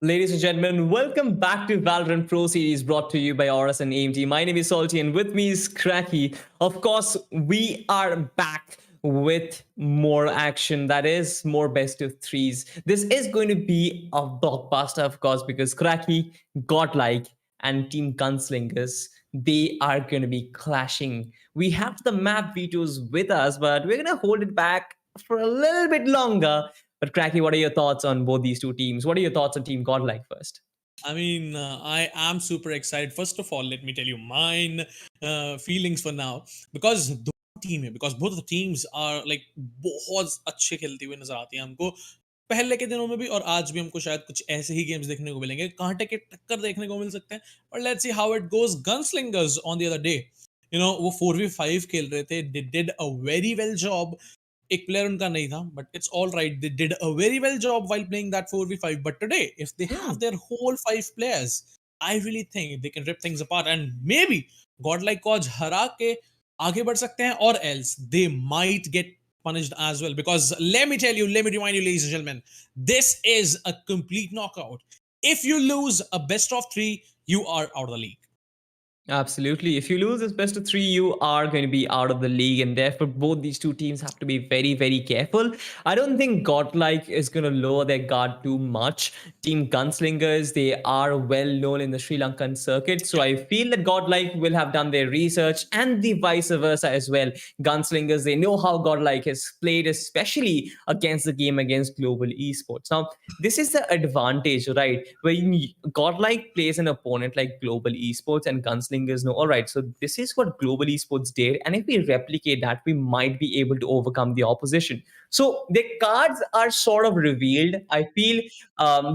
Ladies and gentlemen, welcome back to Valorant Pro Series brought to you by AORUS and AMD. My name is Salty and with me is Cracky. Of course, we are back with more action, that is more best of threes. This is going to be a blockbuster, of course, because Cracky, Godlike, and Team Gunslingers, they are going to be clashing. We have the map vetoes with us, but we're going to hold it back for a little bit longer. But Cracky, what are your thoughts on both these two teams? What are your thoughts on Team Godlike first? I am super excited. First of all, let me tell you mine feelings for now because team है because both of the teams are like बहुत अच्छे खेलते हुए नजर आते हैं हमको पहले के दिनों में भी और आज भी हमको शायद कुछ ऐसे ही गेम्स देखने को मिलेंगे कांटे के टक्कर देखने को मिल सकते हैं और let's see how it goes Gunslingers on the other day वो 4v5 खेल रहे थे they did a very well job एक प्लेयर उनका नहीं था but it's all right they did a very well job while playing that 4v5 but today if they have Hmm. Their whole 5 players I really think they can rip things apart and maybe god like cause हरा के आगे बढ़ सकते हैं और else they might get punished as well because let me remind you ladies and gentlemen, this is a complete knockout. If you lose a best of 3, you are out of the league. Absolutely. If you lose this best of three, you are going to be out of the league, and therefore both these two teams have to be very, very careful. I don't think Godlike is going to lower their guard too much. Team Gunslingers, they are well known in the Sri Lankan circuit, so I feel that Godlike will have done their research, and the vice versa as well. Gunslingers, they know how Godlike has played, especially against the game against Global Esports. Now, this is the advantage, right? When Godlike plays an opponent like Global Esports and Gunslingers know, all right, so this is what Global Esports did. And if we replicate that, we might be able to overcome the opposition. So the cards are sort of revealed. I feel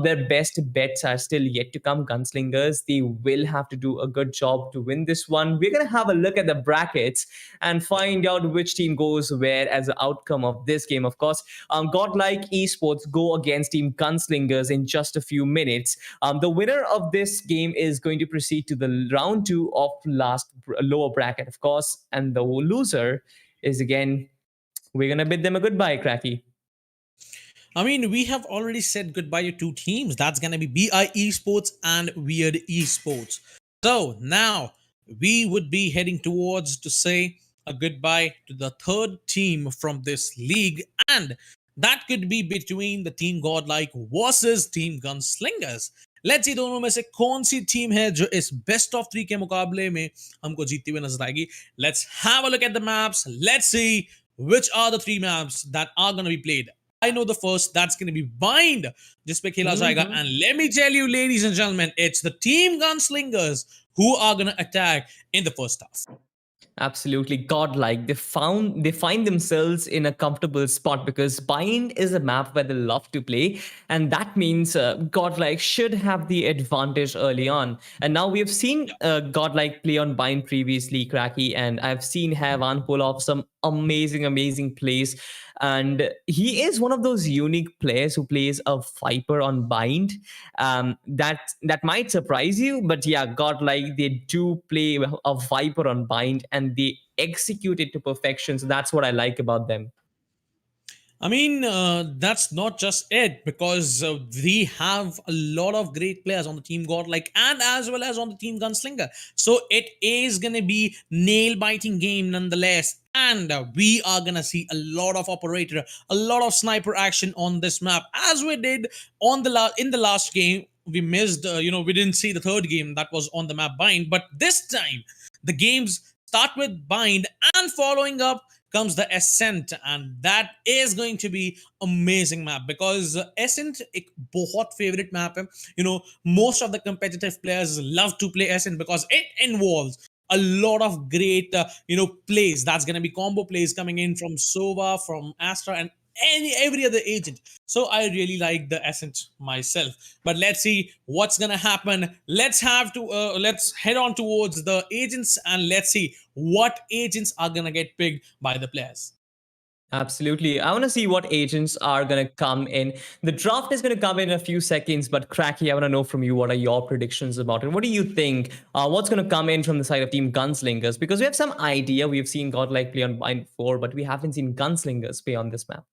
their best bets are still yet to come. Gunslingers, they will have to do a good job to win this one. We're going to have a look at the brackets and find out which team goes where as the outcome of this game. Of course, Godlike Esports go against Team Gunslingers in just a few minutes. The winner of this game is going to proceed to the round two of last lower bracket, of course, and the loser is again. We're gonna bid them a goodbye, Cracky. I mean, we have already said goodbye to two teams. That's going to be BI Esports and Weird Esports. So now we would be heading towards to say a goodbye to the third team from this league. And that could be between the Team Godlike versus Team Gunslingers. Let's see दोनों में से कौन सी team है जो इस best of 3 के मुकाबले में हमको जीतती हुई नजर आएगी let's have a look at the maps let's see which are the 3 maps that are going to be played. I know the first, that's going to be Bind, जिस पे खेला जाएगा. Mhm. And let me tell you, ladies and gentlemen, it's the Team Gunslingers who are going to attack in the first half. Absolutely godlike. They find themselves in a comfortable spot because Bind is a map where they love to play, and that means godlike should have the advantage early on. And now we have seen godlike play on Bind previously, Cracky, and I've seen Havan pull off some amazing plays. And he is one of those unique players who plays a Viper on Bind. That might surprise you, but yeah, godlike, they do play a Viper on Bind and they execute it to perfection. So that's what I like about them. I mean, that's not just it because we have a lot of great players on the team Godlike and as well as on the team Gunslinger. So it is going to be nail biting game nonetheless. And we are going to see a lot of operator, a lot of sniper action on this map as we did on in the last game. We missed, we didn't see the third game that was on the map Bind. But this time, the games start with Bind and following up comes the Ascent, and that is going to be amazing map because Ascent एक बहुत favorite map है. Most of the competitive players love to play Ascent because it involves a lot of great plays. That's gonna be combo plays coming in from Sova, from Astra, and every other agent. So I really like the Ascent myself. But let's see what's gonna happen. Let's head on towards the agents and let's see what agents are gonna get picked by the players. Absolutely. I want to see what agents are going to come in. The draft is going to come in a few seconds, but Cracky, I want to know from you what are your predictions about it? What do you think? What's going to come in from the side of Team Gunslingers? Because we have some idea. We've seen Godlike play on Bind before, but we haven't seen Gunslingers play on this map.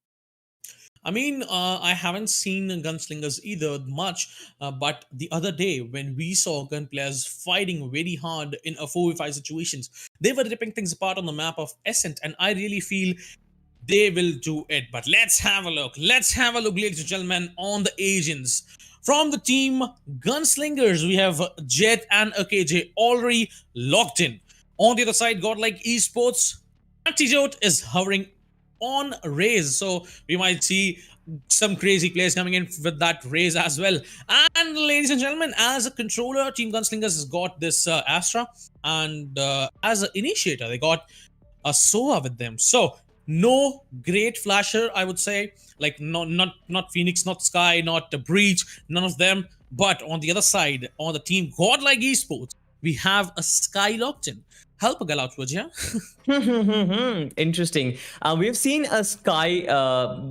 I mean, I haven't seen gunslingers either much, but the other day when we saw gun players fighting very hard in a 4v5 situations, they were ripping things apart on the map of Ascent, and I really feel they will do it. But let's have a look. Let's have a look, ladies and gentlemen, on the agents. From the team Gunslingers, we have Jet and AKJ already locked in. On the other side, Godlike Esports, Antidote is hovering on Raze. So we might see some crazy players coming in with that Raze as well. And ladies and gentlemen, as a controller, Team Gunslingers has got this Astra, and as an initiator, they got a Sova with them. So no great flasher, I would say. Like not Phoenix, not Sky, not the Breach, none of them. But on the other side, on the team Godlike Esports, we have a Sky locked in. Help a girl out, would you? Interesting. We've seen a Sky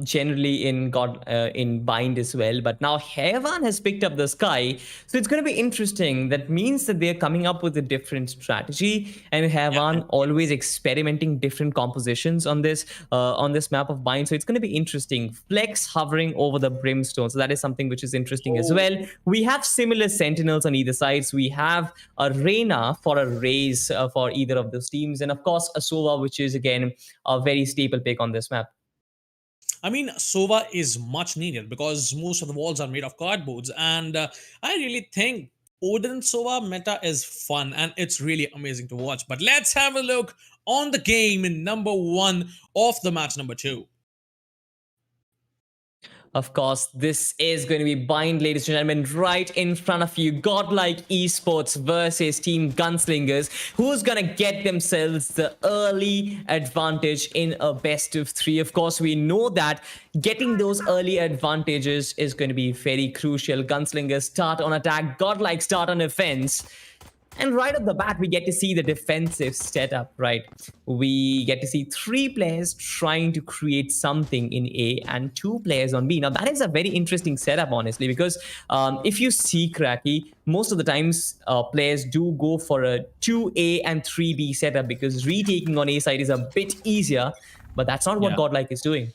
generally in Bind as well, but now Heaven has picked up the Sky, so it's going to be interesting. That means that they're coming up with a different strategy, and Heaven always experimenting different compositions on this map of Bind. So it's going to be interesting. Flex hovering over the Brimstone, so that is something which is interesting as well. We have similar Sentinels on either sides. We have a Reyna for a raise for either of those teams, and of course a Sova, which is again a very staple pick on this map. I mean, Sova is much needed because most of the walls are made of cardboards, and I really think Odin Sova meta is fun and it's really amazing to watch. But let's have a look on the game in number one of the match number two. Of course, this is going to be Bind, ladies and gentlemen, right in front of you. Godlike Esports versus Team Gunslingers. Who's going to get themselves the early advantage in a best of three? Of course, we know that getting those early advantages is going to be very crucial. Gunslingers start on attack, Godlike start on offense. And right off the bat, we get to see the defensive setup, right? We get to see 3 players trying to create something in A and 2 players on B. Now, that is a very interesting setup, honestly, because if you see Cracky, most of the times players do go for a 2A and 3B setup because retaking on A side is a bit easier, but that's not what Godlike is doing.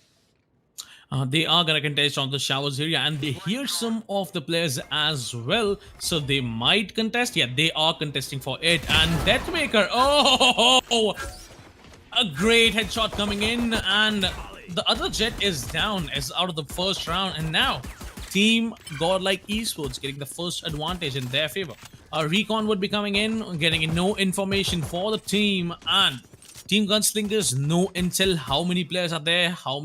They are going to contest on the showers area, and they hear some of the players as well, so they might contest. Yeah, they are contesting for it. And Deathmaker, oh, a great headshot coming in, and the other Jet is down, is out of the first round, and now Team Godlike Esports getting the first advantage in their favor. A recon would be coming in, getting no information for the team, and Team Gunslingers, no intel. How many players are there? How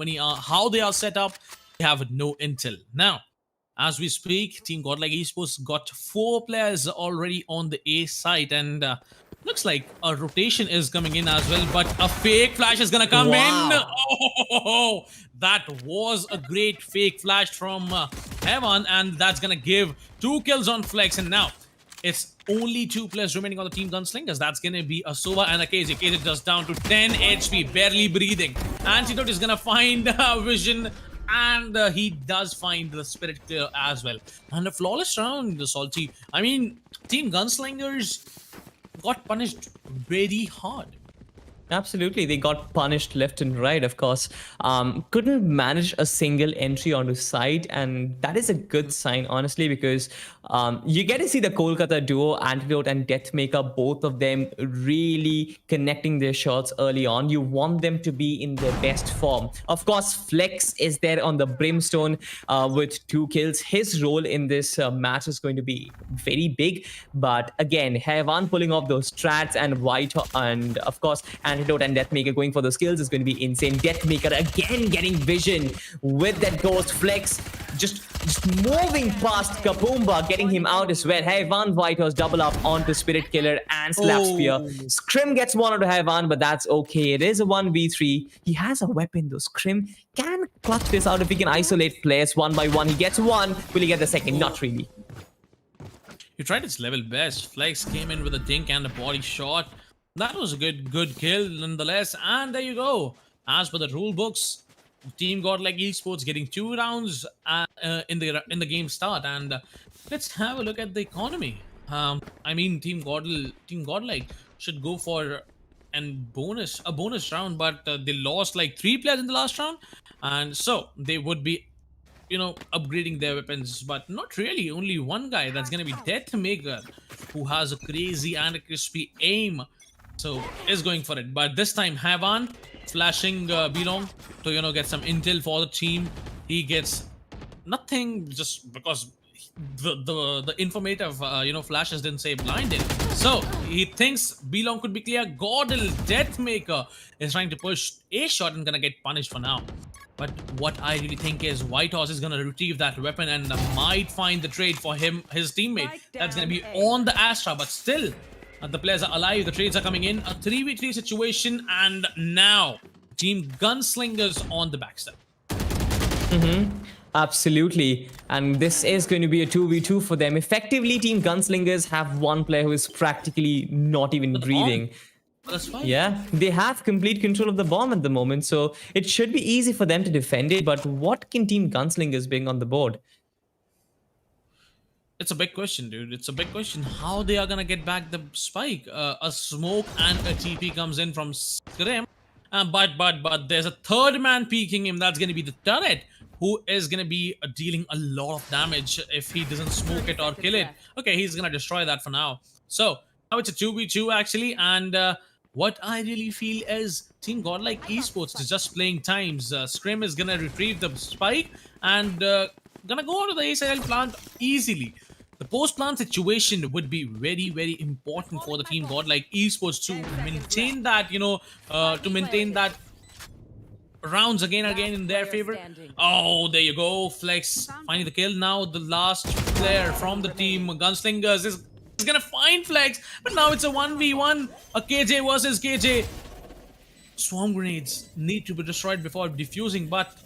they are set up? They have no intel. Now, as we speak, Team Godlike Esports got 4 players already on the A side, and looks like a rotation is coming in as well. But a fake flash is gonna come in. Oh, that was a great fake flash from Heaven, and that's gonna give 2 kills on Flex. And now it's only 2 players remaining on the Team Gunslingers. That's gonna be a Sova and a KZ. KZ just down to 10 HP, barely breathing. Antidote is gonna find Vision, and he does find the Spirit Clear as well. And a flawless round, the Salty. I mean, Team Gunslingers got punished very hard. Absolutely, they got punished left and right, of course. Couldn't manage a single entry onto site, and that is a good sign, honestly, because you get to see the Kolkata duo, Antidote and Deathmaker, both of them really connecting their shots early on. You want them to be in their best form. Of course, Flex is there on the Brimstone with 2 kills. His role in this match is going to be very big, but again, Heaven pulling off those strats, and White, and of course, Antidote and Deathmaker going for those kills is going to be insane. Deathmaker again getting vision with that Ghost. Flex just moving past Kapoomba, getting him out as well. Heaven Whitehorse double up onto Spirit Killer and Slap Spear. Scrim gets one onto Heaven, but that's okay. It is a 1v3. He has a weapon though. Scrim can clutch this out if he can isolate players one by one. He gets one. Will he get the second? Not really. He tried his level best. Flex came in with a dink and a body shot. That was a good kill nonetheless. And there you go. As per the rule books, Team Godlike Esports getting 2 rounds in the game start. And let's have a look at the economy. I mean, Team Godlike should go for and a bonus round, but they lost like 3 players in the last round, and so they would be, upgrading their weapons, but not really. Only one guy, that's gonna be Deathmaker, who has a crazy and a crispy aim, so is going for it. But this time, Havan flashing Belong to get some intel for the team. He gets nothing just because the informative flashes didn't say blinded, so he thinks Belong could be clear. Gordel Deathmaker is trying to push a shot and gonna get punished for now. But what I really think is White Horse is gonna retrieve that weapon and might find the trade for his teammate that's gonna be on the Astra. But still, the players are alive, the trades are coming in, a 3v3 situation, and now Team Gunslingers on the backstep. Absolutely. And this is going to be a 2v2 for them. Effectively, Team Gunslingers have one player who is practically not even breathing. That's fine. Yeah, they have complete control of the bomb at the moment, so it should be easy for them to defend it. But what can Team Gunslingers bring on the board? It's a big question, dude. It's a big question how they are gonna get back the spike. A smoke and a TP comes in from Scrim, but there's a third man peeking him. That's gonna be the turret, who is gonna be dealing a lot of damage if he doesn't smoke it or kill it. Okay, he's gonna destroy that for now. So now it's a 2v2 actually, and what I really feel is Team Godlike Esports is just playing times. Scrim is gonna retrieve the spike and gonna go onto the ASL plant easily. The post-plant situation would be very, very important for the Team Godlike Esports to maintain that, to maintain that rounds again and again in their favor. Oh, there you go. Flex finding the kill. Now the last player from the Team Gunslingers is gonna find Flex, but now it's a 1v1, a KJ versus KJ. Swarm grenades need to be destroyed before defusing, but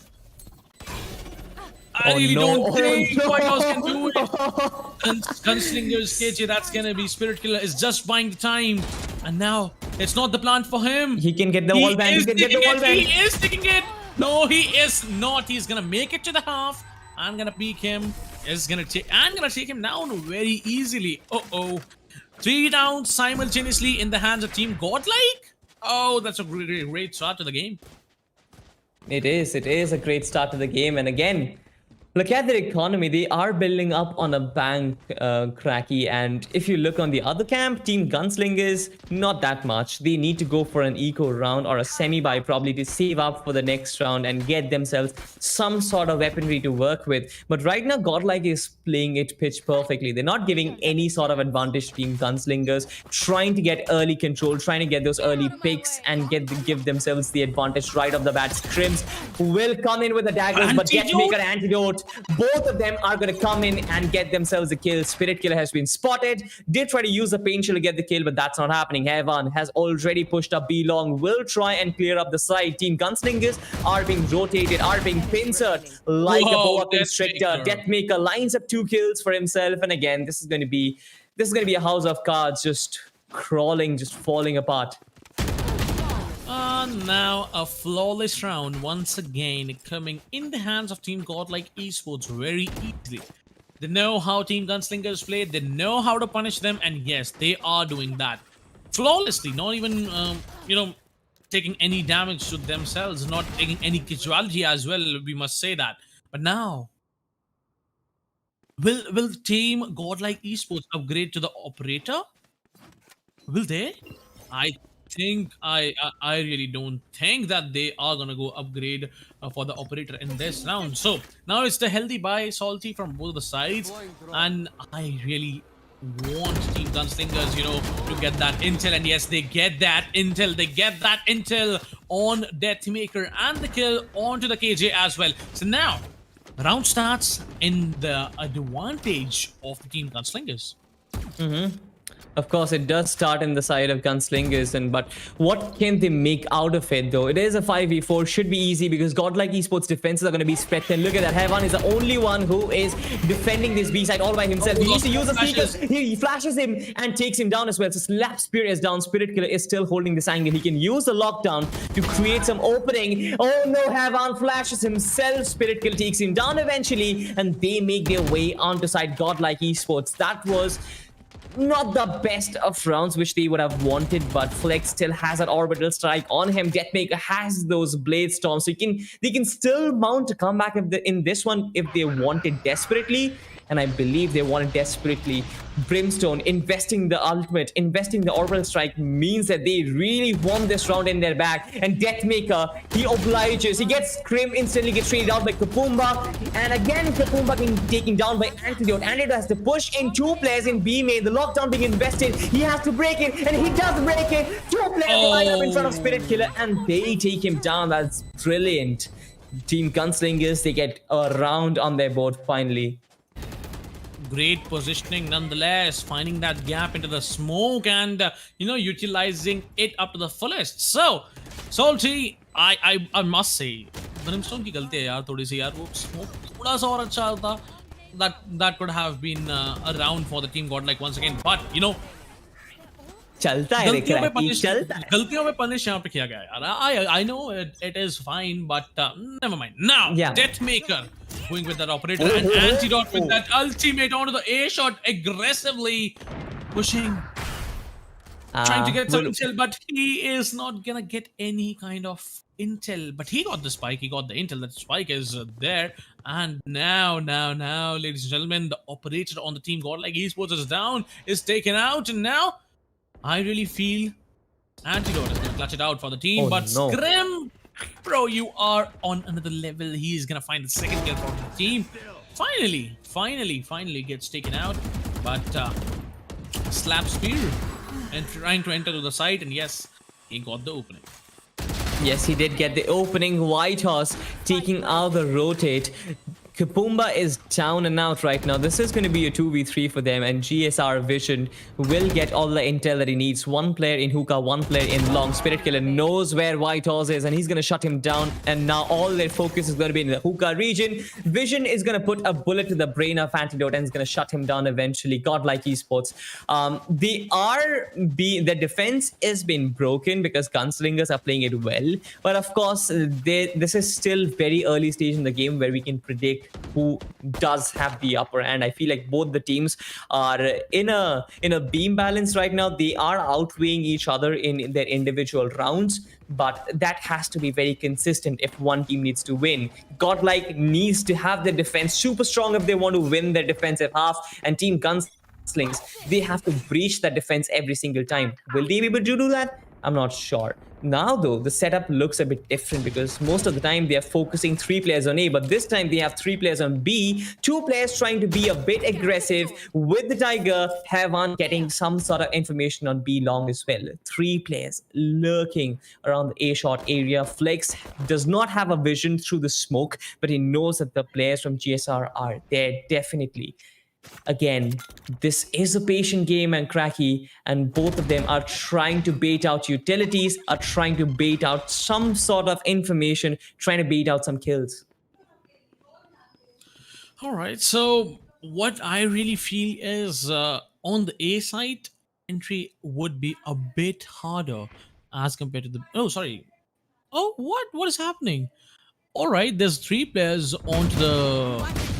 I really don't think White House can do it. Gunslingers KJ, that's gonna be Spirit Killer, is just buying the time, and now it's not the plan for him. He can get the wall bang. He can get the wall bang. He is taking it. No, he is not. He's gonna make it to the half. I'm gonna peek him. I'm gonna take him down very easily. Uh-oh. 3 downs simultaneously in the hands of Team Godlike. Oh, that's a great start to the game. It is a great start to the game. And again, look at their economy. They are building up on a bank, Cracky. And if you look on the other camp, Team Gunslingers, not that much. They need to go for an eco round or a semi-buy probably to save up for the next round and get themselves some sort of weaponry to work with. But right now, Godlike is playing it pitch perfectly. They're not giving any sort of advantage to Team Gunslingers, trying to get early control, trying to get those early picks and give themselves the advantage right off the bat. Scrims will come in with the daggers, but Deathmaker Antidote, both of them are going to come in and get themselves a kill. Spirit Killer has been spotted. Did try to use the pain shield to get the kill, but that's not happening. Heavan has already pushed up B-Long, will try and clear up the side. Team Gunslingers are being rotated, are being pincered like a boa constrictor. Deathmaker lines up 2 kills for himself, and again, this is going to be a house of cards just crawling, just falling apart. Now a flawless round once again coming in the hands of Team Godlike Esports very easily. They know how Team Gunslingers play, they know how to punish them, and yes, they are doing that flawlessly, not even taking any damage to themselves, not taking any casualty as well, we must say that. But now, will Team Godlike Esports upgrade to the operator? Will they? I really don't think that they are gonna go upgrade for the operator in this round. So now it's the healthy buy salty from both the sides, and I really want Team Gunslingers, to get that intel, and yes, they get that intel. They get that intel on Deathmaker and the kill onto the KJ as well. So now round starts in the advantage of the Team Gunslingers. Of course, it does start in the side of Gunslingers, but what can they make out of it, though? It is a 5v4, should be easy because Godlike Esports defenses are going to be spread thin. Look at that, Heavan is the only one who is defending this B-side all by himself. He needs to use the sneakers. He flashes him and takes him down as well. So Slap Spirit is down. Spirit Killer is still holding this angle. He can use the lockdown to create some opening. Oh no, Heavan flashes himself. Spirit Killer takes him down eventually, and they make their way onto side Godlike Esports. That was not the best of rounds which they would have wanted, but Flex still has an orbital strike on him. Deathmaker has those blade storms, so they can still mount a comeback in this one if they want it desperately. And I believe they want it desperately. Brimstone investing the ultimate, investing the orbital strike means that they really want this round in their bag. And Deathmaker, he obliges. He gets Scrim, instantly gets traded out by Kapumba. And again, Kapumba being taken down by Antidote. Antidote has to push in 2 players in B main. The lockdown being invested. He has to break it, and he does break it. 2 players line up in front of Spirit Killer, and they take him down. That's brilliant. Team Gunslingers, they get a round on their board finally. Great positioning nonetheless, finding that gap into the smoke and utilizing it up to the fullest. So Salty, I must say Brimstone की गलती है यार थोड़ी सी यार, वो smoke थोड़ा सा और अच्छा होता, that could have been a round for the team godlike once again, but चलता है रे क्रैकी, चलता है. गलतियों में punish यहाँ पे किया गया यार. I know it is fine, but never mind. Now, Yeah. Deathmaker going with that operator and Antidote with that ultimate onto the A shot, aggressively pushing, trying to get some intel, but he is not gonna get any kind of intel. But he got the spike, he got the intel. That spike is there, and now, ladies and gentlemen, the operator on the team godlike esports is down, is taken out, and now I really feel Antidote is gonna clutch it out for the team. Oh, but no. Scrim, bro, you are on another level. He's gonna find the second kill for the team. Finally gets taken out. But slap spear and trying to enter to the site, and yes, he got the opening. Yes, he did get the opening. White Horse taking out the rotate. Kapumba is down and out right now. This is going to be a 2v3 for them, and GSR Vision will get all the intel that he needs. 1 player in hookah, 1 player in long. Spirit Killer knows where White Horse is, and he's going to shut him down. And now all their focus is going to be in the hookah region. Vision is going to put a bullet to the brain of Antidote and is going to shut him down eventually. Godlike esports. The defense is been broken because Gunslingers are playing it well. But of course, this is still very early stage in the game where we can predict who does have the upper hand. I feel like both the teams are in a beam balance right now. They are outweighing each other in their individual rounds, but that has to be very consistent if one team needs to win. Godlike needs to have their defense super strong if they want to win their defensive half, and Team Gunslings, they have to breach that defense every single time. Will they be able to do that? I'm not sure. Now though, the setup looks a bit different because most of the time they are focusing 3 players on A, but this time they have 3 players on B, 2 players trying to be a bit aggressive with the Tiger, Heaven getting some sort of information on B long as well. 3 players lurking around the A short area. Flex does not have a vision through the smoke, but he knows that the players from GSR are there definitely. Again, this is a patient game, and Cracky, and both of them are trying to bait out utilities, are trying to bait out some sort of information, trying to bait out some kills. All right, so what I really feel is on the A side, entry would be a bit harder as compared to the. Oh, sorry. Oh, what is happening? All right, there's 3 players onto the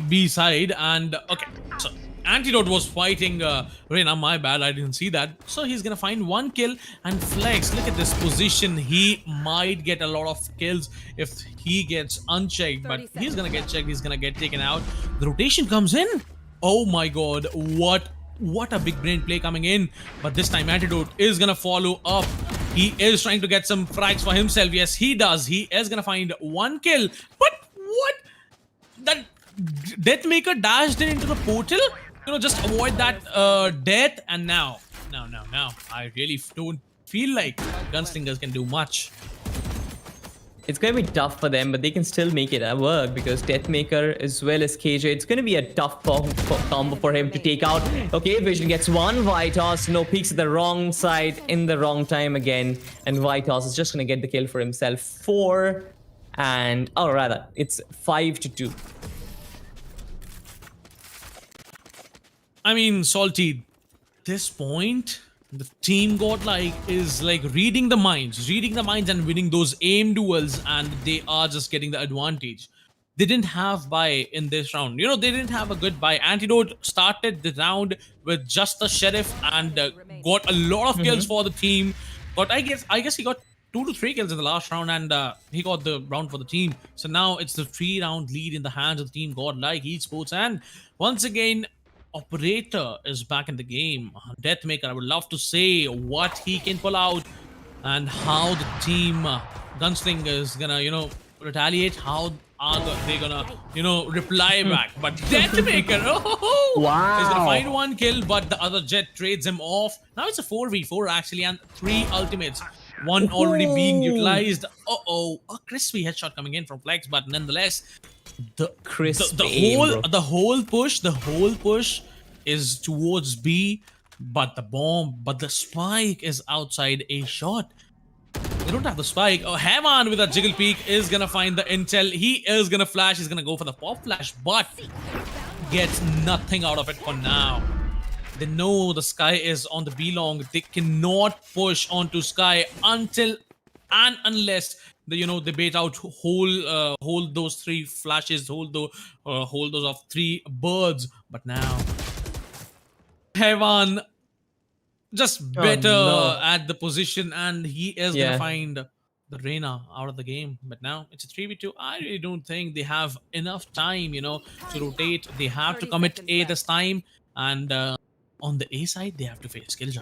B side, and okay, so Antidote was fighting Reyna. My bad, I didn't see that. So he's gonna find 1 kill, and Flex, look at this position. He might get a lot of kills if he gets unchecked, but he's gonna get checked. He's gonna get taken out. The rotation comes in. Oh my god, what a big brain play coming in! But this time Antidote is gonna follow up. He is trying to get some frags for himself. Yes, he does. He is gonna find 1 kill. But what? That Deathmaker dashed into the portal, just avoid that death. And now, I really don't feel like Gunslingers can do much. It's going to be tough for them, but they can still make it work because Deathmaker as well as KJ, it's going to be a tough combo for him to take out. Okay, Vision gets 1. White Horse, peeks at the wrong side in the wrong time again. And White Horse is just going to get the kill for himself. 4 and, or rather, it's 5-2. I mean, Salty, this point, the team godlike is like reading the minds and winning those aim duels, and they are just getting the advantage. they didn't have buy in this round. They didn't have a good buy. Antidote started the round with just the sheriff and got a lot of kills for the team. But I guess he got 2 to 3 kills in the last round, and he got the round for the team. So now it's the 3-round lead in the hands of the team Godlike Esports. And once again, Operator is back in the game. Deathmaker, I would love to say what he can pull out and how the team Gunslinger is gonna, retaliate. How are they gonna, reply back? But Deathmaker, Wow. is gonna find 1 kill, but the other Jet trades him off. Now it's a 4v4 actually, and 3 ultimates. One already being utilized. A crispy headshot coming in from Flex, but nonetheless, the Crisp the aim, whole bro. the whole push is towards B, but the spike is outside A shot. They don't have the spike. Haman with a jiggle peek is gonna find the intel. He is gonna flash. He's gonna go for the pop flash, but gets nothing out of it for now. They know the Sky is on the B long. They cannot push onto Sky until and unless they bait out hold those 3 flashes, hold those of 3 birds. But now Heaven just Oh, better no. at the position, and he is Yeah. gonna find the Reina out of the game. But now it's a 3v2. I really don't think they have enough time, to rotate. They have to commit A this time, and on the A side, they have to face Killjoy.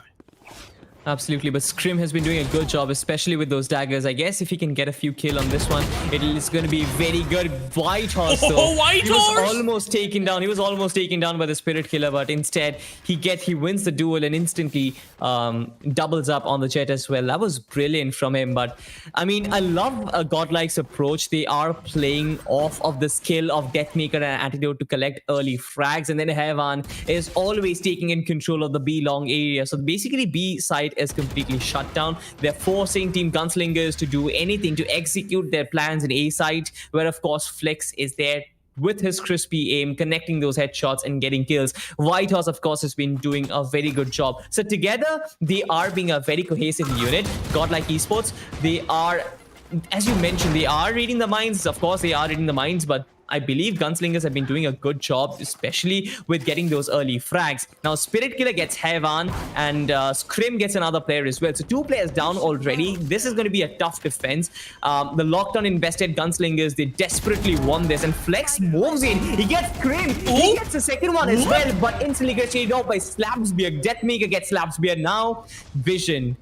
Absolutely, but Scrim has been doing a good job, especially with those daggers. I guess if he can get a few kill on this one, it is going to be very good. White Horse, though. White He was Horse! almost taken down. He was almost taken down by the Spirit Killer, but instead he wins the duel and instantly doubles up on the Jet as well. That was brilliant from him. But I mean, I love a Godlike's approach. They are playing off of the skill of Deathmaker and Antidote to collect early frags, and then Heavan is always taking in control of the B long area. So basically, B side is completely shut down. They're forcing Team Gunslingers to do anything to execute their plans in A side, where of course Flex is there with his crispy aim, connecting those headshots and getting kills. White Horse, of course, has been doing a very good job. So together, they are being a very cohesive unit. Godlike Esports, they are, as you mentioned, they are reading the minds. Of course, they are reading the minds, but I believe Gunslingers have been doing a good job, especially with getting those early frags. Now, Spirit Killer gets Heavan, and Scrim gets another player as well. So 2 players down already. This is going to be a tough defense. The lockdown invested Gunslingers, they desperately won this, and Flex moves in. He gets Scrim. He gets the second one as well, but instantly gets shaded off by Slabsbeer. Deathmaker gets Slabsbeer now. Vision.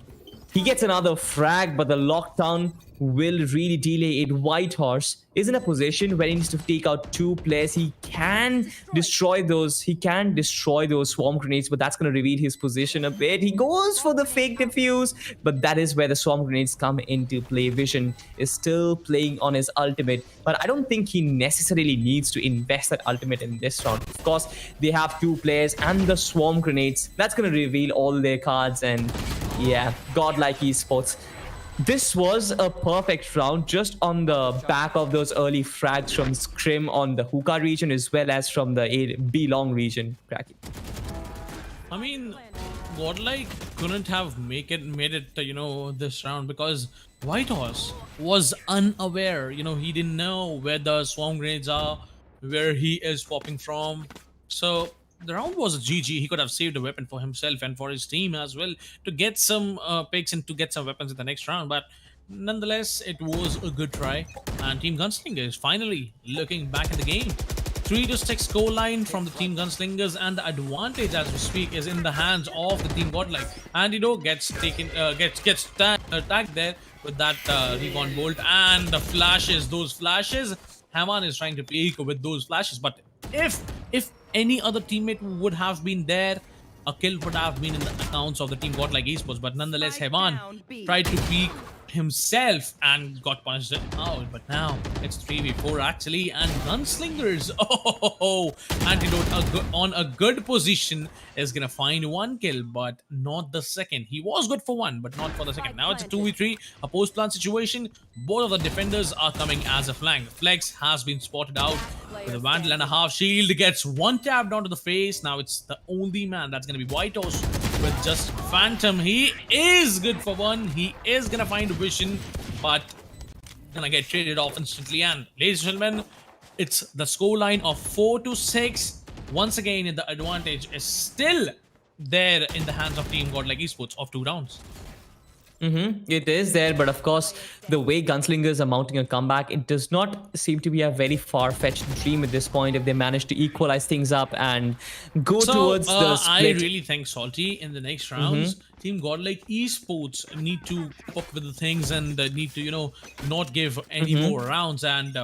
He gets another frag, but the lockdown will really delay it. White Horse is in a position where he needs to take out 2 players. He can destroy those. He can destroy those swarm grenades, but that's going to reveal his position a bit. He goes for the fake defuse, but that is where the swarm grenades come into play. Vision is still playing on his ultimate, but I don't think he necessarily needs to invest that ultimate in this round. Of course, they have 2 players and the swarm grenades. That's going to reveal all their cards, and yeah, Godlike Esports. This was a perfect round just on the back of those early frags from Scrim on the Hookah region as well as from the B long region. Cracky. I mean, Godlike couldn't have made it this round because White Horse was unaware. He didn't know where the swarm grenades are, where he is popping from. So the round was a GG. He could have saved a weapon for himself and for his team as well to get some picks and to get some weapons in the next round. But nonetheless, it was a good try. And Team Gunslinger is finally looking back at the game. 3-6 scoreline from the Team Gunslingers, and the advantage as we speak is in the hands of the Team Godlike. Antidote gets taken, gets tagged there with that recon bolt and the flashes. Those flashes, Haman is trying to peek with those flashes, but if any other teammate would have been there, a kill would have been in the accounts of the Team Godlike Esports. But nonetheless, Heavan tried to peek himself and got punched out. But now it's 3v4 actually, and Gunslingers, Antidote on a good position is gonna find 1 kill, but not the second. He was good for 1, but not for the second. Now it's a 2v3, a post-plant situation. Both of the defenders are coming as a flank. Flex has been spotted out with a Vandal and a half shield, gets 1 tap down to the face. Now it's the only man that's gonna be White Horse with just Phantom. He is good for 1. He is gonna find Vision, but gonna get traded off instantly. And ladies and gentlemen, It's the scoreline of 4-6. Once again, the advantage is still there in the hands of Team Godlike Esports of 2 rounds. It is there, but of course, the way Gunslingers are mounting a comeback, it does not seem to be a very far-fetched dream at this point if they manage to equalize things up and go towards the I split. really think Salty in the next rounds, Team Godlike Esports need to keep up with the things and need to, not give any more rounds. And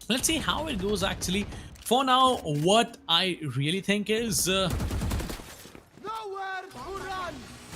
let's see how it goes actually. For now, what I really think is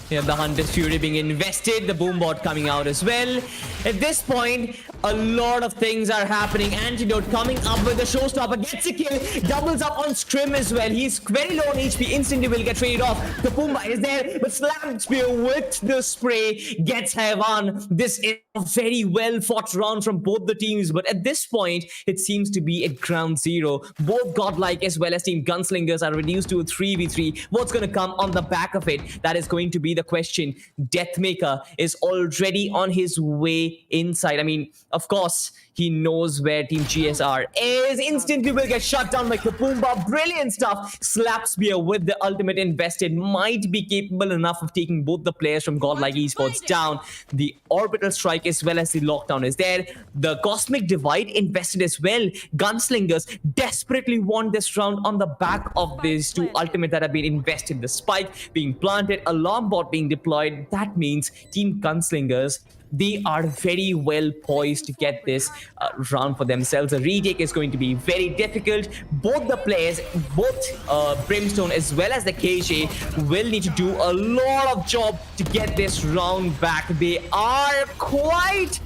Yeah, the Hunter's Fury being invested, the Boombot coming out as well. At this point, a lot of things are happening. Antidote coming up with the showstopper, gets a kill, doubles up on Scrim as well. He's very low on HP, instantly will get traded off. The Pumbaa is there, but Slam Spear with the spray gets Heavan. This is a very well fought round from both the teams, but at this point, it seems to be at ground zero. Both Godlike as well as Team Gunslingers are reduced to a 3v3. What's going to come on the back of it? That is going to be the question. Deathmaker is already on his way inside. I mean, of course, he knows where Team GSR is. Instantly will get shut down by Kapumba. Brilliant stuff. Slap Spear with the ultimate invested might be capable enough of taking both the players from Godlike Esports down. The orbital strike as well as the lockdown is there. The cosmic divide invested as well. Gunslingers desperately want this round on the back of these two ultimate that have been invested. The spike being planted, alarm bot being deployed. That means Team Gunslingers, they are very well poised to get this round for themselves. The retake is going to be very difficult. Both the players, both Brimstone as well as the KJ, will need to do a lot of job to get this round back. They are quite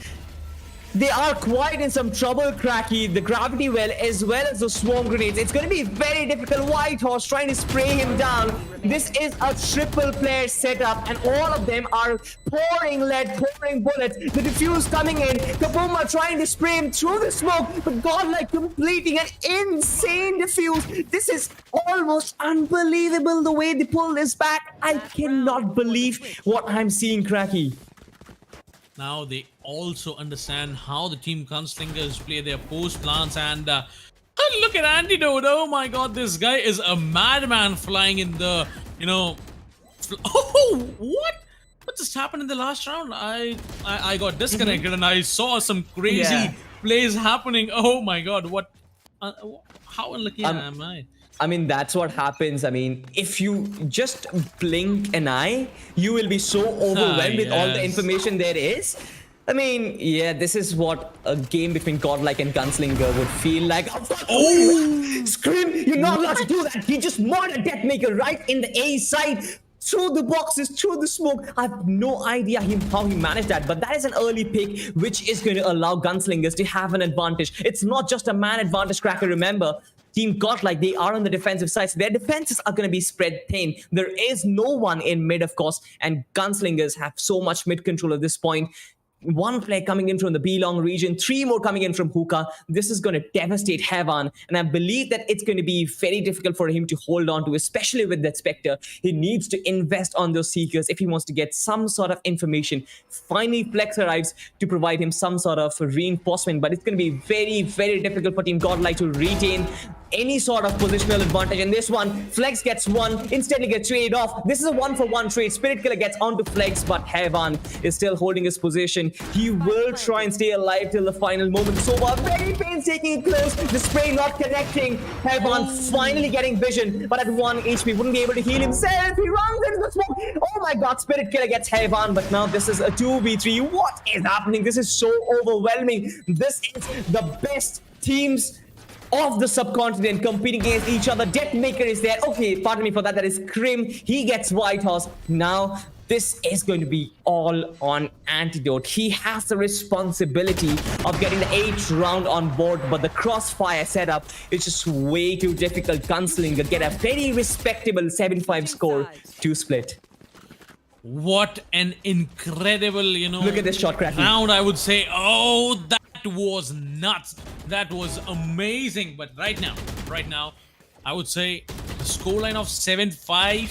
in some trouble, Cracky. The gravity well as well as the swarm grenades. It's going to be very difficult. White Horse trying to spray him down. This is a triple player setup and all of them are pouring lead, pouring bullets. The defuse coming in. Kabuma trying to spray him through the smoke, but Godlike completing an insane defuse. This is almost unbelievable the way they pull this back. I cannot believe what I'm seeing, Cracky. now they also understand how the Team Gunslingers play their post plans. And look at Antidote. Oh my god, this guy is a madman flying in the, oh, what just happened in the last round? I got disconnected and I saw some crazy plays happening. Oh my god, what how unlucky am I? I mean, that's what happens. I mean, if you just blink an eye, you will be so overwhelmed with all the information there is. I mean, yeah, this is what a game between Godlike and Gunslinger would feel like. Oh, Scream, you're not allowed to do that. He just murdered Deathmaker right in the A side. Through the boxes, through the smoke. I have no idea how he managed that, but that is an early pick, which is going to allow Gunslingers to have an advantage. It's not just a man advantage, Cracker, remember. Team Godlike, they are on the defensive side, so their defenses are going to be spread thin. There is no one in mid, of course, and Gunslingers have so much mid control at this point. One player coming in from the B-Long region, 3 more coming in from Hookah. This is going to devastate Heavan, and I believe that it's going to be very difficult for him to hold on to, especially with that Spectre. He needs to invest on those Seekers if he wants to get some sort of information. Finally, Flex arrives to provide him some sort of reinforcement, but it's going to be very, very difficult for Team Godlike to retain any sort of positional advantage. In this one, Flex gets one, instantly gets traded off. This is a 1-for-1 trade. Spirit Killer gets onto Flex, but Heavan is still holding his position. He will try and stay alive till the final moment. So very painstaking close. The spray not connecting. Heavan finally getting vision, but at 1 HP wouldn't be able to heal himself. He runs into the smoke. Oh my god, Spirit Killer gets Heavan, but now this is a 2v3. What is happening? This is so overwhelming. This is the best teams of the subcontinent competing against each other. Deathmaker is there. Okay, pardon me for that. That is Krim. He gets White Horse. Now, this is going to be all on Antidote. He has the responsibility of getting the 8th round on board, but the crossfire setup is just way too difficult. Gunslinger get a very respectable 7-5 score to split. What an incredible, look at this shot, Cracky. round, I would say. Oh, that was nuts. That was amazing. But right now, I would say the scoreline of 7-5.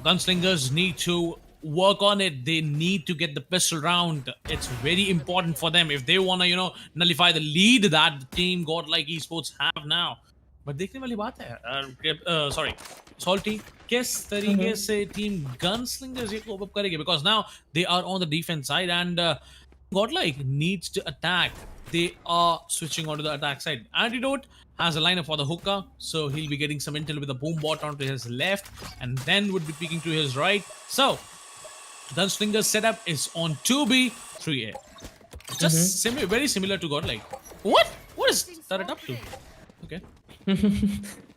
Gunslingers need to work on it. They need to get the pistol round. It's very important for them if they want to, nullify the lead that the team Godlike Esports have now. But देखने वाली बात है, sorry, Salty, किस तरीके Mm-hmm. से team Gunslingers ये cope up करेंगे, because now they are on the defense side and Godlike needs to attack. They are switching onto the attack side. Antidote has a lineup for the hookah, so he'll be getting some intel with the boom bot onto his left, and then would be peeking to his right. So, Gunslinger's setup is on 2B, 3A. Just very similar to Godlike. What? What is that up to? Okay.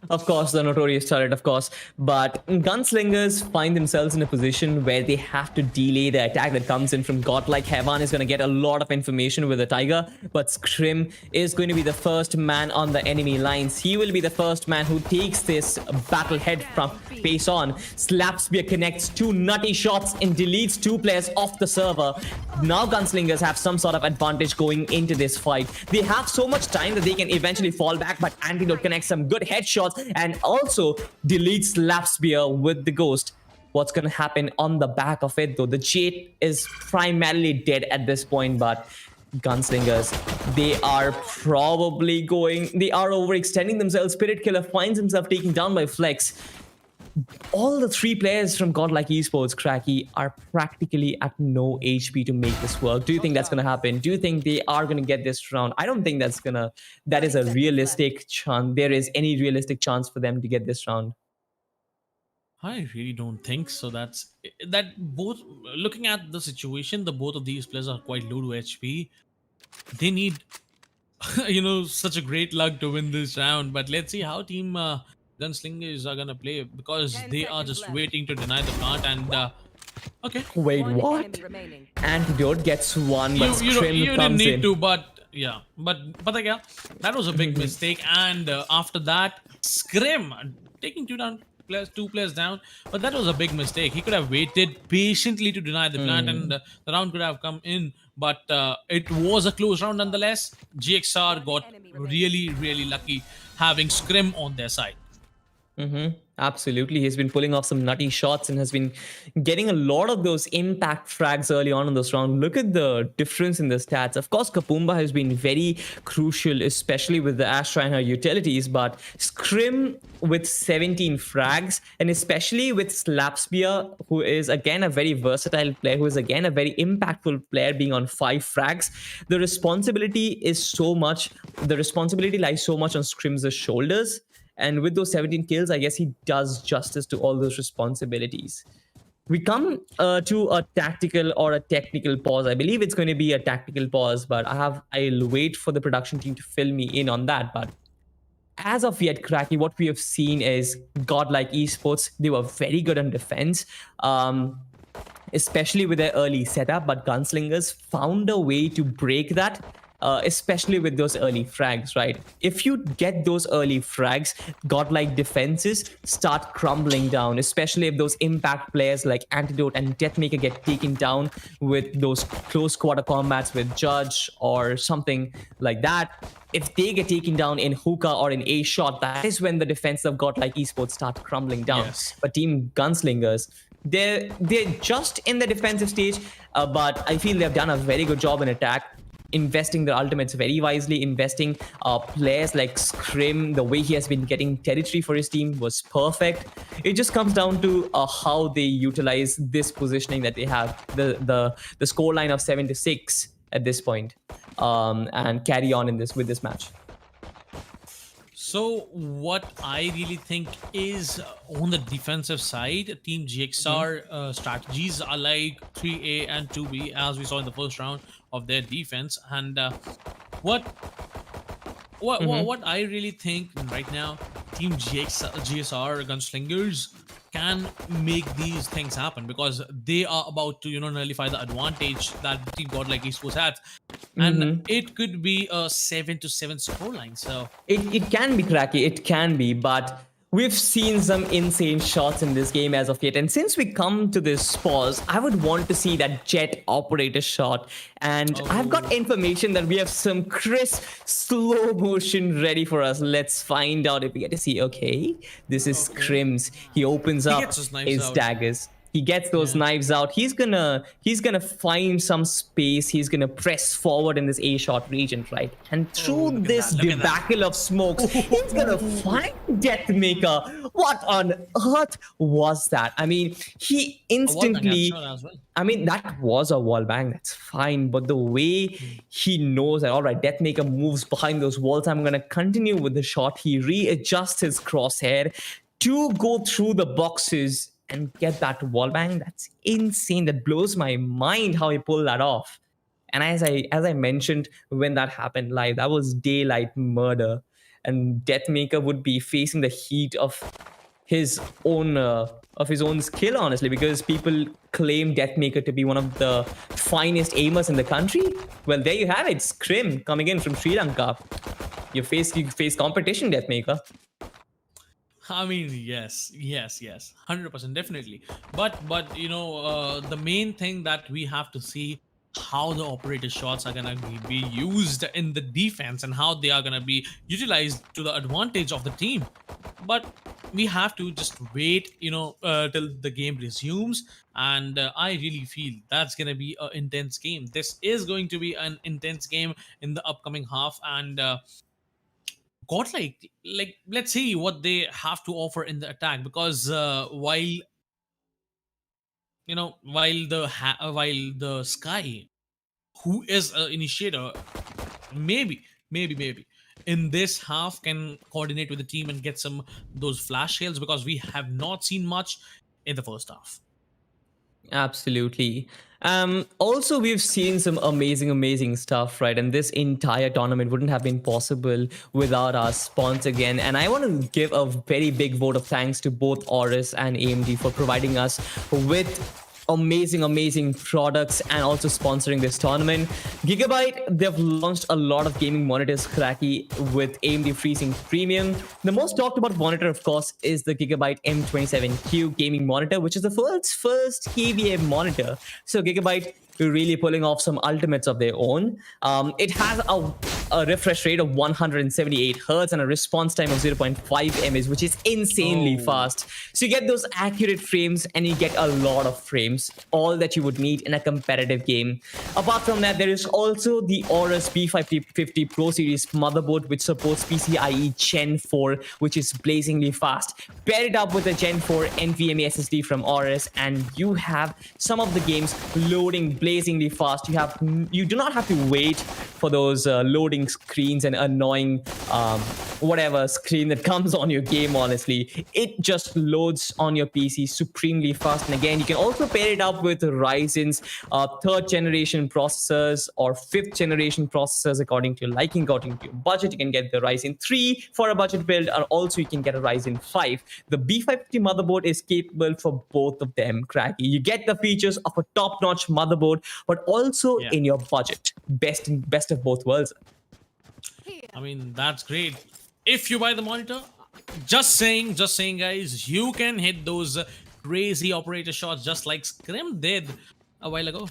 Of course, the notorious turret, of course. But gunslingers find themselves in a position where they have to delay the attack that comes in from Godlike. Hevan is going to get a lot of information with the Tiger, but Scrim is going to be the first man on the enemy lines. He will be the first man who takes this battle head from face on. Slapspear connects 2 nutty shots and deletes 2 players off the server. Now gunslingers have some sort of advantage going into this fight. They have so much time that they can eventually fall back, but Antidote connects some good headshots and also deletes Slapspear with the Ghost. What's going to happen on the back of it though? The Jade is primarily dead at this point, but gunslingers, they are overextending themselves. Spirit Killer finds himself taken down by Flex. All the 3 players from Godlike Esports, Cracky, are practically at no HP to make this work. Do you think that's going to happen? Do you think they are going to get this round? I don't think that is a realistic chance. There is any realistic chance for them to get this round. I really don't think so. That both, looking at the situation, the both of these players are quite low to HP. They need such a great luck to win this round. But let's see how team Gunslingers are gonna play, because they are just waiting to deny the plant. And okay, Wait, what? Antidote gets one, but you Scrim didn't comes need in. to, but yeah, but yeah, that was a big mistake. And after that, Scrim taking 2 players down, but that was a big mistake. He could have waited patiently to deny the plant, and the round could have come in. But it was a close round nonetheless. GXR got really lucky having Scrim on their side. Absolutely. He's been pulling off some nutty shots and has been getting a lot of those impact frags early on in this round. Look at the difference in the stats. Of course, Kapumba has been very crucial, especially with the Astra and her utilities, but Scrim with 17 frags, and especially with Slapspear, who is again a very versatile player, who is again a very impactful player, being on 5 frags. The responsibility lies so much on Scrim's shoulders. And with those 17 kills, I guess he does justice to all those responsibilities. We come to a tactical or a technical pause. I believe it's going to be a tactical pause, but I'll wait for the production team to fill me in on that. But as of yet, Cracky, what we have seen is Godlike Esports. They were very good on defense, especially with their early setup, but Gunslingers found a way to break that. Especially with those early frags, right? If you get those early frags, Godlike defenses start crumbling down, especially if those impact players like Antidote and Deathmaker get taken down with those close quarter combats with Judge or something like that. If they get taken down in hookah or in a shot, that is when the defense of Godlike Esports start crumbling down. Yes. But Team Gunslingers, they're just in the defensive stage, but I feel they've done a very good job in attack, investing their ultimates very wisely, investing players like Scrim. The way he has been getting territory for his team was perfect. It just comes down to how they utilize this positioning that they have, the score line of 7-6 at this point, and carry on with this match. So what I really think is on the defensive side, Team GXR strategies are like 3A and 2B, as we saw in the first round of their defense. And what I really think right now, Team GSR Gunslingers can make these things happen, because they are about to nullify the advantage that Team Godlike Esports has, and it could be a 7-7 scoreline. So it can be, Cracky, it can be, but we've seen some insane shots in this game as of yet. And since we come to this pause, I would want to see that Jet operator shot. And I've got information that we have some crisp slow motion ready for us. Let's find out if we get to see. Okay, this is Scrim's. He opens up his daggers. He gets those Yeah. knives out. He's gonna find some space. He's gonna press forward in this A shot region, right? And Oh, through look at this that. Look at that. debacle of smokes, he's gonna find Deathmaker. What on earth was that? I mean, he A wall bang, I'm instantly, sure as well. I mean, that was a wall bang. That's fine. But the way he knows that, all right, Deathmaker moves behind those walls, I'm going to continue with the shot. He readjusts his crosshair to go through the boxes and get that wall bang. That's insane. That blows my mind how he pulled that off. And as I mentioned when that happened live, that was daylight murder, and Deathmaker would be facing the heat his own skill, honestly, because people claim Deathmaker to be one of the finest aimers in the country. Well, there you have it, Scrim coming in from Sri Lanka. You face competition, Deathmaker. I mean, yes, yes, yes, 100%, definitely. But the main thing that we have to see how the operator shots are gonna be used in the defense and how they are gonna be utilized to the advantage of the team. But we have to just wait, till the game resumes, and I really feel that's gonna be an intense game. This is going to be an intense game in the upcoming half, and got like let's see what they have to offer in the attack, because while the Sky, who is an initiator, maybe in this half can coordinate with the team and get some those flash sales, because we have not seen much in the first half. Absolutely. Also, we've seen some amazing stuff, right? And this entire tournament wouldn't have been possible without our sponsor again. And I want to give a very big vote of thanks to both Aorus and AMD for providing us with amazing products and also sponsoring this tournament. Gigabyte, they've launched a lot of gaming monitors, Cracky, with AMD FreeSync Premium. The most talked about monitor, of course, is the Gigabyte M27Q gaming monitor, which is the world's first KVM monitor. So Gigabyte really pulling off some ultimates of their own. It has a refresh rate of 178 hertz and a response time of 0.5 ms, which is insanely Oh. fast. So you get those accurate frames and you get a lot of frames, all that you would need in a competitive game. Apart from that, there is also the AORUS B550 Pro Series motherboard, which supports PCIe Gen 4, which is blazingly fast. Pair it up with a Gen 4 NVMe SSD from AORUS, and you have some of the games loading blazingly fast. You do not have to wait for those loading screens and annoying whatever screen that comes on your game. Honestly, it just loads on your PC supremely fast. And again, you can also pair it up with Ryzen's third generation processors or fifth generation processors, according to your liking, according to your budget. You can get the Ryzen 3 for a budget build, or also you can get a Ryzen 5. The B550 motherboard is capable for both of them, Cracky. You get the features of a top-notch motherboard, but also Yeah. in your budget. Best of both worlds. I mean, that's great. If you buy the monitor, just saying, guys, you can hit those crazy operator shots just like Scrim did a while ago.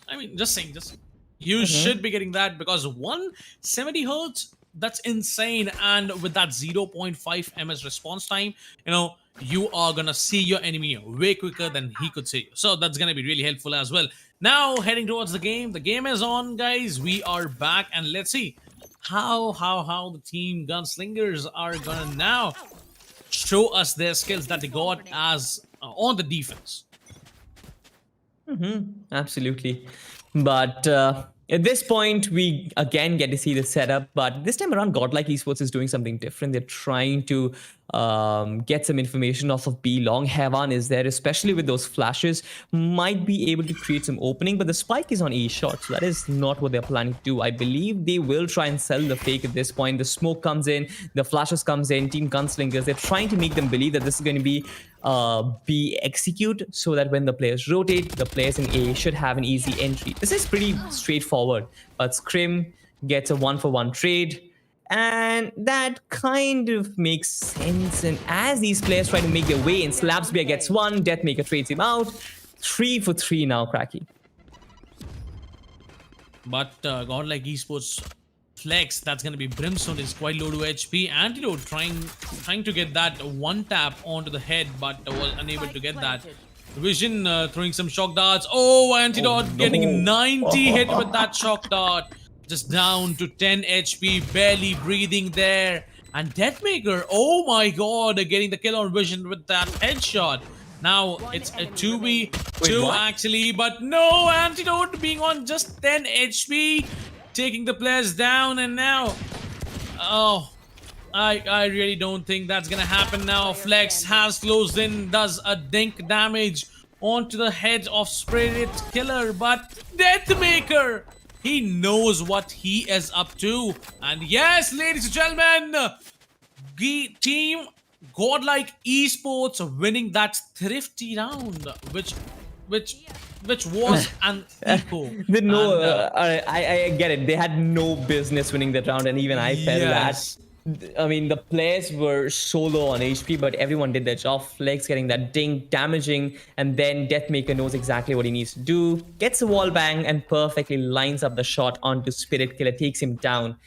I mean, just saying, you should be getting that, because 170 hertz, that's insane. And with that 0.5 ms response time, you are gonna see your enemy way quicker than he could see you. So that's gonna be really helpful as well. Now heading towards the game. The game is on, guys. We are back, and let's see how the team gunslingers are gonna now show us their skills that they got as on the defense. Absolutely. But at this point, we again get to see the setup. But this time around, Godlike Esports is doing something different. They're trying to get some information off of B long. Hevan is there, especially with those flashes, might be able to create some opening. But the spike is on A shot, so that is not what they're planning to do. I believe they will try and sell the fake at this point. The smoke comes in, the flashes comes in, Team Gunslingers, they're trying to make them believe that this is going to be execute, so that when the players rotate, the players in A should have an easy entry. This is pretty straightforward, but Scrim gets a 1-for-1 trade, and that kind of makes sense. And as these players try to make their way in, Slabsbeer gets one, Deathmaker trades him out. 3 for 3 now, Cracky. But Godlike Esports flex, that's gonna be Brimstone, is quite low to HP. Antidote trying to get that one tap onto the head, but was unable to get that. Vision throwing some shock darts. Oh, Antidote Oh getting no. 90 hit with that shock dart. Just down to 10 HP, barely breathing there. And Deathmaker, oh my god, getting the kill on Vision with that headshot. Now it's a 2v2 what? actually, but no, Antidote being on just 10 HP, taking the players down, and now, oh, I really don't think that's gonna happen now. Flex has closed in, does a dink damage onto the head of Spirit Killer, but Deathmaker, he knows what he is up to. And yes, ladies and gentlemen, Team Godlike Esports winning that thrifty round, which which was an eco. No, And I get it. They had no business winning that round, and even I felt yes. that. I mean, the players were so low on HP, but everyone did their job. Flex getting that ding, damaging, and then Deathmaker knows exactly what he needs to do. Gets a wall bang and perfectly lines up the shot onto Spirit Killer, takes him down.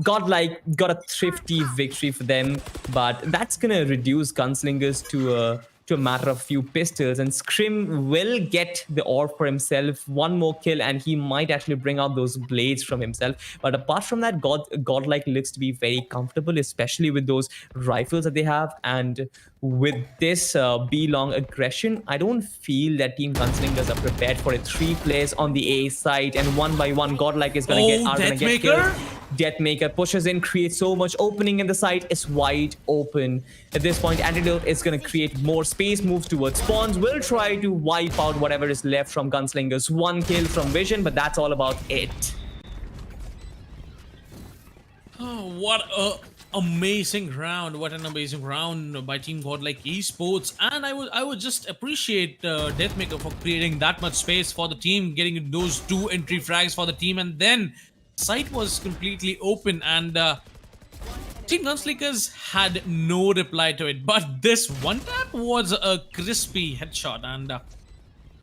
Godlike got a thrifty victory for them, but that's gonna reduce Gunslingers to a matter of few pistols, and Scrim will get the orb for himself, one more kill, and he might actually bring out those blades from himself. But apart from that, Godlike looks to be very comfortable, especially with those rifles that they have, and with this B-long aggression, I don't feel that Team Gunslingers are prepared for it. 3 players on the A side, and one by one, Godlike is gonna Oh, get Deathmaker? killed. Deathmaker pushes in, creates so much opening, and the site is wide open. At this point, Antidote is going to create more space, moves towards spawns, will try to wipe out whatever is left from Gunslingers. 1 kill from Vision, but that's all about it. Oh, what a amazing round! What an amazing round by Team Godlike Esports, and I would just appreciate Deathmaker for creating that much space for the team, getting those 2 entry frags for the team, and then site was completely open, and Team Gunslingers had no reply to it. But this one tap was a crispy headshot, and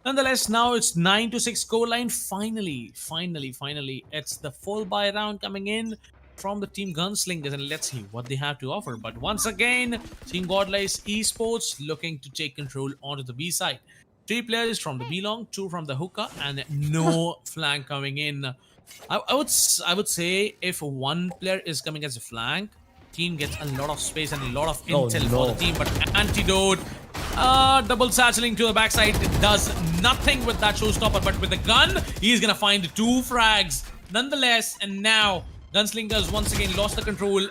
nonetheless, now it's 9-6 scoreline. Finally, it's the full buy round coming in from the Team Gunslingers, and let's see what they have to offer. But once again, Team Godlike Esports looking to take control onto the B side. 3 players from the B long, 2 from the hookah, and no flank coming in. I would say if one player is coming as a flank, team gets a lot of space and a lot of intel for the team. But Antidote, double satcheling to the backside, does nothing with that showstopper. But with the gun, he's gonna find 2 frags nonetheless. And now Gunslingers once again lost the control.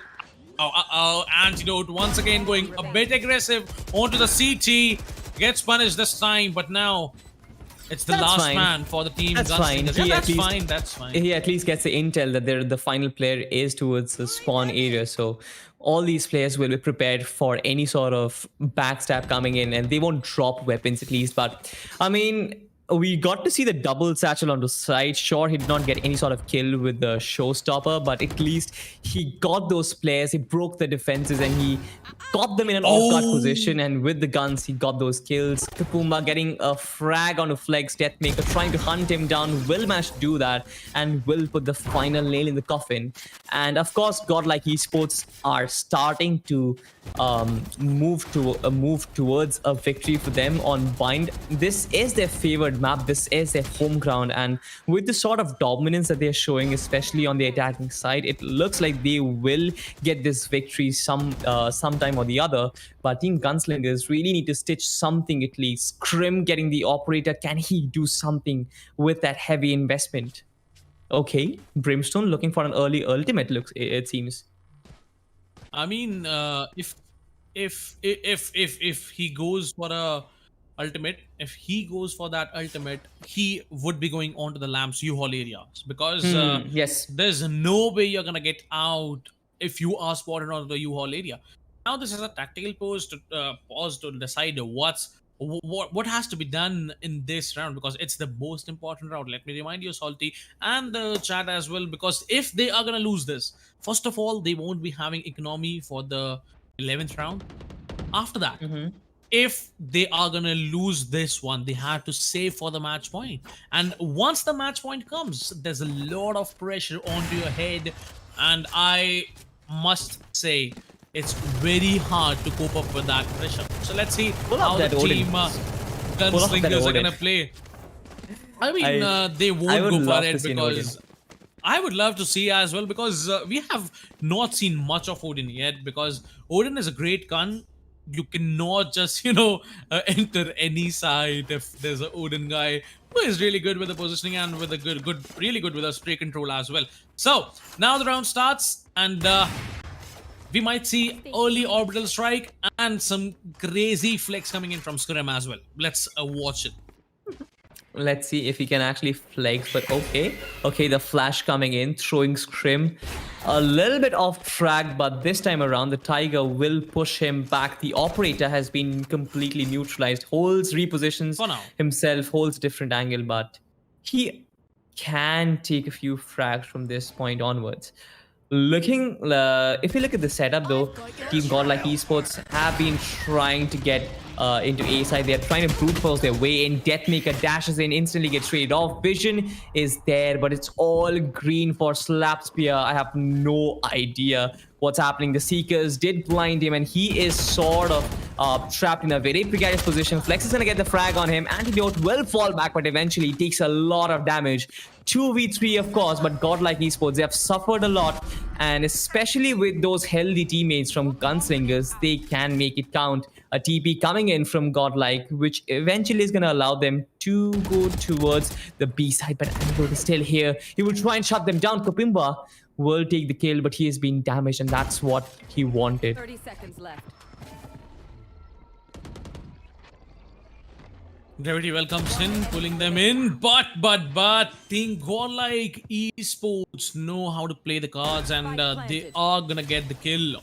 Antidote once again going a bit aggressive onto the CT, gets punished this time. But now it's the last man for the team. That's fine. That's fine. He at least gets the intel that the final player is towards the spawn area. So all these players will be prepared for any sort of backstab coming in, and they won't drop weapons at least. But I mean, we got to see the double satchel on the side. Sure, he did not get any sort of kill with the showstopper, but at least he got those players. He broke the defenses and he got them in an off-guard position. And with the guns, he got those kills. Kapumba getting a frag on a Flex. Deathmaker trying to hunt him down. Will manage to do that and will put the final nail in the coffin. And of course, Godlike Esports are starting to move towards a victory for them on Bind. This is their favored map. This is their home ground, and with the sort of dominance that they're showing, especially on the attacking side, it looks like they will get this victory sometime or the other. But Team Gunslingers really need to stitch something at least. Scrim getting the operator, can he do something with that heavy investment? Okay, Brimstone looking for an early ultimate, looks it seems. I mean, if he goes for a ultimate, if he goes for that ultimate, he would be going on to the lamps U-Haul areas, because yes, there's no way you're gonna get out if you are spotted on the U-Haul area. Now this is a tactical pause to decide what has to be done in this round, because it's the most important round. Let me remind you, Salty, and the chat as well, because if they are gonna lose this, first of all, they won't be having economy for the 11th round. After that, if they are gonna lose this one, they have to save for the match point. And once the match point comes, there's a lot of pressure onto your head, and I must say it's very hard to cope up with that pressure. So let's see how the team Pull off that gunslingers are Odin. gonna play. I mean, they I won't would go for love to it see an Odin. because I would love to see as well, because we have not seen much of Odin yet, because Odin is a great gun. You cannot just enter any side if there's an Odin guy who is really good with the positioning and with a really good with a spray control as well. So now the round starts, and we might see early orbital strike and some crazy flex coming in from Scrim as well. Let's watch it. Let's see if he can actually flex, but okay, the flash coming in, throwing Scrim a little bit off track, but this time around the Tiger will push him back. The operator has been completely neutralized, holds, repositions For now. himself, holds a different angle, but he can take a few frags from this point onwards. If you look at the setup though, Team Godlike Esports have been trying to get into A side. They're trying to brute force their way in. Deathmaker dashes in, instantly gets traded off. Vision is there, but it's all green for Slap Spear. I have no idea what's happening. The Seekers did blind him, and he is sort of trapped in a very precarious position. Flex is going to get the frag on him. Antidote will fall back, but eventually takes a lot of damage. 2v3 of course, but Godlike Esports, they have suffered a lot, and especially with those healthy teammates from Gunslingers, they can make it count. A TP coming in from Godlike, which eventually is going to allow them to go towards the B side, but Antidote is still here. He will try and shut them down. Kapimba will take the kill, but he has been damaged, and that's what he wanted. 30 seconds left. Gravity welcomes in, pulling them in, but Team Godlike Esports know how to play the cards, and they are gonna get the kill.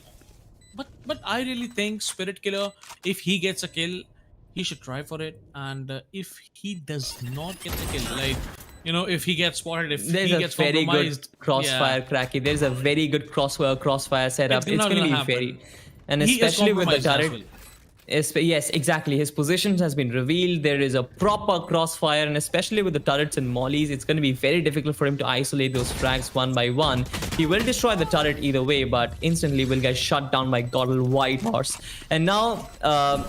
But I really think Spirit Killer, if he gets a kill, he should try for it, and if he does not get the kill, like if he gets spotted, if There's he a gets very compromised, good crossfire, Cracky. There's a very good crossfire setup. It's It's not going to gonna be happen. very, and He is especially with the compromised as turret. well. Yes, exactly. His position has been revealed. There is a proper crossfire, and especially with the turrets and mollies, it's going to be very difficult for him to isolate those frags one by one. He will destroy the turret either way, but instantly will get shut down by Goddle Whitehorse. And now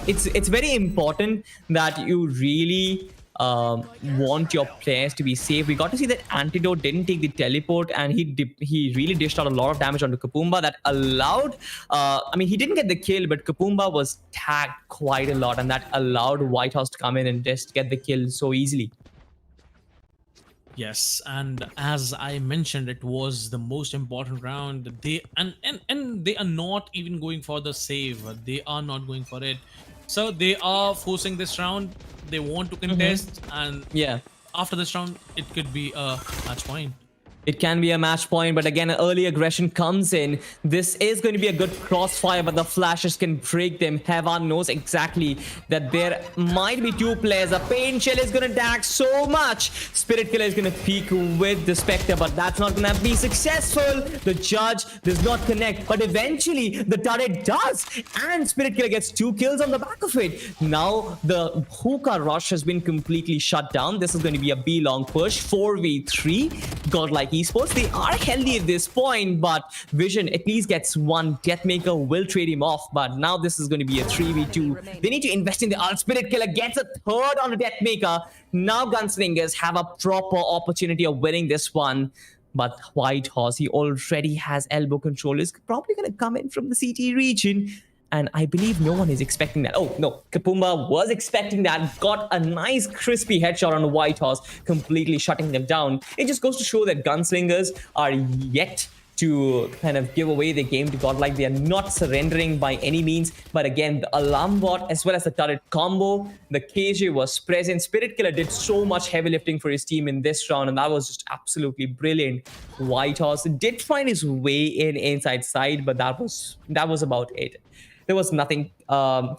it's very important that you really want your players to be safe. We got to see that Antidote didn't take the teleport, and he really dished out a lot of damage onto Kapumba that allowed I mean, he didn't get the kill, but Kapumba was tagged quite a lot, and that allowed Whitehouse to come in and just get the kill so easily. Yes, and as I mentioned, it was the most important round. They and they are not even going for the save. They are not going for it. So they are forcing this round. They want to contest, and Yeah. after this round, it could be a match point. It can be a match point, but again, early aggression comes in. This is going to be a good crossfire, but the flashes can break them. Heaven knows exactly that there might be two players. A Pain Shell is going to dash so much. Spirit Killer is going to peek with the Spectre, but that's not going to be successful. The Judge does not connect, but eventually the turret does, and Spirit Killer gets 2 kills on the back of it. Now the hookah rush has been completely shut down. This is going to be a B-long push, 4v3. Godlike Esports, they are healthy at this point, but Vision at least gets one. Deathmaker will trade him off, but now this is going to be a 3v2. They need to invest in the ult. Spirit Killer gets a third on the Deathmaker. Now Gunslingers have a proper opportunity of winning this one. But Whitehorse, he already has elbow control, is probably going to come in from the CT region. And I believe no one is expecting that. Oh, no. Kapumba was expecting that. Got a nice crispy headshot on Whitehorse, completely shutting them down. It just goes to show that Gunslingers are yet to kind of give away the game to Godlike. They are not surrendering by any means. But again, the alarm bot as well as the turret combo, the KJ was present. Spirit Killer did so much heavy lifting for his team in this round, and that was just absolutely brilliant. Whitehorse did find his way in inside side, but that was about it. There was nothing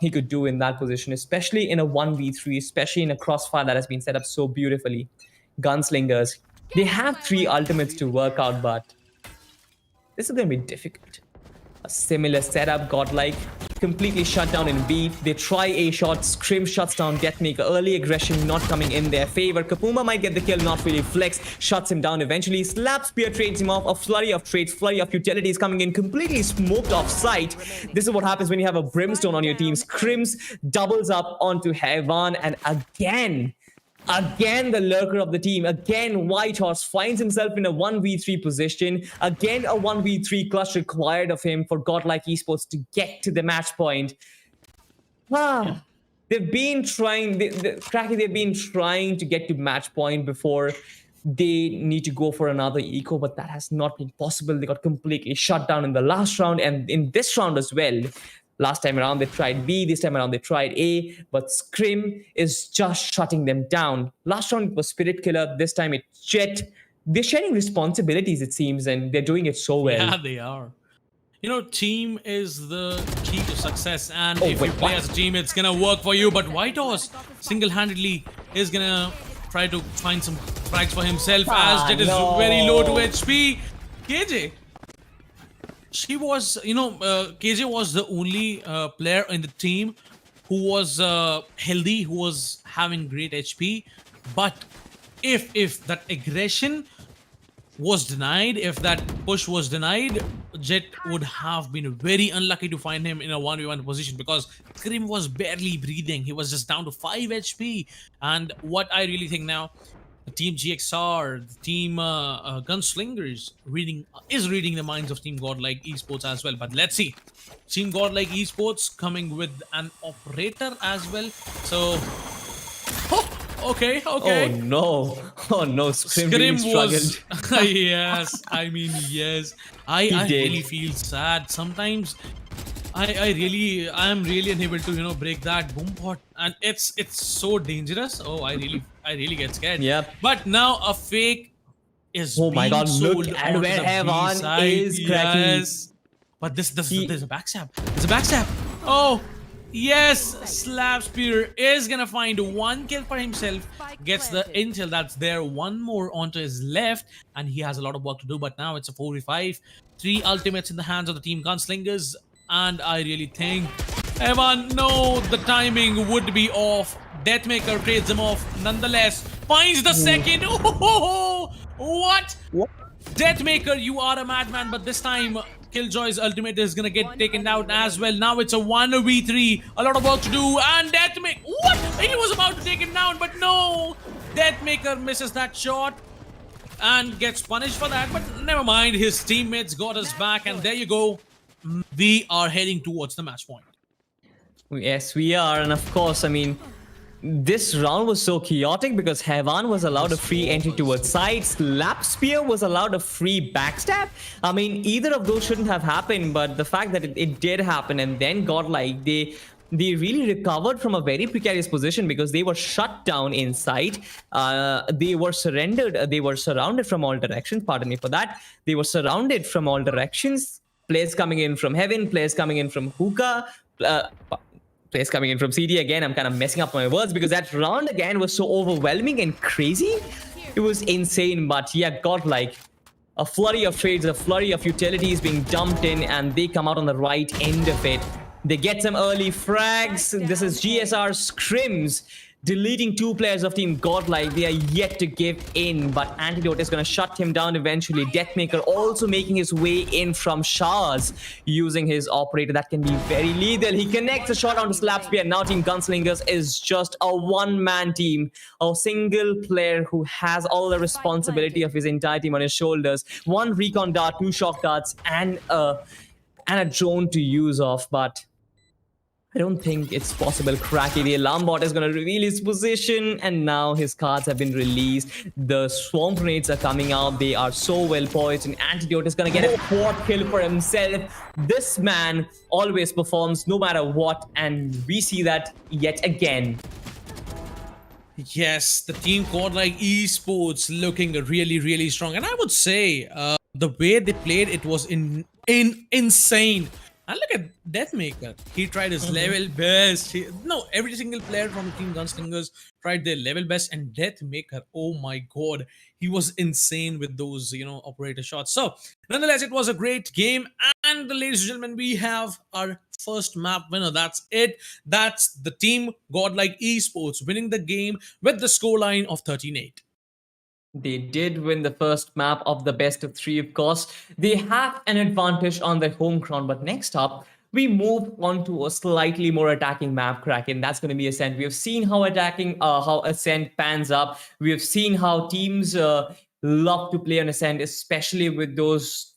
he could do in that position, especially in a 1v3, especially in a crossfire that has been set up so beautifully. Gunslingers, they have 3 ultimates to work out, but this is going to be difficult. A similar setup, Godlike. completely shut down in B. They try A shot, Scrim shuts down Deathmaker. Early aggression not coming in their favor. Kapuma might get the kill, not really. Flex shuts him down eventually. Slap Spear trades him off. A flurry of trades, flurry of utilities coming in, completely smoked off sight. This is what happens when you have a Brimstone on your team. Scrims doubles up onto Heavan, and again, the lurker of the team. Again, Whitehorse finds himself in a 1v3 position. Again, a 1v3 clutch required of him for Godlike Esports to get to the match point. They've been trying, Cracky, they've been trying to get to match point before they need to go for another eco, but that has not been possible. They got completely shut down in the last round and in this round as well. Last time around, they tried B. This time around, they tried A. But Scrim is just shutting them down. Last round, it was Spirit Killer. This time, it's Jet. They're sharing responsibilities, it seems, and they're doing it so well. Yeah, they are. You know, team is the key to success. And if you play as a team, it's going to work for you. But Whitehorse, single-handedly, is going to try to find some frags for himself as Jet is very low to HP. KJ. She was, KJ was the only player in the team who was healthy, who was having great HP. But if that aggression was denied, if that push was denied, Jet would have been very unlucky to find him in a 1v1 position because Scrim was barely breathing. He was just down to 5 HP. And what I really think now, the Team GXR, the Team Gunslingers is reading the minds of Team Godlike Esports as well. But let's see. Team Godlike Esports coming with an operator as well. So, okay. Oh no, Scrim really struggled. Yes, I mean, yes. I really feel sad. Sometimes I am really unable to break that boom pot, and it's so dangerous. Oh, I really get scared. Yeah. But now a fake is oh my god, sold look at where Heavan is cracking. Yes. But there's a backstab. There's a backstab. Oh yes, Slap Spear is gonna find one kill for himself. Gets the intel that's there. One more onto his left, and he has a lot of work to do. But now it's a 4v5. 3 ultimates in the hands of the Team Gunslingers. And I really think Evan, no, the timing would be off. Deathmaker trades him off nonetheless. Finds the second. Oh, what? Deathmaker, you are a madman, but this time Killjoy's ultimate is gonna get taken out as well. Now it's a 1v3. A lot of work to do. And Deathmaker, what? He was about to take him down, but no. Deathmaker misses that shot and gets punished for that. But never mind, his teammates got us back, and there you go. We are heading towards the match point. Yes, we are. And of course, I mean, this round was so chaotic because Heavan was allowed a free entry towards side. Slap Spear was allowed a free backstab. I mean, either of those shouldn't have happened, but the fact that it did happen and then Godlike, they really recovered from a very precarious position because they were shut down inside. They were surrendered. They were surrounded from all directions. Pardon me for that. They were surrounded from all directions. Players coming in from Heaven, players coming in from Hookah, players coming in from CD. Again, I'm kind of messing up my words because that round again was so overwhelming and crazy. It was insane, but yeah, Godlike. A flurry of trades, a flurry of utilities being dumped in, and they come out on the right end of it. They get some early frags. This is GSR Scrims deleting 2 players of Team Godlike. They are yet to give in, but Antidote is going to shut him down eventually. Deathmaker also making his way in from Shahs using his operator. That can be very lethal. He connects a shot onto Slap Spear. Now Team Gunslingers is just a one-man team. A single player who has all the responsibility of his entire team on his shoulders. 1 recon dart, 2 shock darts, and a drone to use off, but I don't think it's possible. Cracky, the alarm bot is going to reveal his position, and now his cards have been released. The swarm grenades are coming out. They are so well poised, and Antidote is going to get a 4th kill for himself. This man always performs no matter what, and we see that yet again. Yes, the Team Godlike Esports looking really strong, and I would say the way they played, it was insane. And look at Deathmaker. He tried his level best. Every single player from Team Gunslingers tried their level best. And Deathmaker, oh my god, he was insane with those, operator shots. So, nonetheless, it was a great game. And ladies and gentlemen, we have our first map winner. That's it. That's the team Godlike Esports winning the game with the scoreline of 13-8. They did win the first map of the best of three, of course. They have an advantage on their home ground, but next up, we move on to a slightly more attacking map, Kraken. That's going to be Ascent. We have seen how Ascent pans up. We have seen how teams love to play on Ascent, especially with those,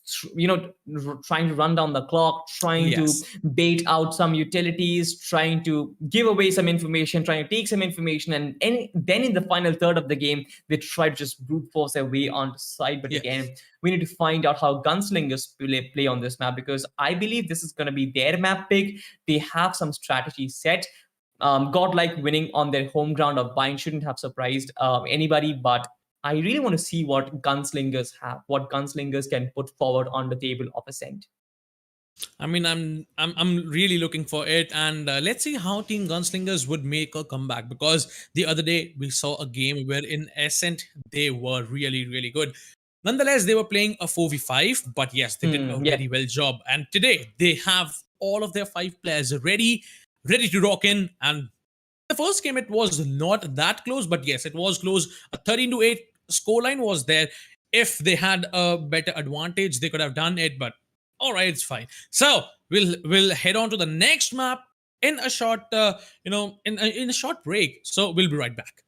trying to run down the clock, trying to Yes. bait out some utilities, trying to give away some information, trying to take some information, and then in the final third of the game, they try to just brute force their way onto side. But Yeah. again, we need to find out how gunslingers play on this map, because I believe this is going to be their map pick. They have some strategy set. Godlike winning on their home ground of Bind shouldn't have surprised anybody, but I really want to see what gunslingers have, what gunslingers can put forward on the table of Ascent. I mean, I'm really looking for it, and let's see how Team Gunslingers would make a comeback. Because the other day we saw a game where in Ascent they were really good. Nonetheless, they were playing a 4v5, but yes, they did a Yeah. very well job. And today they have all of their 5 players ready to rock in. And the first game it was not that close, but yes, it was close. A 13-8 scoreline was there. If they had a better advantage, they could have done it, but all right, it's fine. So we'll head on to the next map in a short in a short break. So we'll be right back.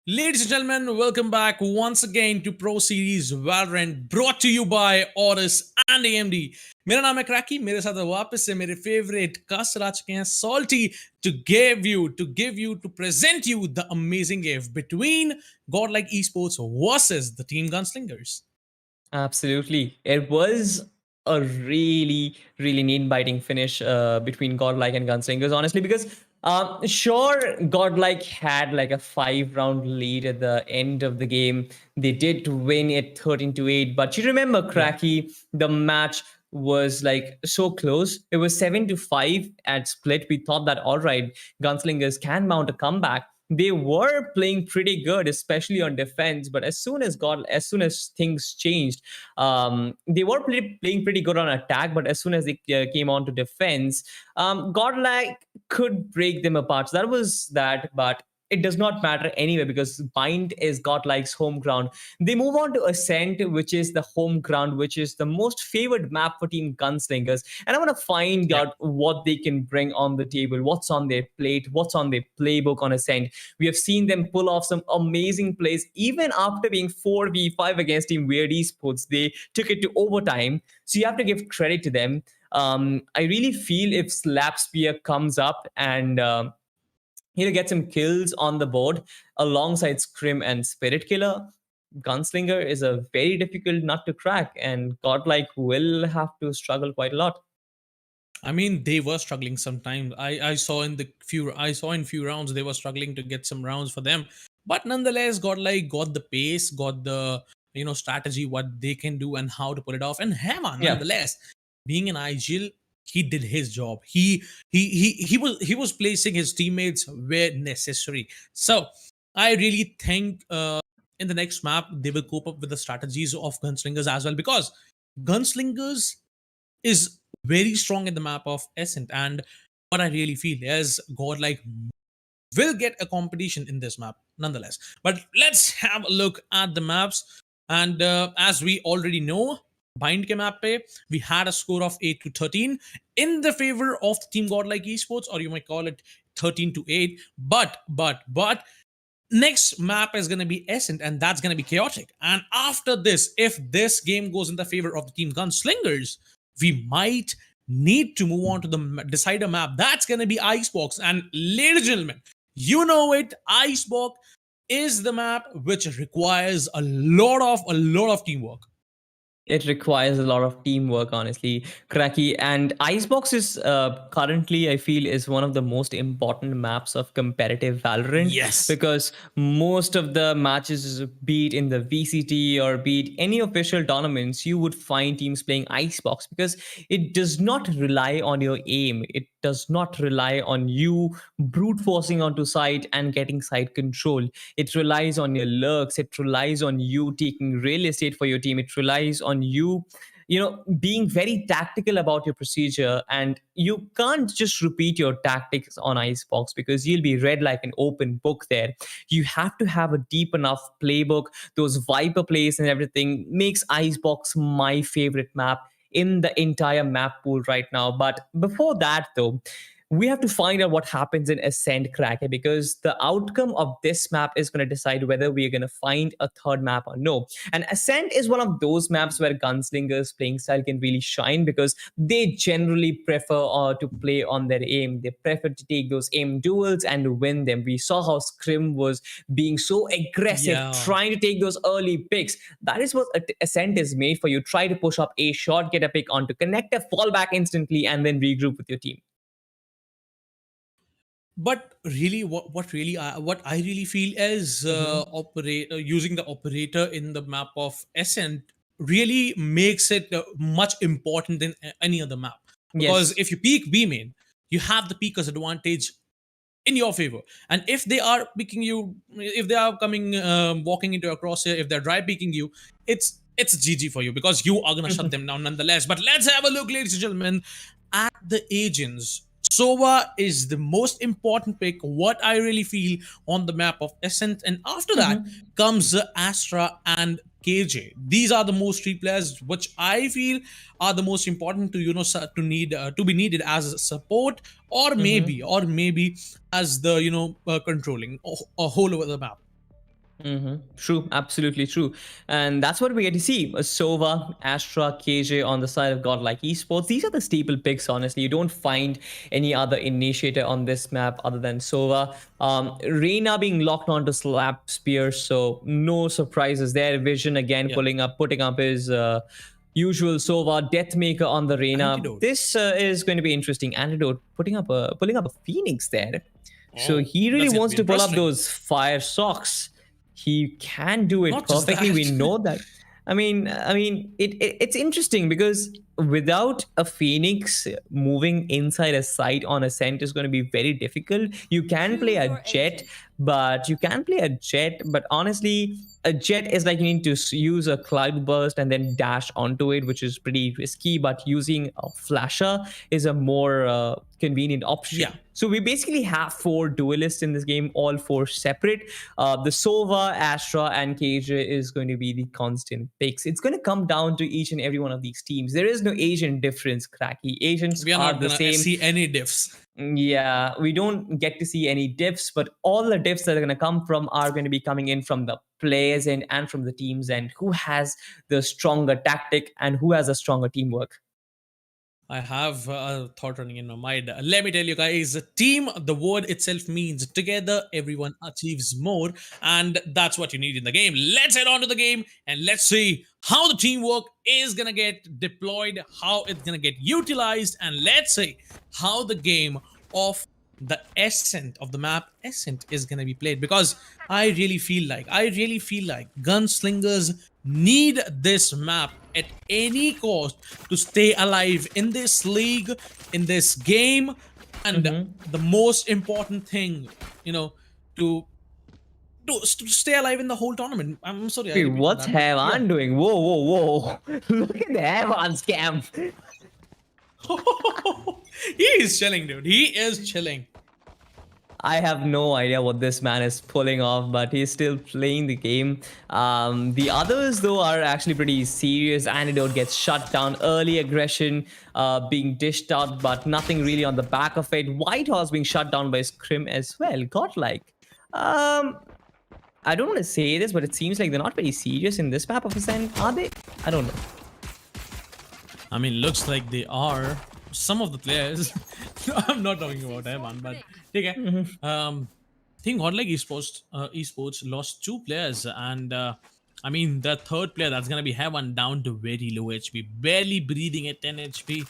Ladies and gentlemen, welcome back once again to Pro Series Valorant, brought to you by AORUS and AMD. मेरा नाम है cracky, मेरे साथ वापस से मेरे favourite cast आ चुके हैं Salty to present you the amazing game between Godlike Esports versus the Team Gunslingers. Absolutely. It was a really, really neat biting finish between Godlike and Gunslingers, honestly, because sure, Godlike had like a 5 round lead at the end of the game. They did win it 13 to 8, but you remember, Yeah. Cracky, the match was like so close. It was 7 to 5 at split. We thought that, all right, Gunslingers can mount a comeback. They were playing pretty good, especially on defense. But as soon as things changed, they were playing pretty good on attack. But as soon as they came on to defense, Godlike could break them apart. So that was that. But it does not matter anyway because Bind is Godlike's home ground. They move on to Ascent, which is the home ground, which is the most favored map for Team Gunslingers. And I want to find Yeah. out what they can bring on the table, what's on their plate, what's on their playbook on Ascent. We have seen them pull off some amazing plays, even after being 4v5 against Team Weird Esports. They took it to overtime. So you have to give credit to them. I really feel if Slap Spear comes up and get some kills on the board alongside Scrim and Spirit Killer, Gunslinger is a very difficult nut to crack, and Godlike will have to struggle quite a lot. I mean, they were struggling sometimes. I saw in few rounds they were struggling to get some rounds for them, but nonetheless, got the pace, got the strategy what they can do and how to pull it off. And Hema, Yeah, nonetheless, being an IGL, he did his job. He was placing his teammates where necessary. So I really think in the next map they will cope up with the strategies of gunslingers as well, because gunslingers is very strong in the map of Ascent. And what I really feel is Godlike will get a competition in this map nonetheless. But let's have a look at the maps. And as we already know, Bind ke map pe, we had a score of 8 to 13 in the favor of the Team Godlike Esports, or you might call it 13 to 8. But next map is going to be Ascent, and that's going to be chaotic. And after this, if this game goes in the favor of the Team Gunslingers, we might need to move on to the decider map. That's going to be Icebox. And ladies and gentlemen, you know it, Icebox is the map which requires a lot of teamwork. it requires a lot of teamwork, honestly, Cracky. And Icebox is currently, I feel, is one of the most important maps of competitive Valorant, Yes. because most of the matches, be it in the VCT or be it any official tournaments, you would find teams playing Icebox because it does not rely on your aim. It does not rely on you brute forcing onto site and getting site control. It relies on your lurks. It relies on you taking real estate for your team. It relies on you, being very tactical about your procedure. And you can't just repeat your tactics on Icebox because you'll be read like an open book there. You have to have a deep enough playbook. Those Viper plays and everything makes Icebox my favorite map in the entire map pool right now. But before that, though, we have to find out what happens in Ascent, Cracker, because the outcome of this map is going to decide whether we are going to find a third map or no. And Ascent is one of those maps where Gunslingers playing style can really shine because they generally prefer to play on their aim. They prefer to take those aim duels and win them. We saw how Scrim was being so aggressive, Yeah. trying to take those early picks. That is what Ascent is made for. You try to push up a shot, get a pick onto connector, fall back instantly, and then regroup with your team. But really, what I really feel is Mm-hmm. using the operator in the map of Ascent really makes it much important than any other map. Because Yes. if you peek B main, you have the peekers advantage in your favor. And if they are picking you, if they are coming walking into a crosshair, if they're dry picking you, it's GG for you because you are gonna shut them down nonetheless. But let's have a look, ladies and gentlemen, at the agents. Sova is the most important pick, what I really feel, on the map of Ascent. And after that Mm-hmm. comes Astra and KJ. These are the most three players which I feel are the most important to to be needed as support, or Mm-hmm. maybe as the controlling a whole over the map. True, absolutely true. And that's what we get to see. Sova, Astra, KJ on the side of Godlike Esports. These are the staple picks, honestly. You don't find any other initiator on this map other than Sova. Reina being locked onto Slap Spear, so no surprises there. Vision again Yeah. putting up his usual Sova Deathmaker on the Reina. Antidote. This is going to be interesting. Antidote pulling up a Phoenix there. So Oh, he really that's gonna wants be to pull up interesting. those fire socks. He can do it Not just perfectly. that. We know that. It's interesting because without a Phoenix, moving inside a site on Ascent is going to be very difficult. You can play a Jet, but honestly, a Jet is like you need to use a cloud burst and then dash onto it, which is pretty risky. But using a flasher is a more convenient Yeah. option. So we basically have 4 duelists in this game, all 4 separate. The Sova, Astra, and KJ is going to be the constant picks. It's going to come down to each and every one of these teams. There is no Asian difference, Cracky. Asians We are are not the gonna same. see any diffs. Yeah, we don't get to see any diffs, but all the diffs that are going to come from are going to be coming in from the players and from the teams and who has the stronger tactic and who has a stronger teamwork. I have a thought running in my mind. Let me tell you guys, team, the word itself means together, everyone achieves more, and that's what you need in the game. Let's head on to the game and let's see how the teamwork is gonna get deployed, how it's gonna get utilized, and let's see how the game of the ascent of the map ascent is going to be played, because I really feel like gunslingers need this map at any cost to stay alive in this league, in this game. And the most important thing, you know, to to stay alive in the whole tournament. I'm sorry, I Wait, repeated what's that, but yeah. Hevan doing? Whoa, whoa, whoa. Look at the Hevan scam. He is chilling, dude. He is chilling. I have no idea what this man is pulling off, but he's still playing the game. The others, though, are actually pretty serious. Antidote gets shut down. Early aggression being dished out, but nothing really on the back of it. White Horse being shut down by Scrim as well. Godlike. I don't want to say this, but it seems like they're not very serious in this map of Ascent, are they? I don't know. I mean, looks like they are. Some of the players. I'm not talking about Evan, but okay. Think Godlike Esports lost 2 players, and I mean the third player that's gonna be Heaven down to very low HP, barely breathing at 10 HP.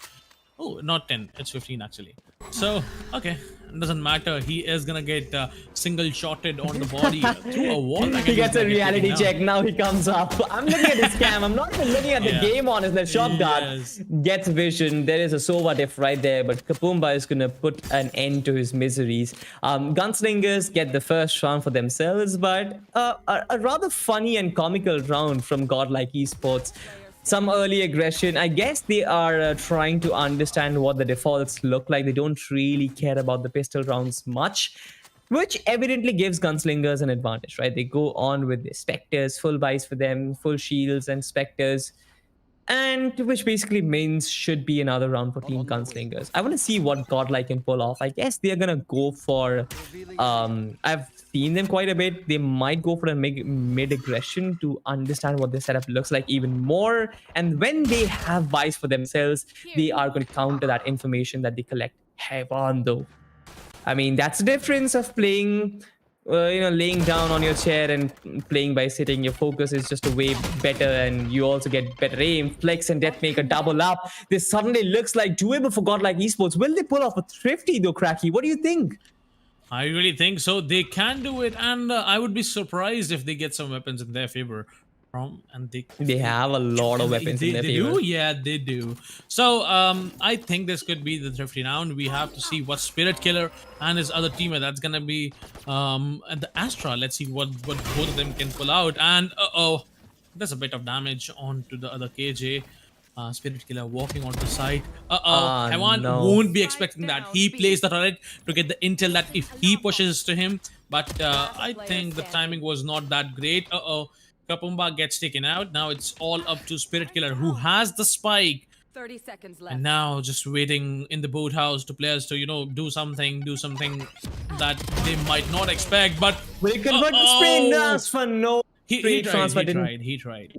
Oh, not 10, it's 15 actually. So, okay, it doesn't matter. He is gonna get single shotted on the body through a wall. He gets a reality check. Now he comes up. I'm looking at this cam. I'm not even looking at the Yeah. game on his shot guard. Yes. Gets vision. There is a Sova diff right there, but Kapumba is going to put an end to his miseries. Gunslingers get the first round for themselves, but a rather funny and comical round from Godlike Esports. Some early aggression. I guess they are trying to understand what the defaults look like. They don't really care about the pistol rounds much, which evidently gives gunslingers an advantage, right? They go on with the specters, full buys for them, full shields and specters, and which basically means should be another round for Team Gunslingers. I want to see what Godlike can pull off. I guess they're gonna go for I've seen them quite a bit. They might go for a mid aggression to understand what their setup looks like even more, and when they have buys for themselves, they are going to counter that information that they collect heaven though. I mean, that's the difference of playing, laying down on your chair and playing by sitting. Your focus is just a way better, and you also get better aim. Flex and Deathmaker double up. This suddenly looks like doable for Godlike Esports. Will they pull off a Thrifty though, Cracky? What do you think? I really think so. They can do it, and I would be surprised if they get some weapons in their favor. And They have a lot of weapons in their they favor. do, yeah, they do. So I think this could be the thrifty round. We have to see what Spirit Killer and his other teammate, that's gonna be the Astra. Let's see what both of them can pull out. And there's a bit of damage onto the other KJ. Spirit Killer walking onto the site. Hewan No. won't be expecting that. He plays the turret to get the intel that if he pushes to him, but I think the timing was not that great. Kapumba gets taken out. Now it's all up to Spirit Killer, who has the spike 30 seconds left. And now just waiting in the boathouse to players to, do something that they might not expect. But Will it convert the spin transfer? No. he Straight tried, transfer he didn't. tried, he tried.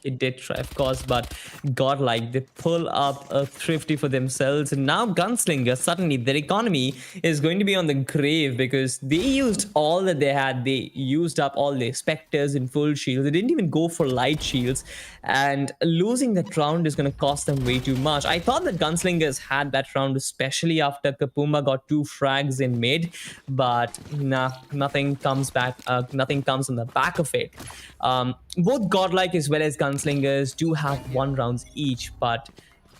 It did try, of course, but godlike, they pull up a thrifty for themselves. And now Gunslinger, suddenly their economy is going to be on the grave because they used all that they had. They used up all their specters in full shields. They didn't even go for light shields, and losing that round is going to cost them way too much. I thought that Gunslingers had that round, especially after Kapumba got 2 frags in mid, but nah, nothing comes back. Nothing comes on the back of it. Both Godlike as well as Gunslingers do have 1 rounds each, but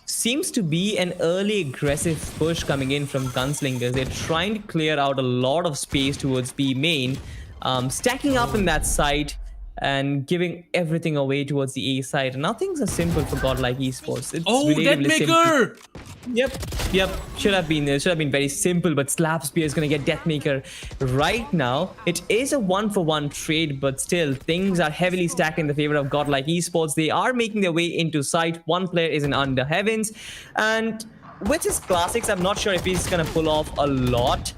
seems to be an early aggressive push coming in from Gunslingers. They're trying to clear out a lot of space towards B main, stacking up in that side and giving everything away towards the A side. Now things are simple for Godlike Esports. It's relatively simple. Deathmaker! Yep. Should have been there. Should have been very simple, but Slap Spear is going to get Deathmaker right now. It is a 1-for-1 trade, but still, things are heavily stacked in the favor of Godlike Esports. They are making their way into sight. One player is in Under Heavens, and with his classics, I'm not sure if he's going to pull off a lot.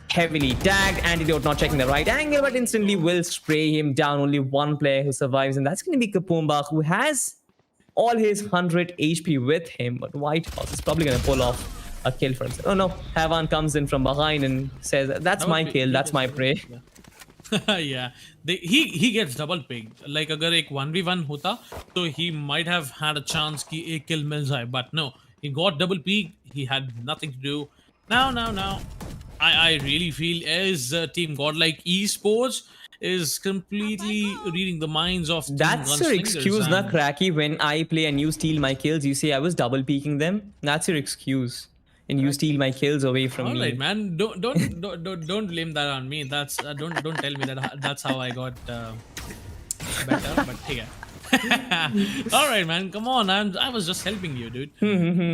Heavily tagged, Antidote not checking the right angle, but instantly will spray him down. Only one player who survives, and that's going to be Kapumba, who has all his 100 HP with him, but White House is probably going to pull off a kill for himself. Oh no, Havan comes in from behind and says, that's my kill, that's my prey. Yeah, he gets double picked. Like अगर एक 1v1 होता, so he might have had a chance कि एक kill मिल जाए, but no, he got double peaked. He had nothing to do. Now, I really feel as Team Godlike Esports is completely reading the minds of Team That's your Gunslingers excuse, na and- Cracky. When I play and you steal my kills, you say I was double peeking them. That's your excuse. And you steal my kills away from All me. right, man. Don't blame that on me. That's don't tell me that that's how I got better. But yeah. All right, man. Come on. I was just helping you, dude.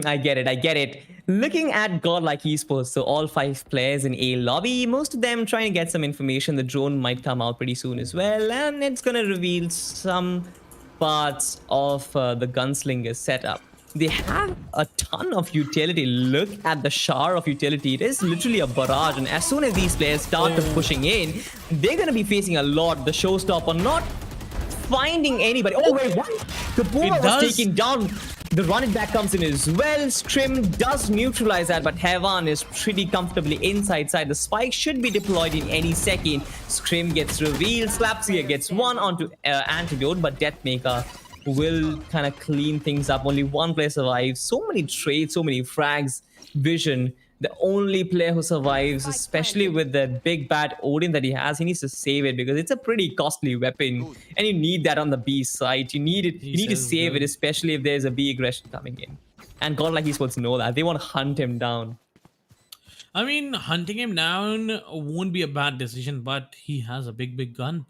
I get it. Looking at Godlike Esports, so all 5 players in A lobby, most of them trying to get some information. The drone might come out pretty soon as well, and it's gonna reveal some parts of the Gunslinger setup. They have a ton of utility. Look at the shower of utility. It is literally a barrage, and as soon as these players start pushing in, they're gonna be facing a lot. The showstopper not finding anybody. Oh wait, what? Kapumba was taken down. The run it back comes in as well. Scrim does neutralize that, but Havan is pretty comfortably inside side. The spike should be deployed in any second. Scrim gets revealed. Slapseer gets one onto Antidote, but Deathmaker will kind of clean things up. Only one player survives. So many trades, so many frags. Vision, the only player who survives, especially with the big bad Odin that he has, he needs to save it because it's a pretty costly weapon, and you need that on the B side. You need it. You need to save it, especially if there's a B aggression coming in. And Godlike Esports know that. They want to hunt him down. I mean, hunting him down won't be a bad decision, but he has a big gun.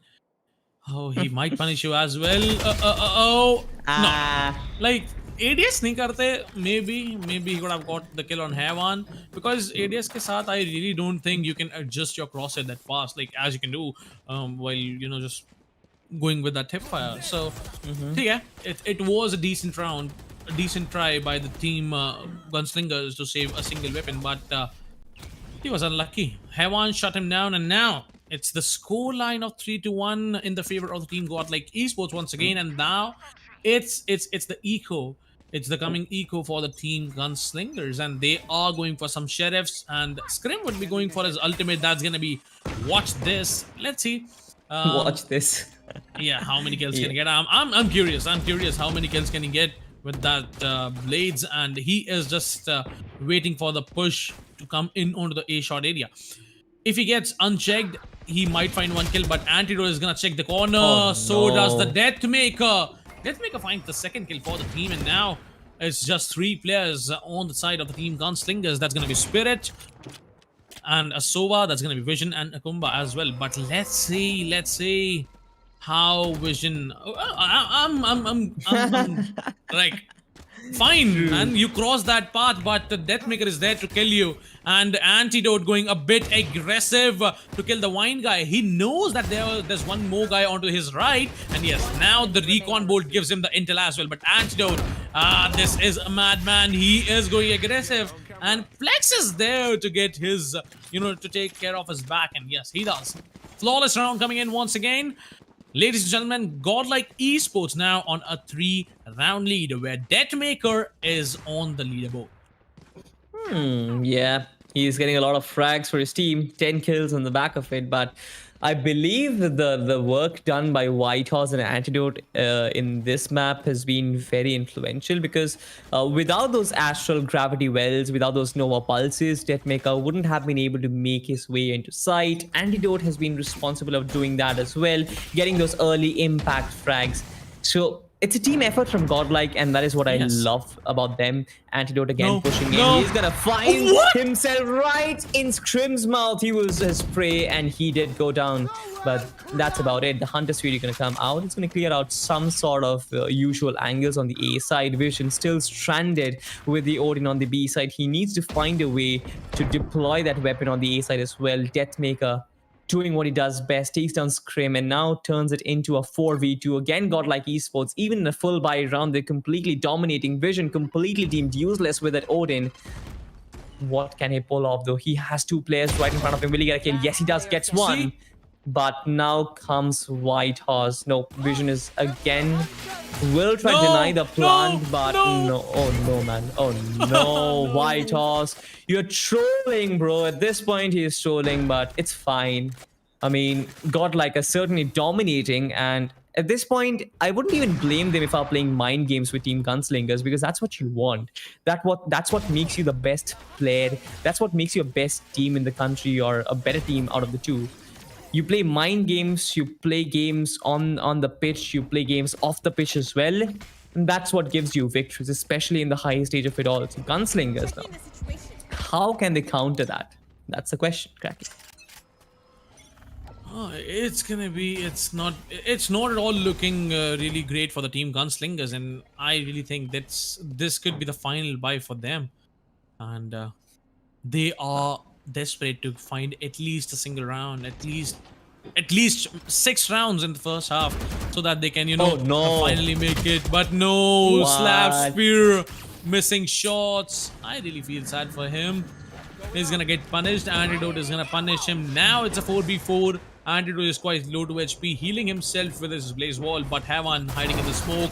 Oh, he might punish you as well. No. Like, ADS नहीं करते, maybe he could have got the kill on Havan, because ADS के साथ I really don't think you can adjust your crosshair that fast, like as you can do while just going with that hip fire. So yeah, it was a decent round, a decent try by the team Gunslingers to save a single weapon, but he was unlucky. Havan shut him down, and now it's the score line of 3-1 in the favor of the team Godlike Esports once again, and now it's the eco. It's the coming eco for the team Gunslingers, and they are going for some sheriffs, and Scrim would be going for his ultimate. That's gonna be, watch this. Let's see. Watch this. Yeah, how many kills can he get? I'm curious. I'm curious how many kills can he get with that blades, and he is just waiting for the push to come in onto the A shot area. If he gets unchecked, he might find one kill, but Antidote is gonna check the corner. Oh, so no. does the Deathmaker. Deathmaker finds the second kill for the team, and now it's just 3 players on the side of the team Gunslingers. That's gonna be Spirit and a Sova. That's gonna be Vision and Akumba as well. But let's see how Vision. I'm like, Fine, man, you cross that path, but the Deathmaker is there to kill you. And Antidote going a bit aggressive to kill the Wine guy. He knows that there's one more guy onto his right. And yes, now the Recon Bolt gives him the intel as well. But Antidote, this is a madman. He is going aggressive. And Flex is there to get his, to take care of his back. And yes, he does. Flawless round coming in once again. Ladies and gentlemen, Godlike Esports now on a 3-round lead where Deathmaker is on the leaderboard. Yeah, he's getting a lot of frags for his team, 10 kills on the back of it, but I believe the work done by Whitehorse and Antidote in this map has been very influential because without those astral gravity wells, without those Nova pulses, Deathmaker wouldn't have been able to make his way into sight. Antidote has been responsible of doing that as well, getting those early impact frags. So it's a team effort from Godlike, and that is what I love about them. Antidote again pushing in. He's gonna find himself right in Scrim's mouth. He was his prey, and he did go down. But that's about it. The Hunter Speed is gonna come out. It's gonna clear out some sort of usual angles on the A side. Vision still stranded with the Odin on the B side. He needs to find a way to deploy that weapon on the A side as well. Deathmaker doing what he does best, takes down Scrim and now turns it into a 4v2. Again, Godlike Esports, even in a full buy round, they're completely dominating. Vision completely deemed useless with that Odin. What can he pull off though? He has two players right in front of him. Will he get a kill? Yes, he does, gets one. But now comes Whitehorse. No, Vision is again will try to deny the plant, but no. Oh no, man. Oh no, Whitehorse. You're trolling, bro. At this point, he is trolling, but it's fine. I mean, Godlike is certainly dominating, and at this point, I wouldn't even blame them if I'm playing mind games with Team Gunslingers, because that's what you want. That's what makes you the best player. That's what makes you a best team in the country or a better team out of the two. You play mind games, you play games on the pitch, you play games off the pitch as well. And that's what gives you victories, especially in the highest stage of it all. So Gunslingers now. How can they counter that? That's the question, Cracky. It's not at all looking really great for the Team Gunslingers, and I really think this could be the final buy for them. And they are desperate to find at least a single round, at least 6 rounds in the first half, so that they can finally make it. But no, Slap Spear missing shots. I really feel sad for him. He's gonna get punished. Antidote is gonna punish him. Now it's a 4v4. Antidote is quite low to HP, healing himself with his blaze wall, but Heaven hiding in the smoke,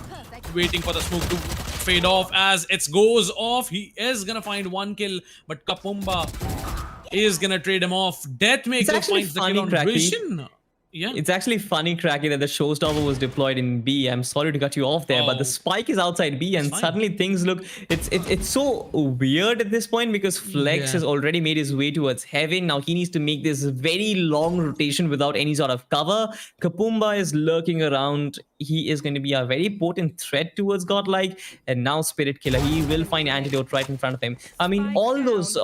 waiting for the smoke to fade off. As it goes off, he is gonna find one kill, but Kapumba is gonna trade him off. Deathmaker finds the kill on Vision. Yeah, it's actually funny, Cracky, that the showstopper was deployed in B. I'm sorry to cut you off there, but the spike is outside B, and suddenly things look. It's so weird at this point because Flex has already made his way towards Heaven. Now he needs to make this very long rotation without any sort of cover. Kapumba is lurking around. He is going to be a very potent threat towards Godlike, and now Spirit Killer. He will find Antidote right in front of him. I mean, all those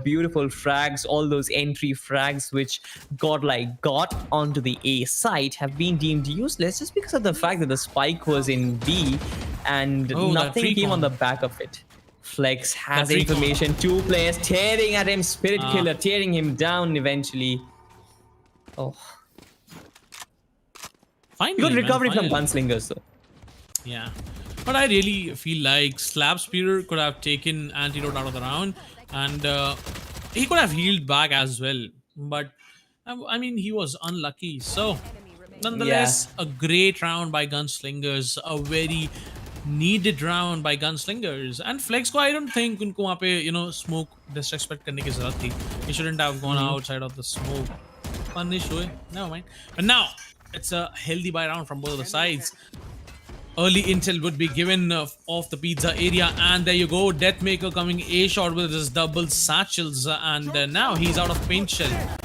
beautiful frags, all those entry frags which Godlike got onto the A site have been deemed useless just because of the fact that the spike was in B and nothing came on the back of it. Flex has information. 2 players tearing at him. Spirit Killer tearing him down eventually. Oh. Finally, good recovery from Gunslingers though. Yeah. But I really feel like Slap Spear could have taken Antidote out of the round, and he could have healed back as well. But I mean, he was unlucky. So nonetheless, a great round by Gunslingers, a very needed round by Gunslingers. And Flex ko I don't think unko wahan pe, smoke disrespect karne ki zarurat thi. He shouldn't have gone outside of the smoke. Punish hue. Never mind. But now it's a healthy buy round from both of the sides. Early intel would be given off the pizza area, and there you go. Deathmaker coming A shot with his double satchels, and now he's out of paint shell.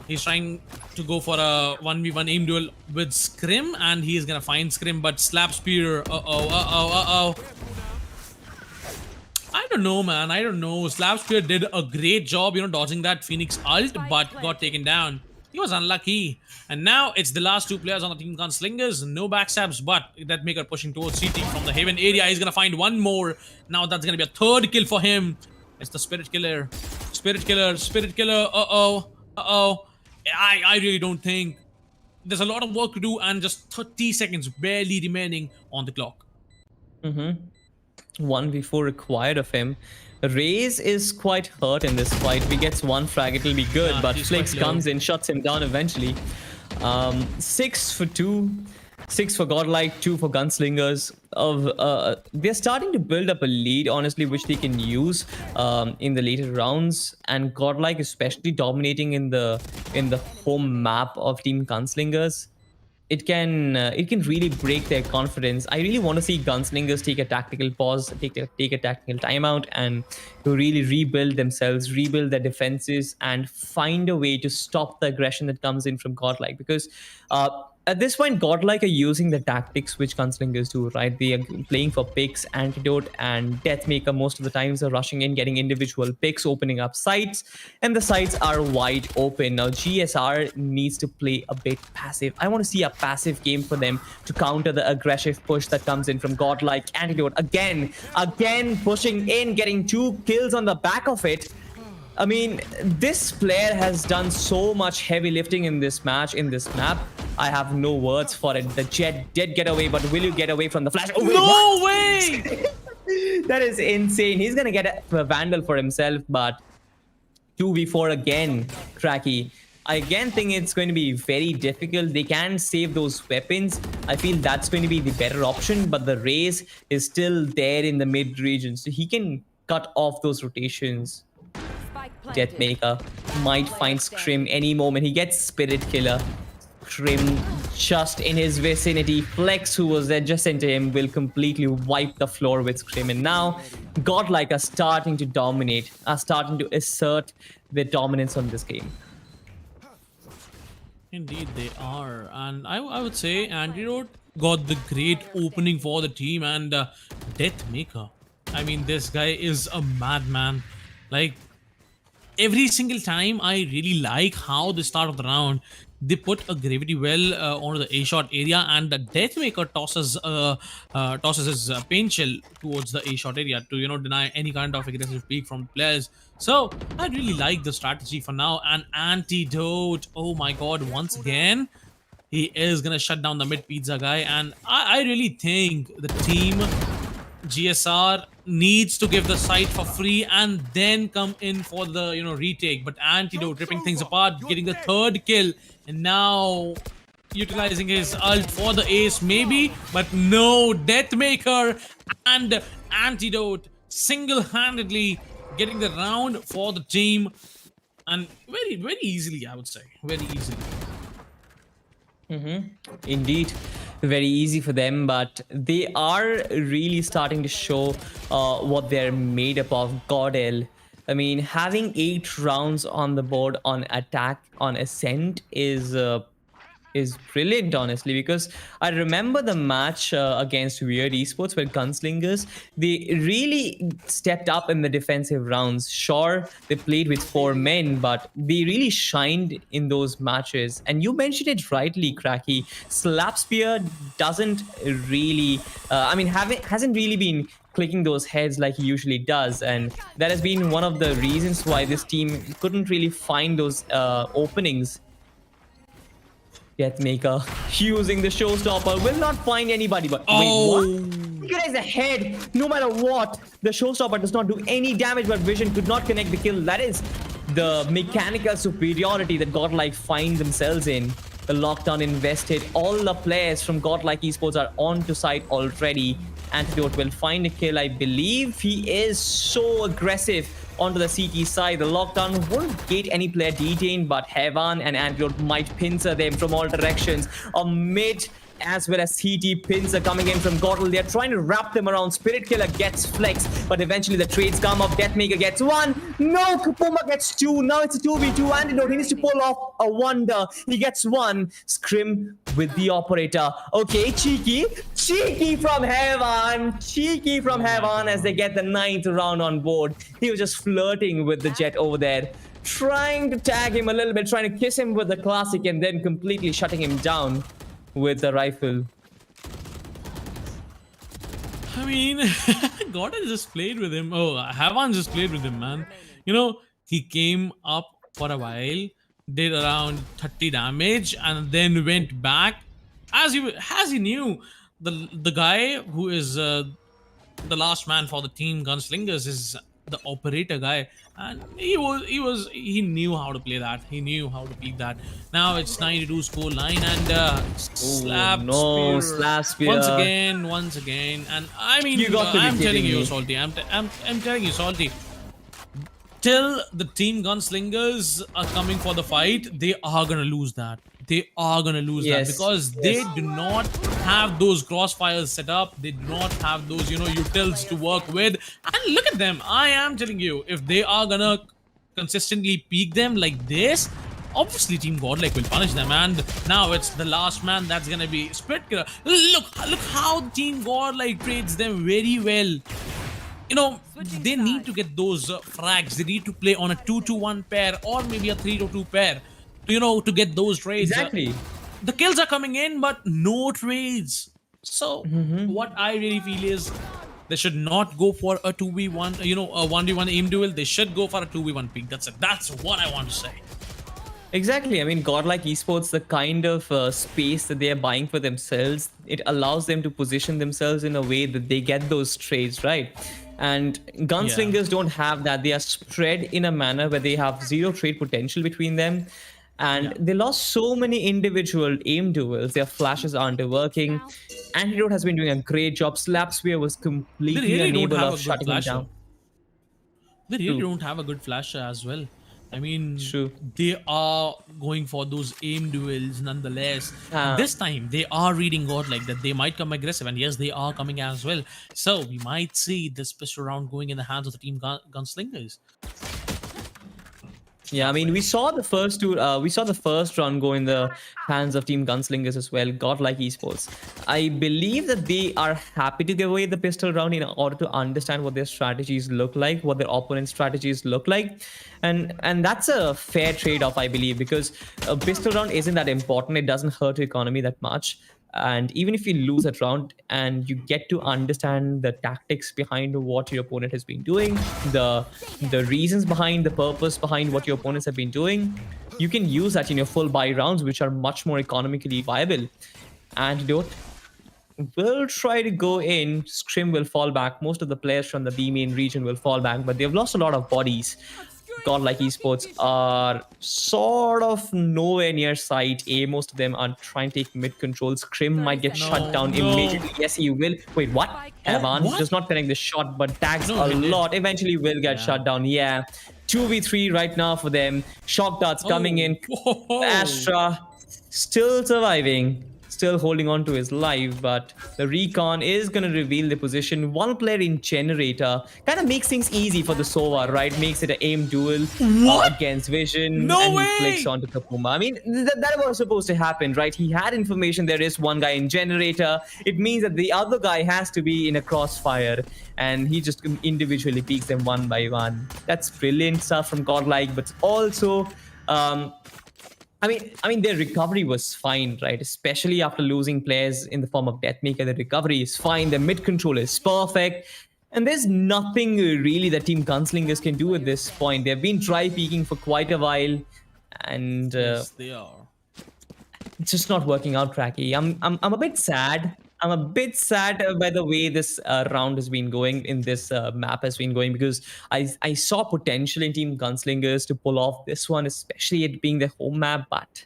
He's trying to go for a 1v1 aim duel with Scrim, and he is gonna find Scrim, but Slap Spear. I don't know, man. I don't know. Slap Spear did a great job, dodging that Phoenix ult, but got taken down. He was unlucky. And now it's the last two players on the Team Gunslingers. No backstabs, but Deathmaker pushing towards CT from the Haven area. He's going to find one more. Now that's going to be a third kill for him. It's the Spirit Killer. Spirit Killer. Spirit Killer. Uh-oh. Uh-oh. I really don't think. There's a lot of work to do and just 30 seconds barely remaining on the clock. 1v4 required of him. Raze is quite hurt in this fight. If he gets one frag, it'll be good, Yeah, but he's Flix quite low. comes in, shuts him down eventually. 6 for 2. 6 for Godlike, 2 for Gunslingers. They're starting to build up a lead, honestly, which they can use in the later rounds. And Godlike, especially dominating in the home map of Team Gunslingers. It can really break their confidence. I really want to see Gunslingers take a tactical pause, take a tactical timeout, and to really rebuild themselves, rebuild their defenses, and find a way to stop the aggression that comes in from Godlike. Because at this point, Godlike are using the tactics which Gunslingers do, right? They are playing for picks, Antidote, and Deathmaker most of the times are rushing in, getting individual picks, opening up sites, and the sites are wide open. Now, GSR needs to play a bit passive. I want to see a passive game for them to counter the aggressive push that comes in from Godlike. Antidote again pushing in, getting 2 kills on the back of it. I mean, this player has done so much heavy lifting in this match, in this map. I have no words for it. The Jet did get away, but will you get away from the flash? Oh, wait, No way! that is insane. He's gonna get a Vandal for himself, but 2v4 again, Cracky. I again think it's going to be very difficult. They can save those weapons. I feel that's going to be the better option, but the Raze is still there in the mid region, so he can cut off those rotations. Deathmaker might find Scrim any moment. He gets Spirit Killer. Scrim just in his vicinity. Flex, who was adjacent to him, will completely wipe the floor with Scrim. And now Godlike are starting to dominate, are starting to assert their dominance on this game. Indeed, they are. And I would say Antidote got the great opening for the team, and Deathmaker. I mean, this guy is a madman. Like, every single time I really like how the start of the round they put a gravity well onto the A shot area, and the Deathmaker tosses his pain shell towards the A shot area to deny any kind of aggressive peek from players. So I really like the strategy for now. And Antidote, oh my god, once again he is gonna shut down the mid pizza guy, and I really think the team GSR needs to give the site for free and then come in for the retake. But Antidote ripping things apart, getting the third kill, and now utilizing his ult for the ace maybe, but no, Deathmaker and Antidote single-handedly getting the round for the team, and very, very easily, I would say, very easily. Indeed, very easy for them, but they are really starting to show what they're made up of. Godel, I mean, having 8 rounds on the board on attack on Ascent is brilliant, honestly, because I remember the match against Weird Esports where Gunslingers, they really stepped up in the defensive rounds. Sure, they played with 4 men, but they really shined in those matches. And you mentioned it rightly, Cracky. Slapspear doesn't really, hasn't really been clicking those heads like he usually does, and that has been one of the reasons why this team couldn't really find those openings. Deathmaker using the showstopper will not find anybody, but wait, what? He gets ahead no matter what. The showstopper does not do any damage, but Vision could not connect the kill. That is the mechanical superiority that Godlike find themselves in. The lockdown invested. All the players from Godlike Esports are on to site already. Antidote will find a kill. I believe he is so aggressive onto the CT side. The lockdown won't get any player detained, but Heaven and Antidote might pincer them from all directions. A mid as well as CT pincer coming in from Gottel. They're trying to wrap them around. Spirit Killer gets Flex, but eventually the trades come up. Deathmaker gets 1. No, Kapuma gets 2. Now it's a 2v2. Antidote, he needs to pull off a wonder. He gets 1. Scrim with the operator. Okay, cheeky from heaven as they get the 9th round on board. He was just flirting with the Jet over there, trying to tag him a little bit, trying to kiss him with the classic, and then completely shutting him down with the rifle. I mean, Gordon just played with him. Oh, Havan just played with him, man. He came up for a while, did around 30 damage, and then went back. As he knew, the guy who is the last man for the team gunslingers is the operator guy, and he knew how to play that. He knew how to play that. Now it's 92 score line, and Oh slap no, spear slap spear. once again. And I mean, You got to be I'm telling kidding you, me. Salty. I'm telling you, Salty. Till the team gunslingers are coming for the fight, they are gonna lose that. They are gonna lose that Yes, because yes. they do not have those crossfires set up. They do not have those, utils to work with. And look at them. I am telling you, if they are gonna consistently peak them like this, obviously Team Godlike will punish them. And now it's the last man that's gonna be Spit Killer. Look how Team Godlike trades them very well. They need to get those frags. They need to play on a 2-1 pair or maybe a 3-2 pair to get those trades. Exactly. The kills are coming in, but no trades. So what I really feel is they should not go for a 2v1, a 1v1 aim duel. They should go for a 2v1 peak. That's it. That's what I want to say. Exactly. I mean, Godlike Esports, the kind of space that they are buying for themselves, it allows them to position themselves in a way that they get those trades, right? And gunslingers don't have that. They are spread in a manner where they have zero trade potential between them. And they lost so many individual aim duels. Their flashes aren't working. Antidote has been doing a great job. Slapspear was They completely really don't unable have a of good shutting him flasher. down. They really True. don't have a good flasher as well. I mean, True. they are going for those aim duels nonetheless. And Uh, this time, they are reading God like that. They might come aggressive, and yes, they are coming as well. So we might see this special round going in the hands of the team gunslingers. Yeah, I mean, we saw the first two. We saw the first run go in the hands of Team Gunslingers as well. Godlike Esports. I believe that they are happy to give away the pistol round in order to understand what their strategies look like, what their opponent's strategies look like, and that's a fair trade-off, I believe, because a pistol round isn't that important. It doesn't hurt your economy that much. And even if you lose that round and you get to understand the tactics behind what your opponent has been doing, the reasons behind, the purpose behind what your opponents have been doing, you can use that in your full buy rounds, which are much more economically viable. Antidote will try to go in. Scrim will fall back. Most of the players from the B main region will fall back, but they've lost a lot of bodies. Godlike Esports are sort of nowhere near sight. Most of them are trying to take mid control. Scrim might get shut down no. immediately. Yes, he will. Wait, what? Havan what? does not connect the shot, but tags No, a he did. lot. Eventually will get shut down. Yeah. 2v3 right now for them. Shock darts coming in. Whoa. Astra still surviving, still holding on to his life, but the recon is going to reveal the position. One player in generator kind of makes things easy for the Sova, right? Makes it an aim duel against Vision, No and way! he flicks onto Kapuma. I mean, that was supposed to happen, right? He had information there is one guy in generator. It means that the other guy has to be in a crossfire, and he just individually peeks them one by one. That's brilliant stuff from Godlike, but also I mean, their recovery was fine, right? Especially after losing players in the form of Deathmaker, the recovery is fine. The mid control is perfect. And there's nothing really that Team Gunslingers can do at this point. They've been dry peaking for quite a while, and Yes, they are. it's just not working out, Cracky. I'm a bit sad. I'm a bit sad by the way this round has been going in this map has been going, because I saw potential in Team Gunslingers to pull off this one, especially it being the home map, but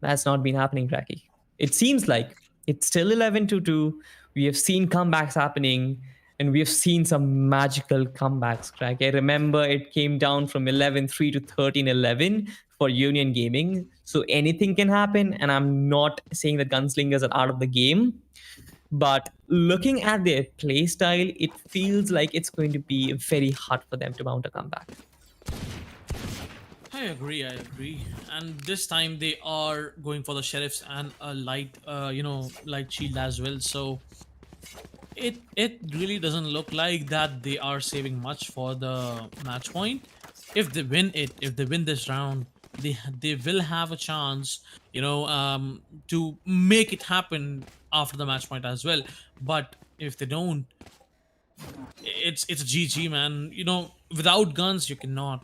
that's not been happening, Cracky. It seems like it's still 11-2. We have seen comebacks happening, and we have seen some magical comebacks, Crack. I remember it came down from 11-3 to 13-11 for Union Gaming. So anything can happen, and I'm not saying that Gunslingers are out of the game. But looking at their playstyle, it feels like it's going to be very hard for them to mount a comeback. I agree. I agree. And this time they are going for the sheriffs and a light, light shield as well. So it really doesn't look like that they are saving much for the match point. If they win it, if they win this round, they will have a chance, to make it happen after the match point as well. But if they don't, it's a GG, man. Without guns you cannot,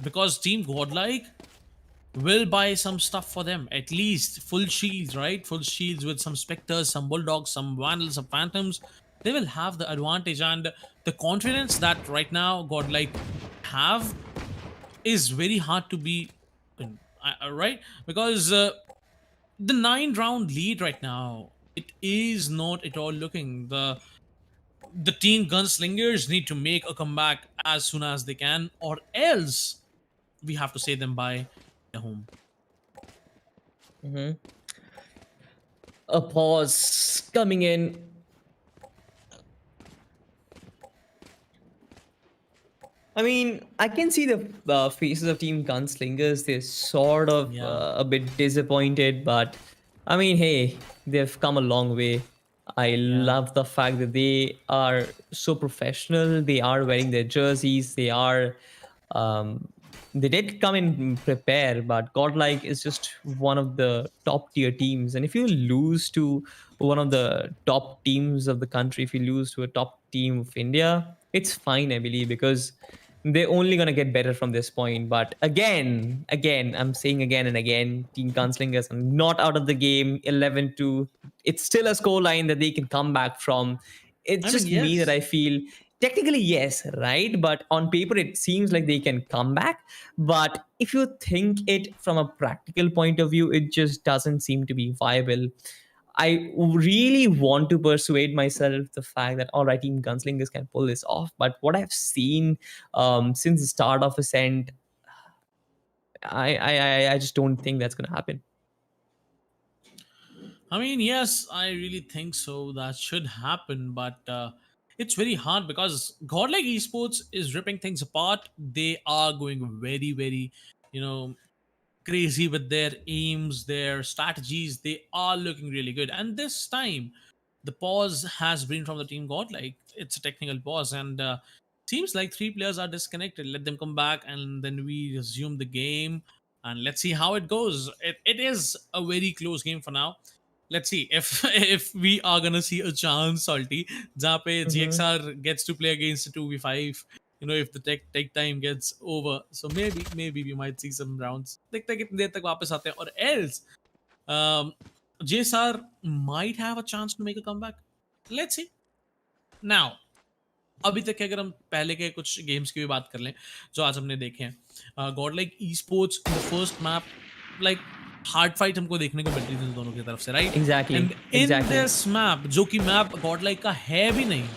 because Team Godlike will buy some stuff for them, at least full shields, right? Full shields with some specters, some bulldogs, some vandals, some phantoms. They will have the advantage, and the confidence that right now Godlike have is very hard to be, right? Because the 9 round lead right now, it is not at all looking. The team gunslingers need to make a comeback as soon as they can, or else we have to say them bye at home. Mhm. A pause coming in. I mean, I can see the faces of Team Gunslingers. They're sort of Yeah. a bit disappointed, but I mean, hey, they've come a long way. I Yeah. love the fact that they are so professional. They are wearing their jerseys. Um, they did come in prepare, but Godlike is just one of the top tier teams. And if you lose to one of the top teams of the country, if you lose to a top team of India, it's fine, I believe, because they're only gonna get better from this point. But again, I'm saying again and again, Team Gunslingers are not out of the game. 11-2. It's still a score line that they can come back from. It's I mean, just me that yes. I feel technically yes, right? But on paper, it seems like they can come back. But if you think it from a practical point of view, it just doesn't seem to be viable. I really want to persuade myself the fact that all right, Team Gunslingers can pull this off. But what I've seen since the start of Ascent, I just don't think that's going to happen. I mean, yes, I really think so. That should happen, but it's very hard because Godlike Esports is ripping things apart. They are going very, very, you know, crazy with their aims, their strategies. They are looking really good. And this time, the pause has been from the team Godlike. It's a technical pause, and seems like 3 players are disconnected. Let them come back, and then we resume the game. And let's see how it goes. It is a very close game for now. Let's see if if we are gonna see a chance, Salty, जहाँ पे Mm-hmm. GXR gets to play against a 2v5. If the tech time gets over, so maybe we might see some rounds. देखते हैं कितनी देर तक वापस आते हैं, or else um, JSR might have a chance to make a comeback. Let's see. Now, अभी तक के अगर हम पहले के कुछ गेम्स की भी बात कर लें जो आज हमने देखे हैं, God like e sports in the first map, like hard fight हमको देखने को मिल रही थी दोनों की तरफ से, right? Exactly. And in Exactly. This map, जो कि मैप गॉड लाइक का है भी नहीं,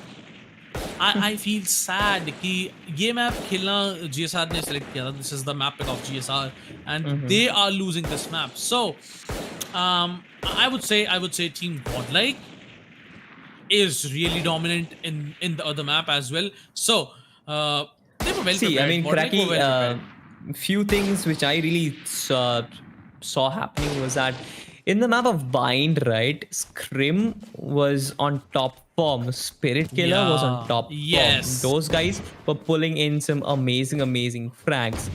आई फील सैड कि ये मैप खेलना जीएसआर ने सेलेक्ट किया था. This is the map pick of GSR and Mm-hmm. They are losing this map. So I would say Team Godlike is really dominant in the other map as well. So they were well See, I prepared. mean, Godlike were Cracky, well prepared. few things which I really saw happening was that in the map of Bind, right, Scrim was on top form, Spirit Killer was on Yeah. top form. Yes. Those guys were pulling in some amazing frags.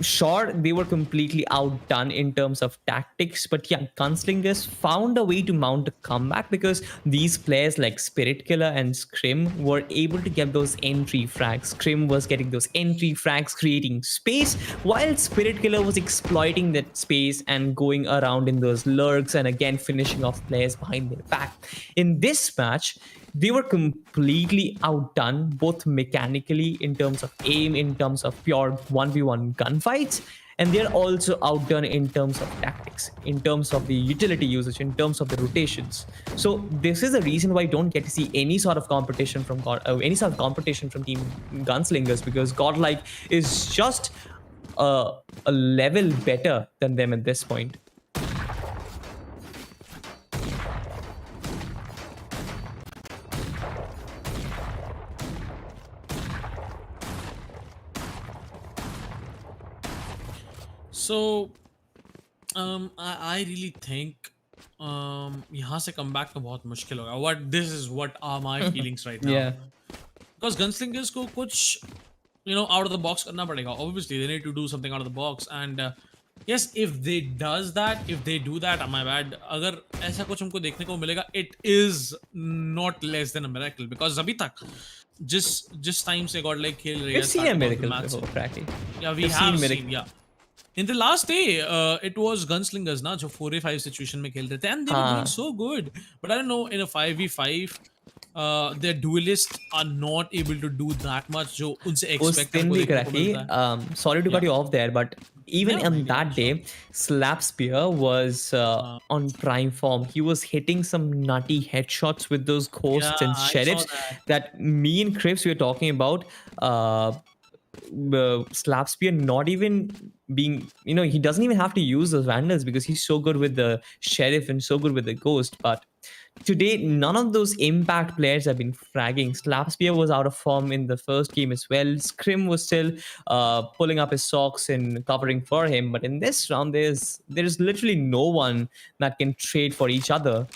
Sure, they were completely outdone in terms of tactics, but yeah, Gunslingers found a way to mount a comeback because these players like Spirit Killer and Scrim were able to get those entry frags. Scrim was getting those entry frags, creating space, while Spirit Killer was exploiting that space and going around in those lurks and again finishing off players behind their back. In this match, they were completely outdone both mechanically in terms of aim, in terms of pure 1v1 gunfights, and they're also outdone in terms of tactics, in terms of the utility usage, in terms of the rotations. So this is the reason why I don't get to see any sort of competition from Team Gunslingers, because Godlike is just a level better than them at this point. So I really think यहाँ से come back तो बहुत मुश्किल होगा. What this is what are my feelings right now. Yeah. Because gunslingers को कुछ out of the box करना पड़ेगा. Obviously they need to do something out of the box, and yes, if they do that, my bad, अगर ऐसा कुछ हमको देखने को मिलेगा, it is not less than a miracle. Because अभी तक जिस time से God like खेल रही We've है seen a starting out the miracle match before, से, practically. yeah, we We've have seen seen, miracle. yeah. In the last day, it was gunslingers ना जो 4v5 situation में खेल रहे थे, and they were doing हाँ. so good. But I don't know, in a 5v5, their duelists are not able to do that much जो उनसे उस expect दिन हमको भी देखने को correctly, मिलता है. sorry to cut Yeah, you off there, but even never on mind. Yeah, that sure. day, Slap Spear was Uh, on prime form. He was hitting some nutty headshots with those yeah, ghosts and I saw sheriffs that. that me and Crips were talking about. Slap Spear not even being, he doesn't even have to use those vandals because he's so good with the sheriff and so good with the ghost. But today, none of those impact players have been fragging. Slapspear was out of form in the first game as well. Scrim was still pulling up his socks and covering for him. But in this round, there's literally no one that can trade for each other.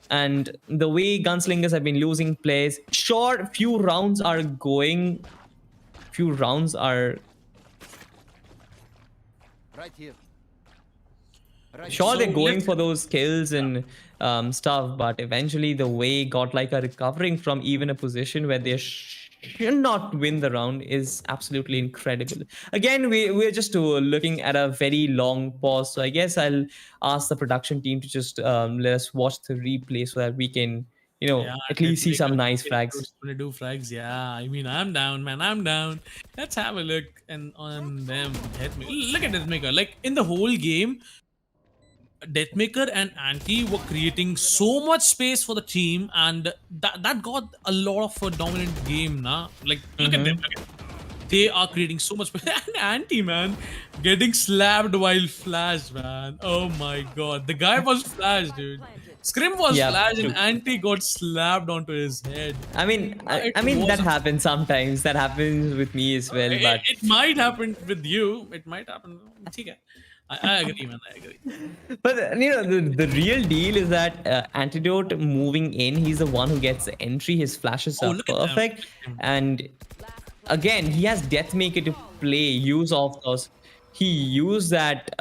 And the way gunslingers have been losing players, sure, few rounds are Right here. Right here. sure they're So going let's for those kills yeah, and stuff, but eventually the way Godlike are recovering from even a position where they should not win the round is absolutely incredible. Again, we're just looking at a very long pause, so I guess I'll ask the production team to just let us watch the replay so that we can yeah, at least see some nice frags. 22 frags. Yeah, I mean, I'm down, man. I'm down. Let's have a look and on them. Look at Deathmaker. Like in the whole game, Deathmaker and Anti were creating so much space for the team, and that got a lot of a dominant game. Nah, like look at them. Mm-hmm. Look at them. They are creating so much space. And Anti, man, getting slapped while flashed, man. Oh my god, the guy was flashed, dude. Scrim was Yeah, flashed, and true. Anti got slapped onto his head. I mean, It I mean that was a happens sometimes. That happens with me as well, but it might happen with you. It might happen. ठीक है. I agree, man. I agree. but the real deal is that Antidote moving in, he's the one who gets the entry. His flashes Oh, are look at them. perfect, and again, he has Deathmaker to play use of those. He used that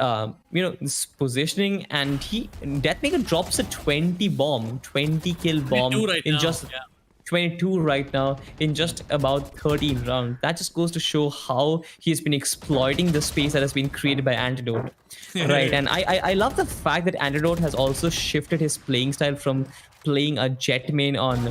this positioning, and Deathmaker drops a 20 kill bomb 22 right in now. just Yeah. 22 right now in just about 13 rounds. That just goes to show how he has been exploiting the space that has been created by Antidote. Right, and I love the fact that Antidote has also shifted his playing style from playing a jet main on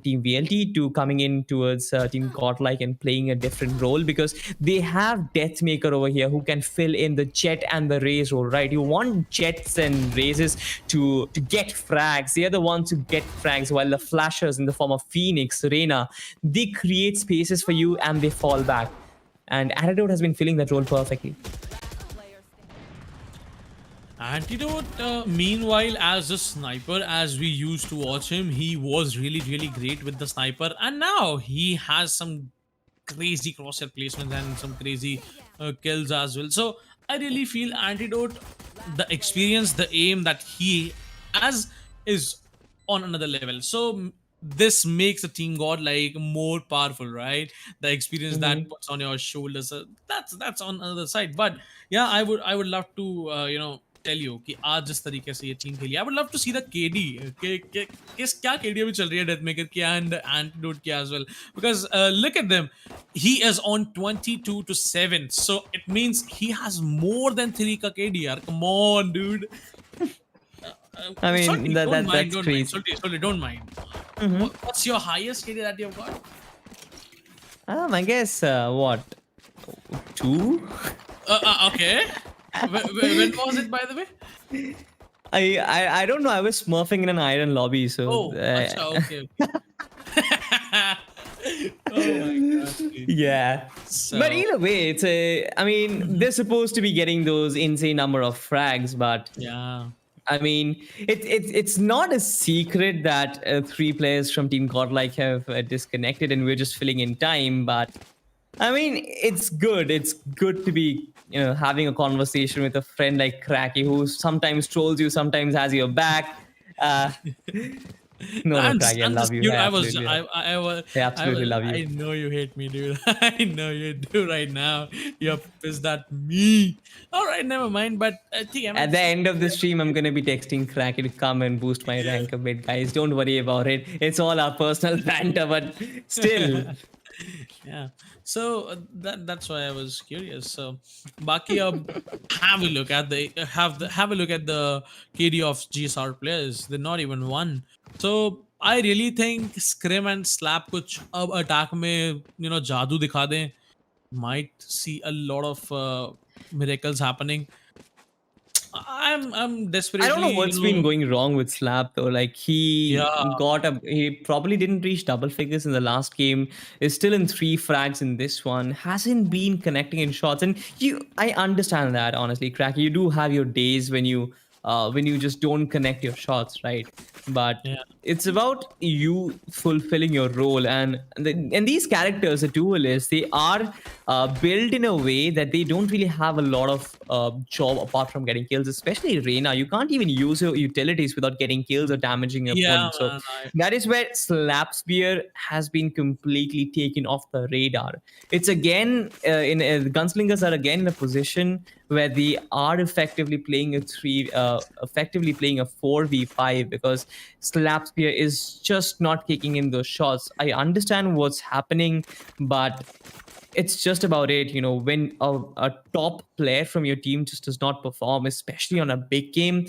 Team VLT to coming in towards Team Godlike and playing a different role, because they have Deathmaker over here who can fill in the jet and the raise role. Right, you want jets and raises to get frags. They are the ones who get frags, while the flashers in the form of Phoenix, Reyna, they create spaces for you and they fall back. And Antidote has been filling that role perfectly. Antidote, meanwhile, as a sniper, as we used to watch him, he was really, really great with the sniper, and now he has some crazy crosshair placements and some crazy kills as well. So I really feel Antidote, the experience, the aim that he has is on another level. So this makes the team god like more powerful, right? The experience that Mhm. puts on your shoulders, that's on another side. But yeah, I would love to tell you कि आज जिस तरीके से ये team खेली, I would love to see the KD क्या KD अभी चल रही है Deathmaker की and Antidote की as well, because look at them, he is on 22-7, so it means he has more than 3 ka KD यार, come on dude. I mean, Salty, that, don't that mind, that's don't mind. crazy. Salty, don't mind. Mhm. What's your highest KD that you've got? I guess what, two? Okay. When was it, by the way? I don't know. I was smurfing in an iron lobby, so Oh, acha, okay, okay. Oh my god, dude. yeah. But So, either way, I mean, they're supposed to be getting those insane number of frags, but yeah. I mean, it's not a secret that three players from Team Godlike have disconnected, and we're just filling in time. But I mean, it's good. It's good to be having a conversation with a friend like Cracky, who sometimes trolls you, sometimes has your back. Uh, no, Cracky, I I'm just love you. cute. I absolutely love I you. know you hate me, dude. I know you do right now. You're pissed at me. All right, never mind. But I think I'm At the end of the stream, I'm gonna be texting Cracky to come and boost my rank a bit, guys. Don't worry about it. It's all our personal banter, but still. yeah. So that's why I was curious. So, Baki, have a look at have a look at the KD of GSR players. They're not even one. So I really think Scrim and Slap कुछ अब attack में जादू दिखा दें. Might see a lot of miracles happening. I'm I don't know desperately what's been going wrong with Slap though. Like yeah. he probably didn't reach double figures in the last game. Is still in 3 frags in this one. Hasn't been connecting in shots, and I understand that honestly, Cracky. You do have your days when you just don't connect your shots, right? But Yeah. it's about you fulfilling your role, and these characters, the duelists, they are built in a way that they don't really have a lot of job apart from getting kills. Especially Reyna, you can't even use your utilities without getting kills or damaging your Yeah, opponent. So man. that is where Slap Spear has been completely taken off the radar. It's again the gunslingers are again in a position where they are effectively playing a 4v5 because Slap Spear is just not kicking in those shots. I understand what's happening, but it's just about it. When a top player from your team just does not perform, especially on a big game,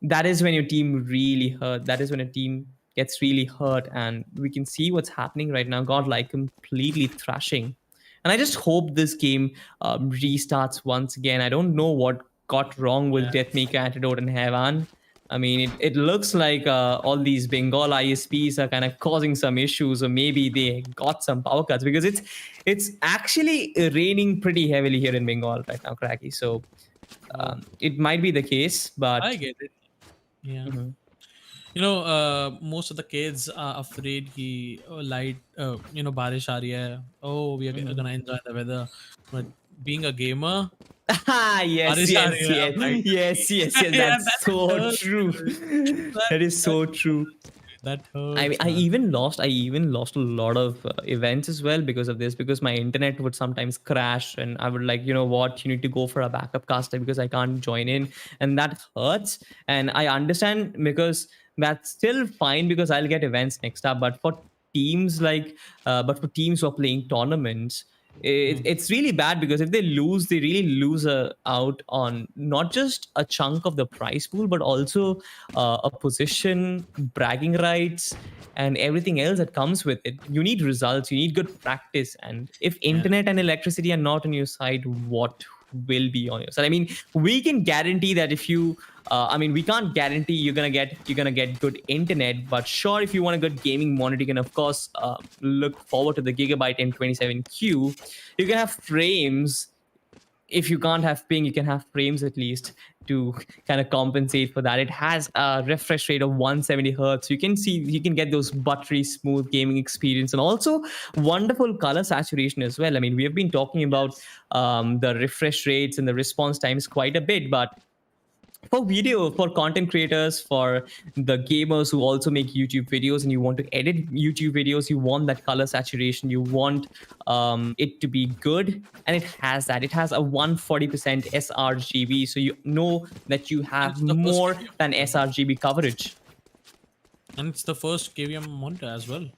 that is when your team really hurt. That is when a team gets really hurt, and we can see what's happening right now. Godlike completely thrashing, and I just hope this game restarts once again. I don't know what got wrong with Yeah. Deathmaker, Antidote, and Heavan. I mean, it looks like all these Bengal ISPs are kind of causing some issues, or maybe they got some power cuts because it's actually raining pretty heavily here in Bengal right now, Cracky. So it might be the case, but I get it. Yeah. Mhm. Most of the kids are afraid कि light, बारिश आ रही है. Oh, we are gonna enjoy the weather. But being a gamer, Ah, yes, बारिश आ रही yes, है. I'm yes, like, yes, yes, yes. yeah, That's that so hurts, true. dude. That is That so true. that I mean, hurts, I man. even lost. I even lost a lot of events as well because of this. Because my internet would sometimes crash, and I would like, what, you need to go for a backup caster because I can't join in, and that hurts. And I understand because that's still fine because I'll get events next up. But for teams who are playing tournaments, it's really bad because if they lose, they really lose out on not just a chunk of the prize pool, but also a position, bragging rights, and everything else that comes with it. You need results, you need good practice, and if Yeah. internet and electricity are not on your side, what will be on your side? I mean, we can guarantee that if you we can't guarantee you're gonna get good internet, but sure, if you want a good gaming monitor, you can of course look forward to the Gigabyte M27Q. You can have frames. If you can't have ping, you can have frames at least to kind of compensate for that. It has a refresh rate of 170 hertz. You can get those buttery smooth gaming experience, and also wonderful color saturation as well. I mean, we have been talking about the refresh rates and the response times quite a bit, but for content creators, for the gamers who also make YouTube videos and you want to edit YouTube videos, you want that color saturation, you want it to be good, and it has that. It has a 140% sRGB, so you know that you And have it's the first more KVM than monitor. sRGB coverage. And it's the first KVM monitor as well.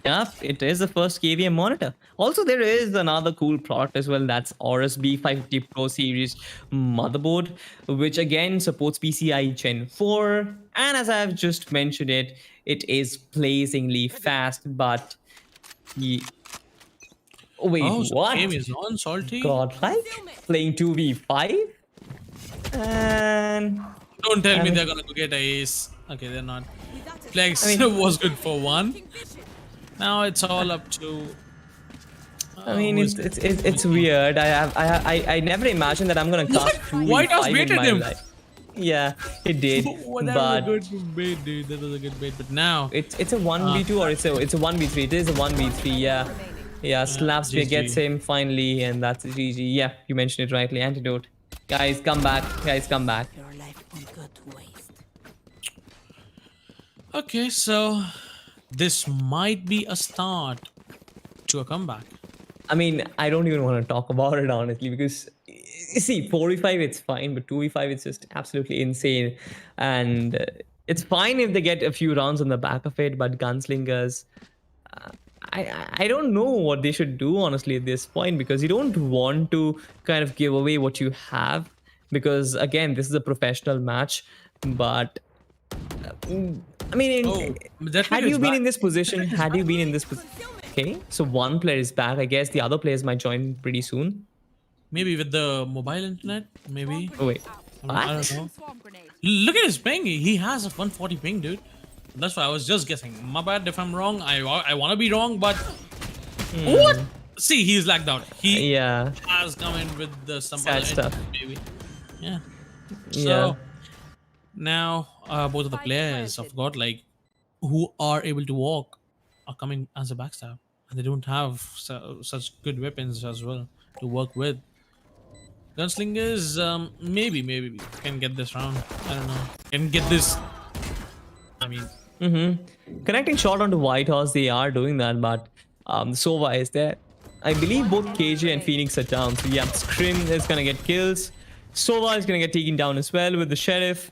Yeah, it is the first KVM monitor. Also, there is another cool product as well. That's AORUS B550 Pro Series motherboard, which again supports PCI Gen 4. And as I've just mentioned it is blazingly fast, but wait, Oh, so the game what? is on salty. Godlike? Playing 2v5? And Don't tell I me mean, they're gonna go get a ace. Okay, they're not. Flex I mean, was good for one. Now it's all up to. Who is it's weird. I never imagined that I'm gonna cast White House 2v5 in baited my him. life. Yeah, it did. Well, that But was a good bait, dude. That was a good bait. But now, it's a 1v2 or it's a 1v3. It is a 1v3, yeah. Yeah, slap spear gets GG. him finally, and that's a GG. Yeah, you mentioned it rightly. Antidote. Guys, come back. Guys, come back. Your life won't go to waste. Okay, so this might be a start to a comeback. I mean, I don't even want to talk about it honestly because you see, 4v5 it's fine, but 2v5 it's just absolutely insane. And it's fine if they get a few rounds on the back of it, but gunslingers, uh, I don't know what they should do honestly at this point because you don't want to kind of give away what you have because again, this is a professional match, but I mean, Oh, that had is you been back. in this position, had you been in this position, okay, so one player is back. I guess the other players might join pretty soon. Maybe with the mobile internet, maybe. Oh wait, I don't what? know. Look at his ping. He has a 140 ping, dude. That's why I was just guessing. My bad if I'm wrong. I want to be wrong, but what? See, he's lagged out. He Yeah, has come in with the some sad other stuff. internet, maybe. Yeah. So Yeah. now both of the players I've got like who are able to walk are coming as a backstab, and they don't have such good weapons as well to work with. Gunslingers, maybe we can get this round. I don't know. Can get this. I mean, Connecting shot onto White Horse, they are doing that, but Sova is there. I believe both KJ and Phoenix are down. So yeah, Scrim is gonna get kills. Sova is gonna get taken down as well with the Sheriff.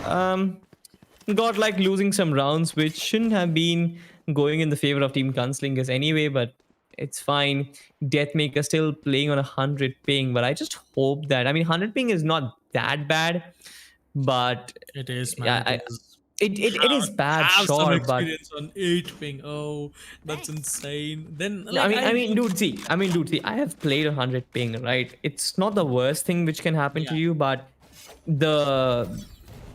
Got like losing some rounds, which shouldn't have been going in the favor of Team Gunslingers anyway, but it's fine. Deathmaker still playing on 100 ping, but I just hope that, I mean, 100 ping is not that bad, but it is, yeah, man. It is. it is bad, Have some sure, but experience on 8 ping. Oh, that's insane. Then, I like, mean, dude, see, I have played 100 ping, right? It's not the worst thing which can happen to Yeah. you, but the,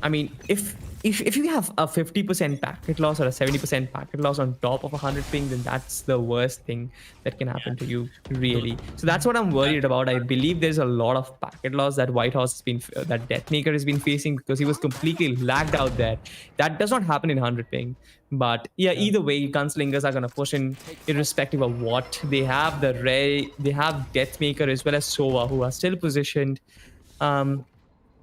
I mean, if you have a 50% packet loss or a 70% packet loss on top of 100 ping, then that's the worst thing that can happen to you, really. So that's what I'm worried about. I believe there's a lot of packet loss that Whitehorse has been, that Deathmaker has been facing because he was completely lagged out there. That does not happen in 100 ping. But yeah, either way, gunslingers are gonna push in, irrespective of what they have. The Ray, they have Deathmaker as well as Sova, who are still positioned.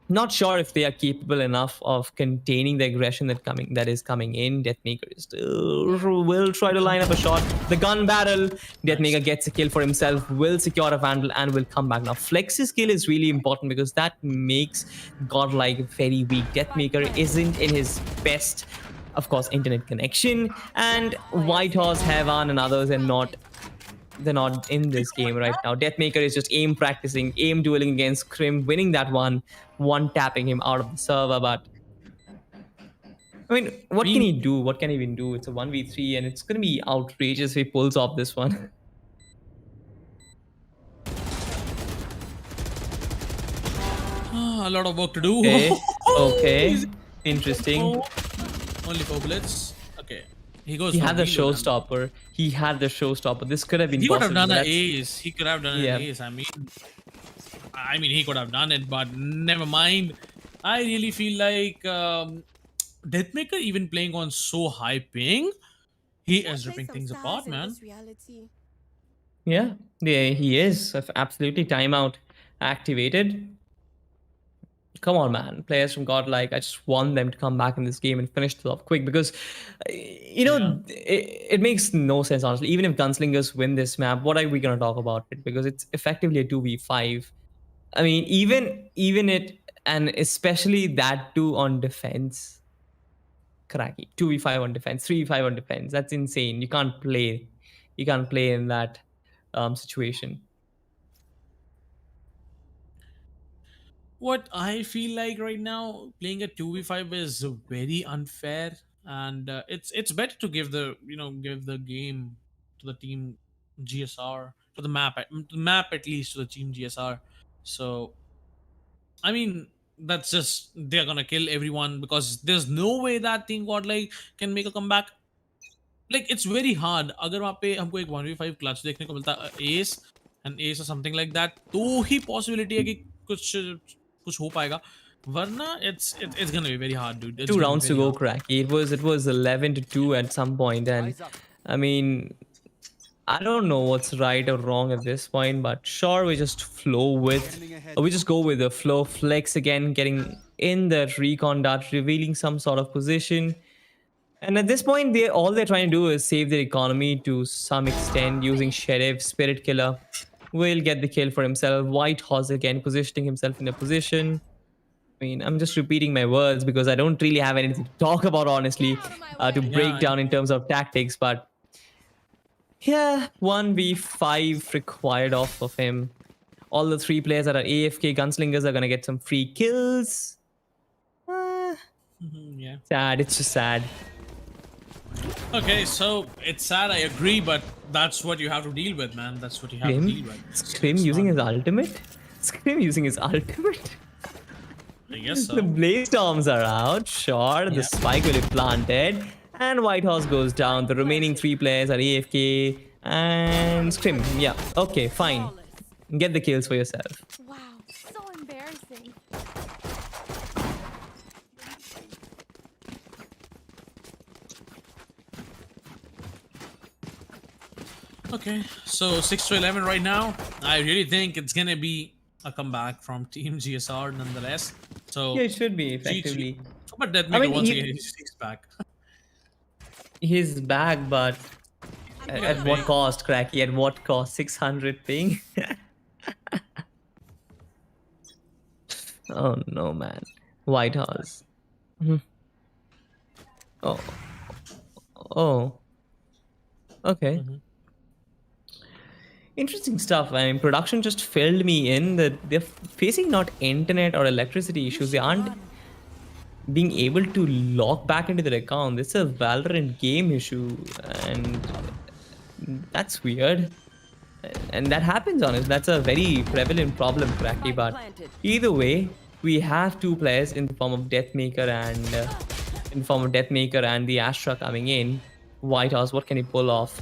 Not sure if they are capable enough of containing the aggression that is coming in. Deathmaker is still will try to line up a shot. The gun barrel. Deathmaker gets a kill for himself, will secure a vandal, and will come back. Now, Flex's kill is really important because that makes Godlike very weak. Deathmaker isn't in his best, of course, internet connection, and Whitehorse, Heavan, and others are not, they're not in this game right now. Deathmaker is just aim practicing, aim dueling against Krim, winning that one tapping him out of the server. But I mean, what can he do? What can he even do? It's a 1v3 and it's gonna be outrageous if he pulls off this one. A lot of work to do. Okay. Okay. He's- Interesting. Only 4 bullets. Okay. He goes. He for had the reload. showstopper. He had the showstopper. This could have been He could have possible. done an That's- ace. He could have done Yeah. an ace. I mean, he could have done it, but never mind. I really feel like Deathmaker, even playing on so high ping, he is ripping things apart, man. Yeah, he is absolutely timeout activated. Come on, man. Players from Godlike, I just want them to come back in this game and finish this off quick because, you know, it makes no sense, honestly. Even if Gunslingers win this map, what are we going to talk about it? Because it's effectively a 2v5. I mean, even it, and especially that too on defense. Cracky. 2v5 on defense, 3v5 on defense. That's insane. You can't play. You can't play in that situation. What I feel like right now, playing a 2v5 is very unfair, and it's better to give the game to the team GSR, to the map at least to the team GSR. So I mean, that's just they're gonna kill everyone because there's no way that team Godlike can make a comeback. Like it's very hard. अगर वहाँ पे हमको एक 1v5 clutch देखने को मिलता ace and ace or something like that, तो ही possibility है कि कुछ हो पाएगा. वरना it's gonna be very hard, dude. It's 2 gonna be rounds to very go, hard. Cracky. It was 11-2 at some point, and Eyes up. I mean, I don't know what's right or wrong at this point, but sure, we just flow with, we just go with the flow. Flex again, getting in the recon dart, revealing some sort of position. And at this point, all they're trying to do is save their economy to some extent using Sheriff, Spirit Killer. Will get the kill for himself. White Horse again positioning himself in a position. I mean, I'm just repeating my words because I don't really have anything to talk about, honestly, to break Yeah, down in terms of tactics. But yeah, 1v5 required off of him. All the 3 players that are AFK gunslingers are going to get some free kills. yeah. Sad. It's just sad. Okay, so it's sad, I agree, but that's what you have to deal with, man. That's what you have to deal with. Scrim It's using not- his ultimate? Scrim using his ultimate? I guess The so. blaze storms are out, sure. The Yep. spike will be planted. And White Horse goes down. The remaining 3 players are AFK. And Scrim. Yeah. Okay, fine. Get the kills for yourself. Wow, so embarrassing. Okay, so 6-11 right now. I really think it's gonna be a comeback from Team GSR nonetheless. So Yeah, it should be, GG. effectively. But that I maker mean, once he- again he's back. He's back, but at what ping. cost, Cracky? At what cost? 600 ping? Oh no, man. White Horse. Mhm. Oh. Oh. Okay. Mm-hmm. Interesting stuff. I mean, production just filled me in that they're facing not internet or electricity issues. They aren't being able to log back into their account. It's a Valorant game issue, and that's weird. And that happens on it. That's a very prevalent problem, Cracky. But either way, we have 2 players in the form of Deathmaker and the Astra coming in. White Horse, what can he pull off?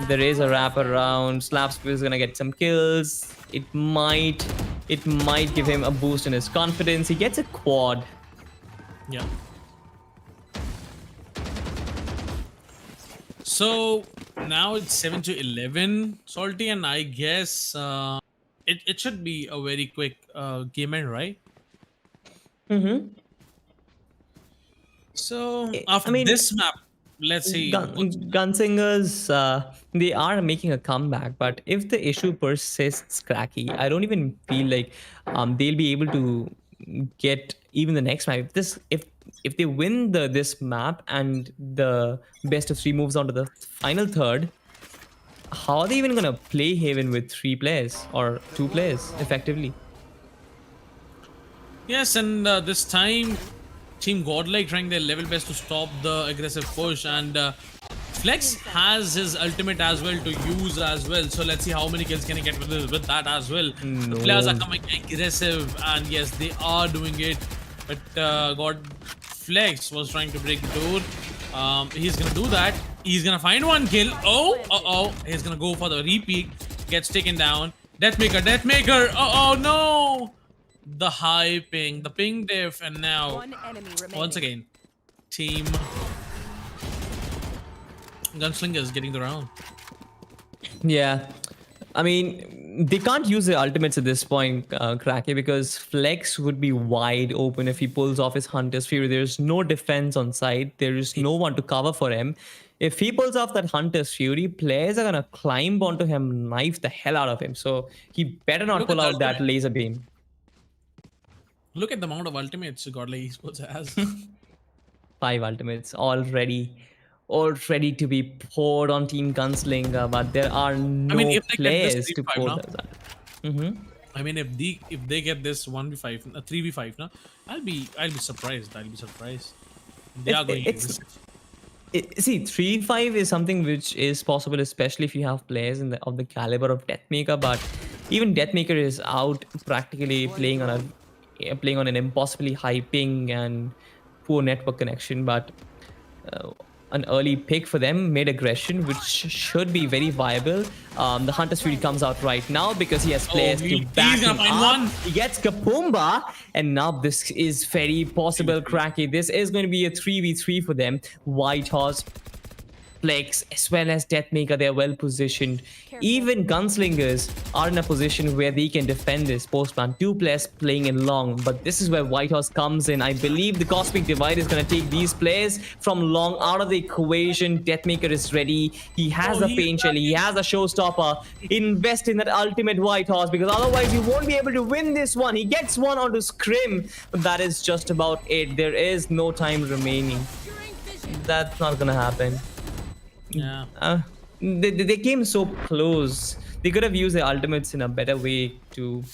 There is a wrap around. Slapspear is gonna get some kills. It might give him a boost in his confidence. He gets a quad. Yeah. So now it's 7-11, Salty, and I guess it should be a very quick game end, right? Mm-hmm. So I after mean, this map, let's see. Gunslingers, they are making a comeback, but if the issue persists, Cracky, I don't even feel like they'll be able to get even the next map. If they win this map and the best of 3 moves on to the final third, how are they even gonna play Haven with 3 players or 2 players effectively? Yes, and this time, Team Godlike trying their level best to stop the aggressive push, and Flex has his ultimate as well to use as well. So let's see how many kills can he get with that as well. The players are coming aggressive, and yes, they are doing it. But God Flex was trying to break the door. He's gonna do that. He's gonna find 1 kill. Oh, he's gonna go for the repeat. Gets taken down. Deathmaker. Oh no! The high ping, the ping diff, and now One enemy remaining. once again, Team Gunslingers getting the round. Yeah. I mean, they can't use the ultimates at this point, Cracky, because Flex would be wide open if he pulls off his Hunter's Fury. There's no defense on site. There is no one to cover for him. If he pulls off that Hunter's Fury, players are going to climb onto him, knife the hell out of him. So he better not Look pull at out the that ultimate. laser beam. Look at the amount of ultimates Godlike Esports has. 5 ultimates already to be poured on Team Gunslinger, but there are no if they get this players to 3v5 pour now. those out. Mm-hmm. I mean, if they get this 1v5, 3v5 now, I'll be surprised. They are going It's aggressive. See, 3-5 is something which is possible, especially if you have players of the caliber of Deathmaker. But even Deathmaker is out practically playing on an impossibly high ping and poor network connection. But an early pick for them, made aggression, which should be very viable. The Hunter's Fury comes out right now because he has players to back he's gonna him find up. one. He gets Kapumba, and now this is very possible, Cracky. This is going to be a 3v3 for them. White Horse Flex as well as Deathmaker, they're well positioned. Even Gunslingers are in a position where they can defend this postman. 2 players playing in long, but this is where Whitehorse comes in. I believe the Cosmic Divide is going to take these players from long out of the equation. Deathmaker is ready. He has a pain shell. He has a showstopper. Invest in that ultimate Whitehorse, because otherwise you won't be able to win this one. He gets one onto Scrim, but that is just about it. There is no time remaining. That's not gonna happen. Yeah. They came so close. They could have used their ultimates in a better way to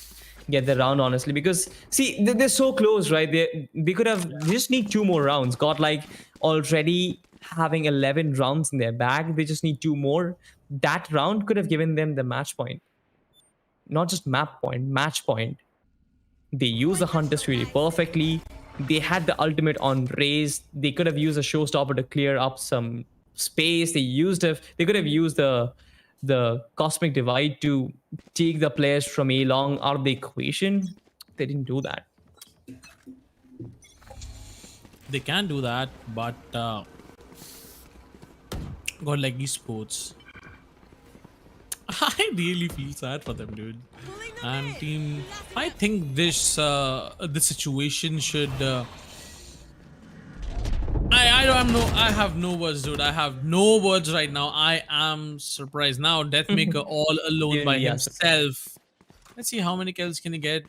get the round, honestly, because see, they're so close, right? They could have, they just need 2 more rounds. Got like already having 11 rounds in their bag. They just need 2 more. That round could have given them the match point, not just map point, match point. They used the Hunter's Fury perfectly. They had the ultimate on Raze. They could have used a showstopper to clear up some space. They could have used the Cosmic Divide to take the players from A long out of the equation. They didn't do that. They can do that, but God, like esports, I really feel sad for them, dude. And team, I think this situation should. I have no words, dude. I have no words right now. I am surprised now. Deathmaker all alone by Yeah, himself. Let's see how many kills can he get.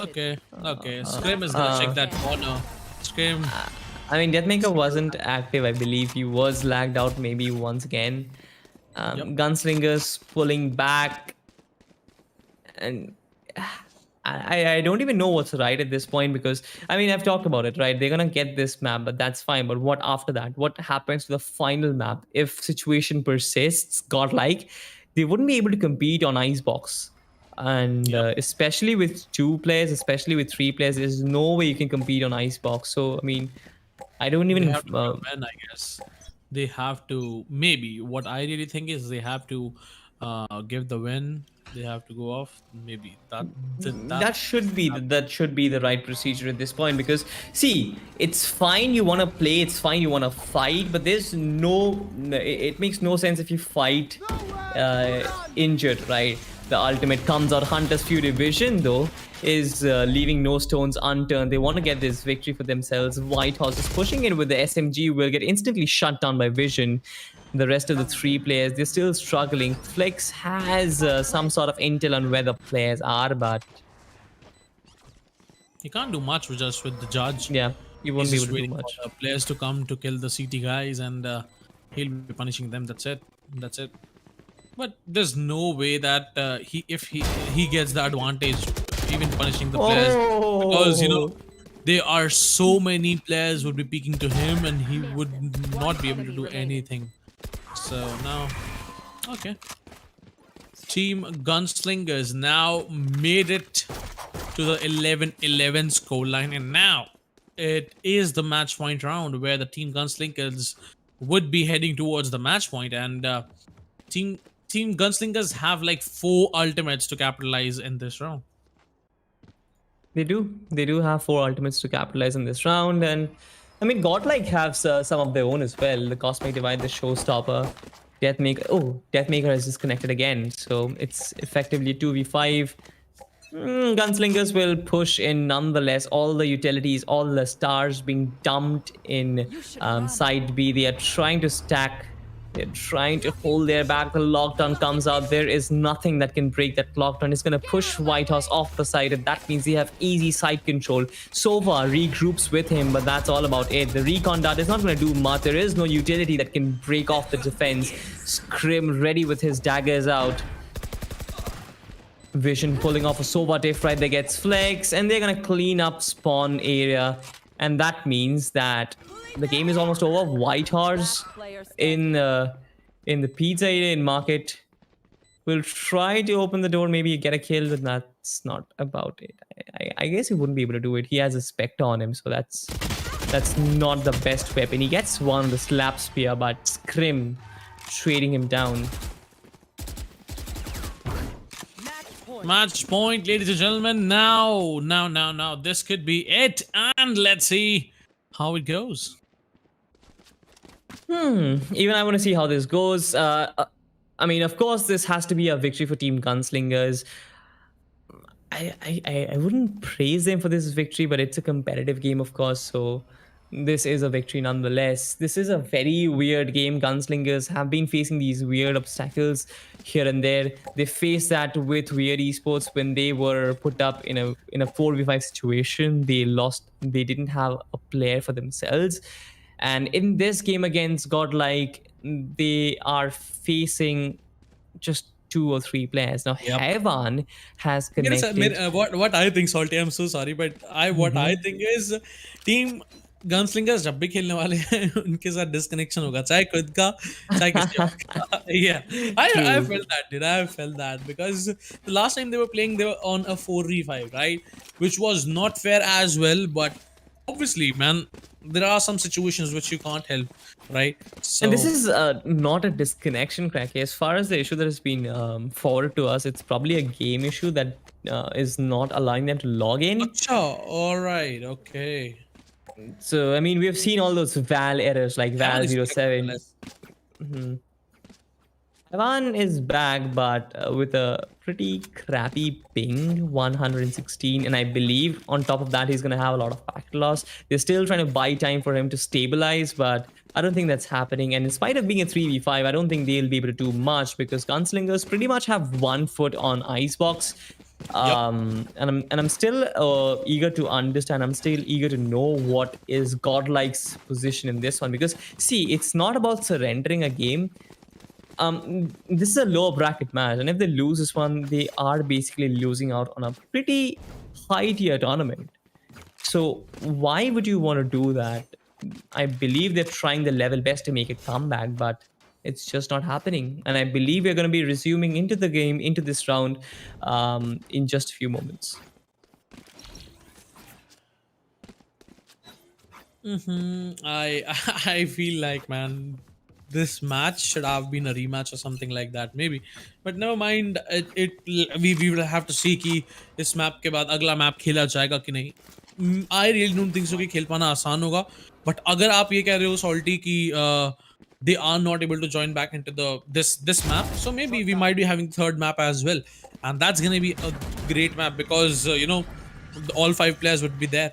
Okay, okay. Scrim is gonna check that corner. Scrim. I mean, Deathmaker wasn't active. I believe he was lagged out maybe once again. Gunslingers pulling back, and I don't even know what's right at this point, because I mean, I've talked about it, right? They're gonna get this map, but that's fine. But what after that? What happens to the final map if situation persists? Godlike, they wouldn't be able to compete on Icebox, and especially with 2 players, especially with 3 players, there's no way you can compete on Icebox. So I mean, I don't even. They have to win, I guess. They have to, maybe what I really think is they have to give the win. They have to go off. Maybe That should be the right procedure at this point, because see, it's fine you want to play, it's fine you want to fight, but there's no, it makes no sense if you fight injured, right? The ultimate comes out. Hunter's Fury Vision, though, is leaving no stones unturned. They want to get this victory for themselves. Whitehorse is pushing in with the SMG, will get instantly shut down by Vision. The rest of the 3 players, they're still struggling. Flex has some sort of intel on where the players are, but he can't do much with the judge. yeah, you won't He's be able just to do waiting much. for the players to come to kill the CT guys, and he'll be punishing them. That's it. That's it. But there's no way that if he gets the advantage, even punishing the players, because you know there are so many players would be peeking to him, and he would not be able to do anything. So now, okay. Team Gunslingers now made it to the 11-11 scoreline, and now it is the match point round where the Team Gunslingers would be heading towards the match point, and Team Gunslingers have like 4 ultimates to capitalize in this round. They do have 4 ultimates to capitalize in this round, and I mean, Godlike have some of their own as well. The Cosmic Divide, the Showstopper, Deathmaker. Oh, Deathmaker has disconnected again, so it's effectively 2v5. Gunslingers will push in nonetheless. All the utilities, all the stars being dumped in side B. They are trying to stack. They're trying to hold their back. The lockdown comes out. There is nothing that can break that lockdown. It's going to push Whitehorse off the side, and that means they have easy side control. Sova regroups with him, but that's all about it. The recon dart is not going to do much. There is no utility that can break off the defense. Scrim ready with his daggers out. Vision pulling off a Sova diff right there, gets flex, and they're going to clean up spawn area. And that means that the game is almost over. Whitehorse in the pizza area in market will try to open the door, maybe get a kill, but that's not about it. I guess he wouldn't be able to do it. He has a Spectre on him, so that's not the best weapon. He gets one, the slap spear, but Scrim trading him down. Match point, ladies and gentlemen. Now, this could be it, and let's see how it goes. Even I want to see how this goes. I mean, of course, this has to be a victory for Team Gunslingers. I wouldn't praise them for this victory, but it's a competitive game, of course. So this is a victory nonetheless. This is a very weird game. Gunslingers have been facing these weird obstacles here and there. They faced that with Weird Esports when they were put up in a 4v5 situation. They lost. They didn't have a player for themselves. And in this game against Godlike, they are facing just two or three players. Now, Yep. Heaven has मेरे connected. what I think, Salty, I'm so sorry, but what I Mhm. think is team Gunslingers जब भी खेलने वाले हैं उनके साथ disconnection होगा, चाहे खुद का चाहे किसी और का. Yeah, I True. felt that, dude. I felt that because the last time they were playing, they were on a 4v5, right, which was not fair as well. But obviously, man, there are some situations which you can't help, right? And So this is not a disconnection, Cracky. As far as the issue that has been forwarded to us, it's probably a game issue that is not allowing them to log in. acha, all right, okay. So, I mean, we've seen all those Val errors like Heaven Val is zero back seven. nonetheless. Ivan is back, but with a pretty crappy ping, 116. And I believe on top of that, he's going to have a lot of packet loss. They're still trying to buy time for him to stabilize, but I don't think that's happening. And in spite of being a 3v5, I don't think they'll be able to do much because Gunslingers pretty much have 1 foot on Icebox. Yep. And I'm still eager to understand. I'm still eager to know what is Godlike's position in this one because see, it's not about surrendering a game. This is a lower bracket match, and if they lose this one, they are basically losing out on a pretty high tier tournament. So why would you want to do that? I believe they're trying their level best to make a comeback, but it's just not happening. And I believe we're going to be resuming into the game, into this round, in just a few moments. I I feel like, man, this match should have been a rematch or something like that, maybe. But never mind. We will have to see कि इस map के बाद अगला map खेला जाएगा कि नहीं. I really don't think so कि खेल पाना आसान होगा. But अगर आप ये कह रहे हो Salty कि they are not able to join back into this map, so maybe we might be having third map as well, and that's gonna be a great map because all 5 players would be there.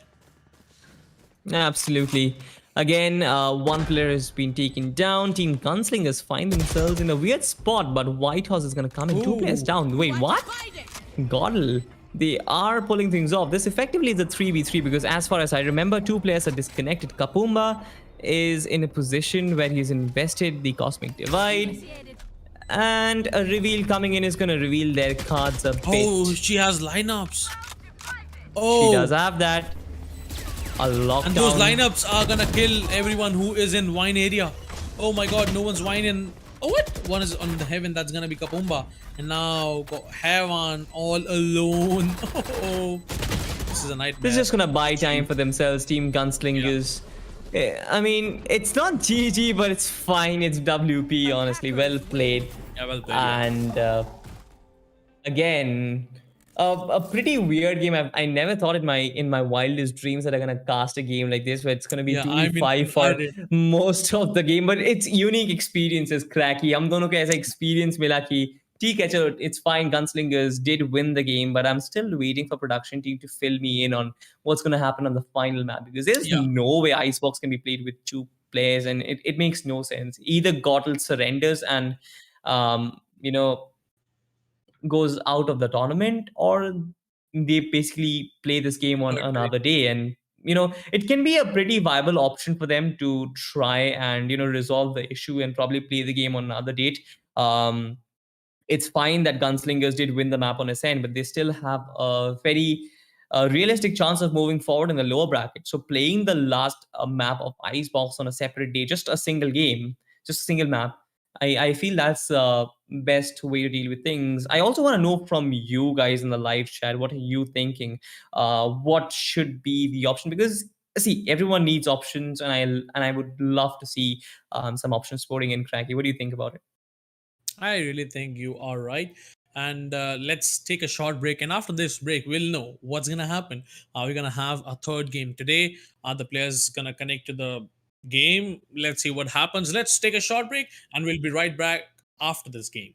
Absolutely. Again, one player has been taken down. Team Gunslingers find themselves in a weird spot, but Whitehorse is going to come in. 2 players Ooh. down. Wait, what? Goddle. They are pulling things off. This effectively is a 3v3 because as far as I remember, 2 players are disconnected. Kapumba is in a position where he's invested the Cosmic Divide. And a reveal coming in is going to reveal their cards a bit. Oh, she has lineups. She does Oh, have that. A lockdown. and those lineups are gonna kill everyone who is in wine area. Oh my god, no one's wine in. Oh, what? One is on the heaven, that's gonna be Kapumba. And now got Heaven all alone. Oh, this is a nightmare. They're just gonna buy time for themselves, Team Gunslingers. I mean, it's not GG, but it's fine. It's WP, honestly. Well played. Yeah, well played. Yeah. And again, a pretty weird game. I never thought in my wildest dreams that I'm gonna cast a game like this, where it's gonna be Yeah, I mean, 2v5 I for did. most of the game. But it's unique experiences, Cracky. हम दोनों को ऐसा experience मिला कि ठीक है चलो, it's fine. Gunslingers did win the game, but I'm still waiting for production team to fill me in on what's gonna happen on the final map because there's Yeah. no way Icebox can be played with 2 players, and it makes no sense. Either Gottel surrenders and you know goes out of the tournament, or they basically play this game on Third play. another day. And it can be a pretty viable option for them to try and resolve the issue and probably play the game on another date. It's fine that Gunslingers did win the map on Ascent, but they still have a very realistic chance of moving forward in the lower bracket. So playing the last map of Icebox on a separate day, just a single game, just a single map, I feel that's the best way to deal with things. I also want to know from you guys in the live chat, what are you thinking? What should be the option? Because see, everyone needs options, and I would love to see some options sporting in Cracky. What do you think about it? I really think you are right. And let's take a short break. And after this break, we'll know what's gonna happen. Are we gonna have a third game today? Are the players gonna connect to the game. Let's see what happens. Let's take a short break and we'll be right back after this game.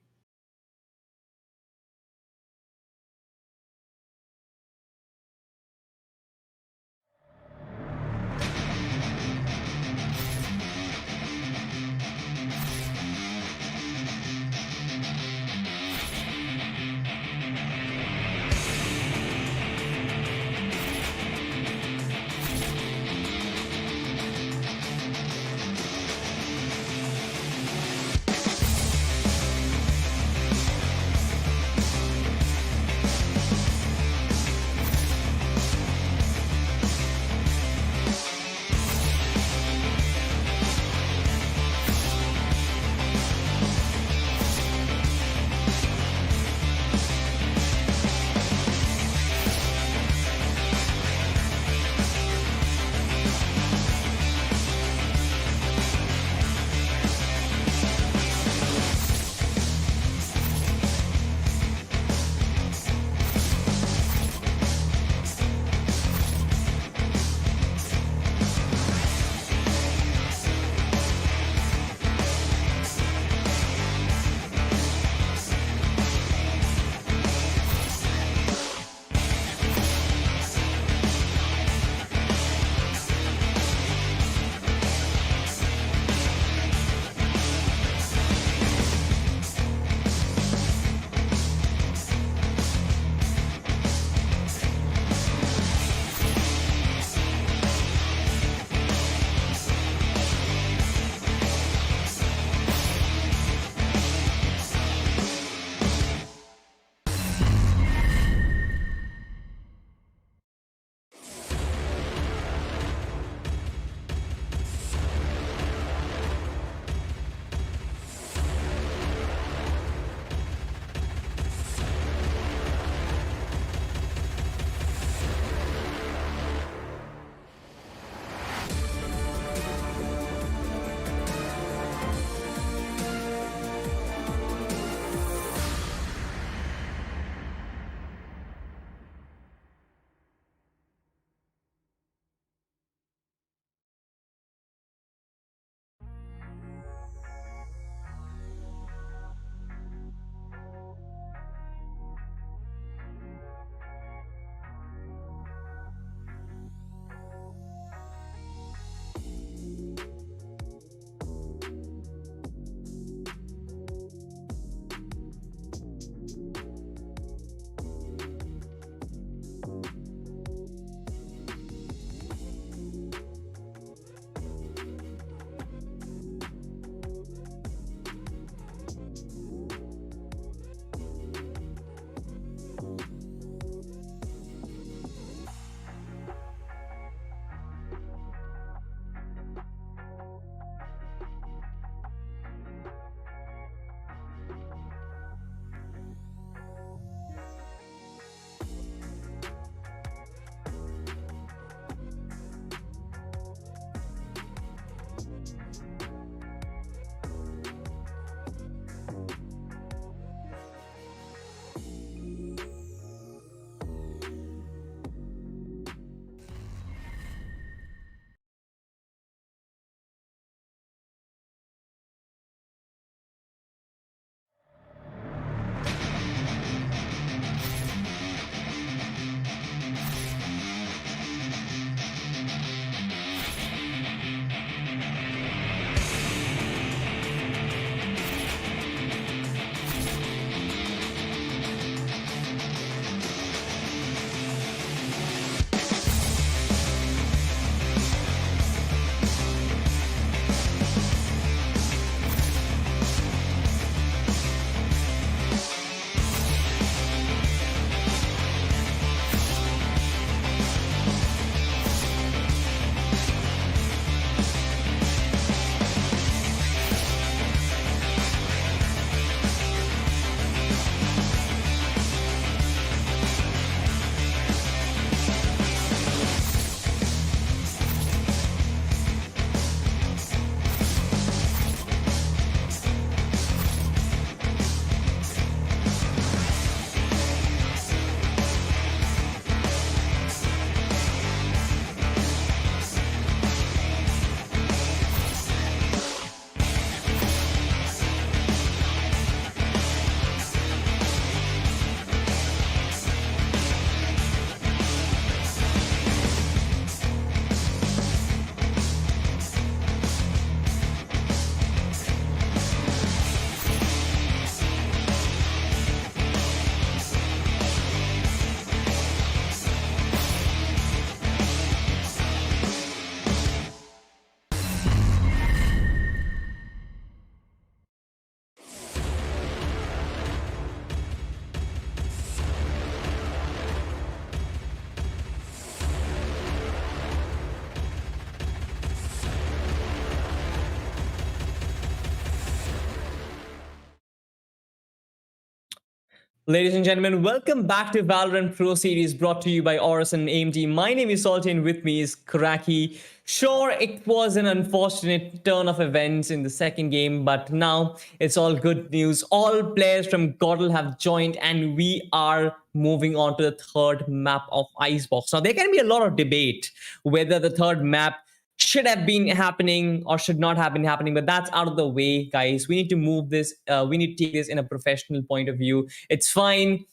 Ladies and gentlemen, welcome back to Valorant Pro Series brought to you by AORUS and AMD. My name is Salty and with me is Kraki. Sure, it was an unfortunate turn of events in the second game, but now it's all good news. All players from Godel have joined and we are moving on to the third map of Icebox. Now, there can be a lot of debate whether the third map should have been happening or should not have been happening, but that's out of the way, guys. We need to move this, we need to take this in a professional point of view. It's fine.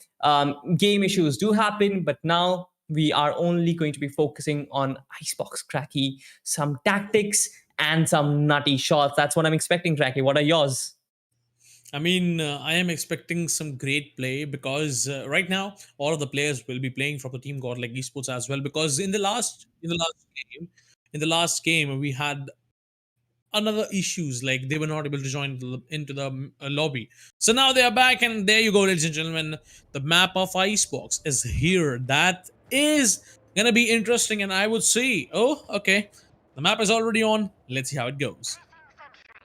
Game issues do happen, but now we are only going to be focusing on Icebox, Cracky, some tactics and some nutty shots. That's what I'm expecting, Cracky. What are yours? I mean, I am expecting some great play because right now all of the players will be playing from the team God like esports as well. Because in the last game we had another issues like they were not able to join into the lobby. So now they are back, and there you go, ladies and gentlemen. The map of Icebox is here. That is gonna be interesting, and I would say, oh, okay, the map is already on. Let's see how it goes.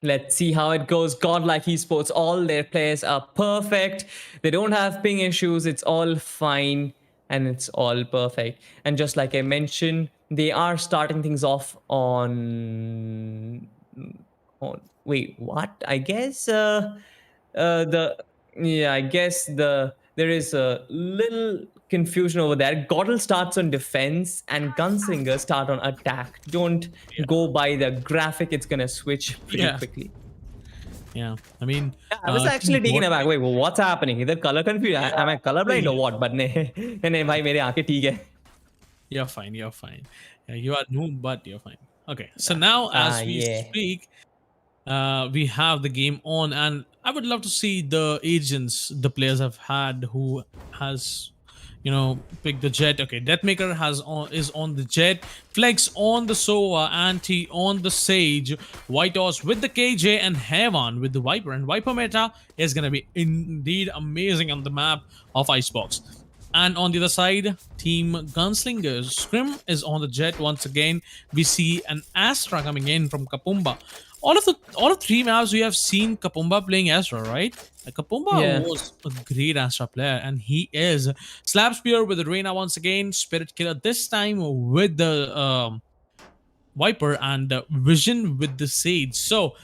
Let's see how it goes. Godlike Esports, all their players are perfect. They don't have ping issues. It's all fine and it's all perfect. And just like I mentioned, they are starting things off on wait, what? I guess I guess there is a little confusion over there. Godel starts on defense and Gunslinger start on attack. Don't go by the graphic, it's gonna switch pretty quickly. Yeah, I mean, I was actually taken aback. Wait, well, what's happening? Either color confused. Am I colorblind or what? But ne, bhai, mere aankhein theek hai. You're fine. You're fine. Yeah, you are new, but you're fine. Okay, so now as we speak, we have the game on, and I would love to see the agents the players have had who has, picked the Jet. Okay, Deathmaker is on the Jet, Flex on the Sova, Anti on the Sage, White Horse with the KJ, and Heaven with the Viper. And Viper meta is gonna be indeed amazing on the map of Icebox. And on the other side, Team Gunslingers, Scrim is on the Jet once again. We see an Astra coming in from Kapumba. All of three maps we have seen Kapumba playing Astra, right? Kapumba was a great Astra player, and he is. Slap Spear with the Reina once again, Spirit Killer this time with the Viper, and Vision with the Sage. So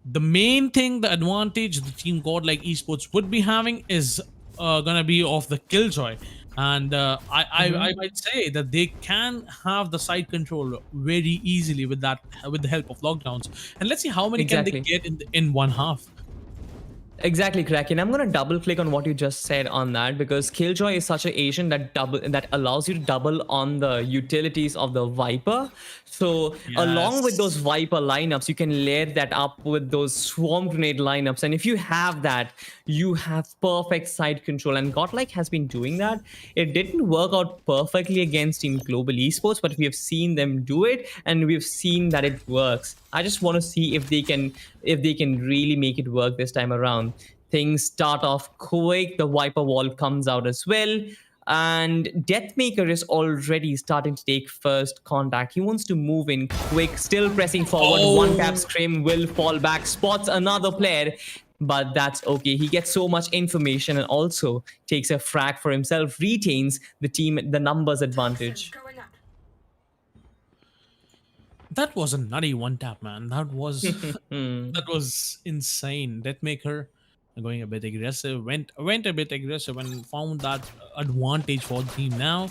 the main thing, the advantage the team Godlike Esports would be having is gonna be of the Killjoy. And I might say that they can have the side control very easily with the help of lockdowns. And let's see how many can they get in one half. Exactly, Kraken. I'm gonna double click on what you just said on that, because Killjoy is such an agent that allows you to double on the utilities of the Viper. So along with those Viper lineups, you can layer that up with those Swarm Grenade lineups, and if you have that, you have perfect side control. And Godlike has been doing that. It didn't work out perfectly against Team Global Esports, but we have seen them do it, and we've seen that it works. I just want to see if they can really make it work this time around. Things start off quick. The Viper wall comes out as well. And Deathmaker is already starting to take first contact. He wants to move in quick, still pressing forward. One tap Scream will fall back, spots another player, but that's okay. He gets so much information and also takes a frag for himself, retains the numbers advantage. That was a nutty one tap, man. That was that was insane. Deathmaker going a bit aggressive, went a bit aggressive and found that advantage for the team. Now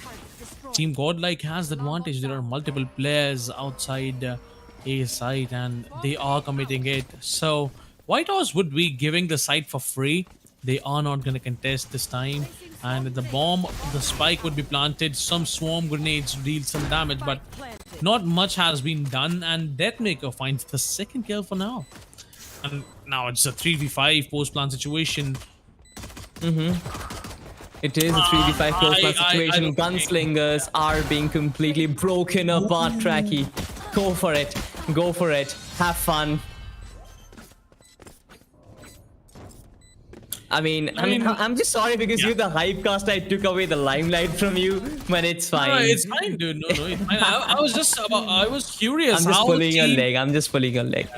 Team Godlike has the advantage. There are multiple players outside A site and they are committing it. So White Horse would be giving the site for free. They are not going to contest this time. And the spike would be planted. Some swarm grenades deal some damage, but not much has been done. And Deathmaker finds the second kill for now. And now it's a 3v5 post-plant situation. It is a 3v5 post-plant situation. Gunslingers are being completely broken apart, Tracky. Go for it. Go for it. Have fun. I mean, I'm just sorry because you're the hype cast. I took away the limelight from you, but it's fine. No, it's fine, dude. No, it's fine. I was curious. I'm just pulling your leg. I'm just pulling your leg.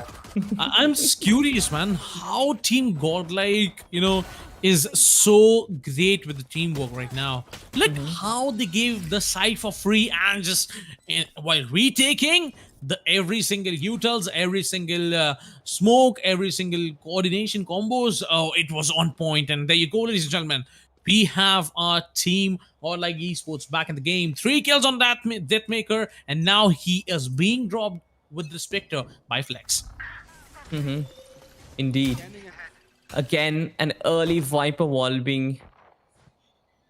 I'm just curious, man. How Team Godlike, is so great with the teamwork right now. Look how they gave the site for free and just while retaking the every single utils, every single smoke, every single coordination combos. Oh, it was on point. And there you go, ladies and gentlemen. We have our team or like esports back in the game. 3 kills on that Deathmaker, and now he is being dropped with the Spectre by Flex. Indeed. Again, an early Viper wall being...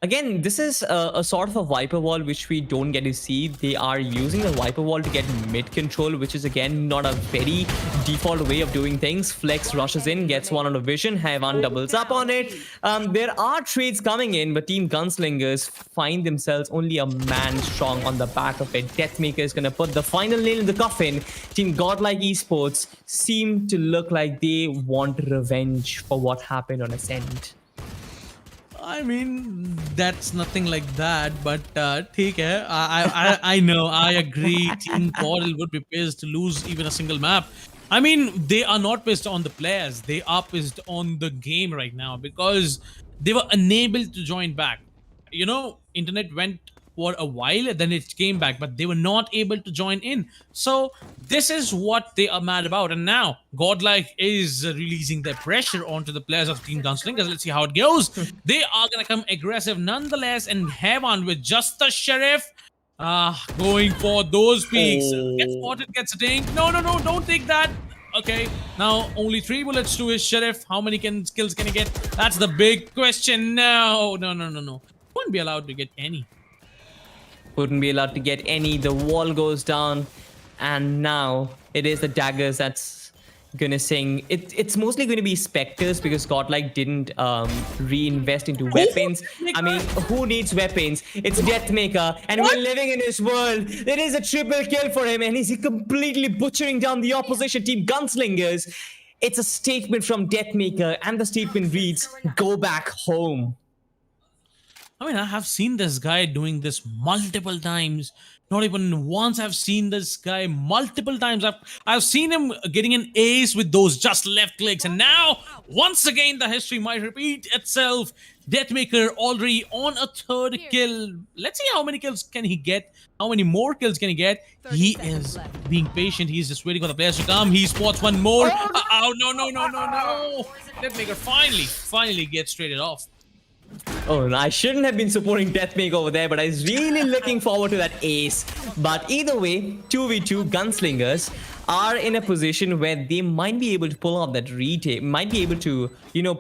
Again, this is a sort of a Viper wall which we don't get to see. They are using the Viper wall to get mid control, which is again not a very default way of doing things. Flex rushes in, gets one on a vision. Heavan doubles up on it. There are trades coming in, but Team Gunslingers find themselves only a man strong on the back of it. Deathmaker is going to put the final nail in the coffin. Team Godlike Esports seem to look like they want revenge for what happened on Ascent. I mean, that's nothing like that, but take care. I know, I agree. Team Coral would be pissed to lose even a single map. I mean, they are not pissed on the players. They are pissed on the game right now because they were unable to join back. You know, internet went for a while, then it came back, but they were not able to join in. So this is what they are mad about. And now Godlike is releasing their pressure onto the players of Team Gunslingers. Let's see how it goes. They are gonna come aggressive nonetheless, and Heaven with just the Sheriff going for those peaks. Gets spotted, gets a ding. No, don't take that. Okay, now only 3 bullets to his Sheriff. How many kills can he get? That's the big question. No. Won't be allowed to get any. Wouldn't be allowed to get any. The wall goes down, and now it is the daggers that's gonna sing. It's mostly going to be Spectres because Godlike didn't reinvest into weapons. I mean, who needs weapons? It's Deathmaker, and we're living in this world. There is a triple kill for him, and he's completely butchering down the opposition team Gunslingers. It's a statement from Deathmaker, and the statement reads, "Go back home." I mean, I have seen this guy doing this multiple times. Not even once. I've seen this guy multiple times. I've seen him getting an ace with those just left clicks. And now, once again, the history might repeat itself. Deathmaker already on a 3rd kill. Let's see how many kills can he get. How many more kills can he get? He is being patient. He's just waiting for the players to come. He spots one more. Oh, no. Deathmaker finally gets traded off. Oh, I shouldn't have been supporting Deathmaker over there, but I was really looking forward to that ace. But either way, 2v2 Gunslingers are in a position where they might be able to pull off that retake, might be able to,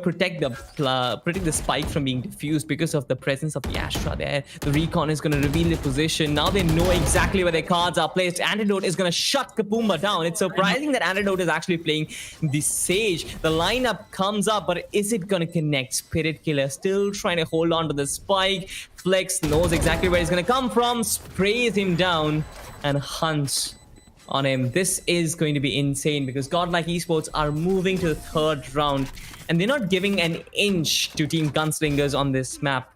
protect the spike from being diffused because of the presence of the Astra there. The recon is going to reveal the position. Now they know exactly where their cards are placed. Antidote is going to shut Kapumba down. It's surprising that Antidote is actually playing the Sage. The lineup comes up, but is it going to connect? Spirit Killer still trying to hold on to the spike. Flex knows exactly where he's going to come from, sprays him down, and hunts on him. This is going to be insane because Godlike Esports are moving to the 3rd round, and they're not giving an inch to Team Gunslingers on this map.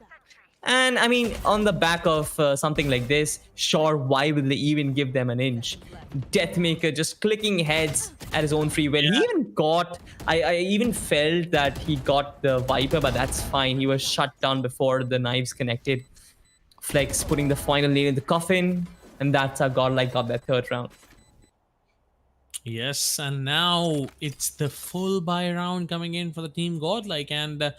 And I mean, on the back of something like this, sure, why would they even give them an inch? Deathmaker just clicking heads at his own free will. He even got, I even felt that he got the Viper, but that's fine. He was shut down before the knives connected. Flex putting the final nail in the coffin, and that's how Godlike got that 3rd round. Yes, and now it's the full buy round coming in for the Team Godlike, and the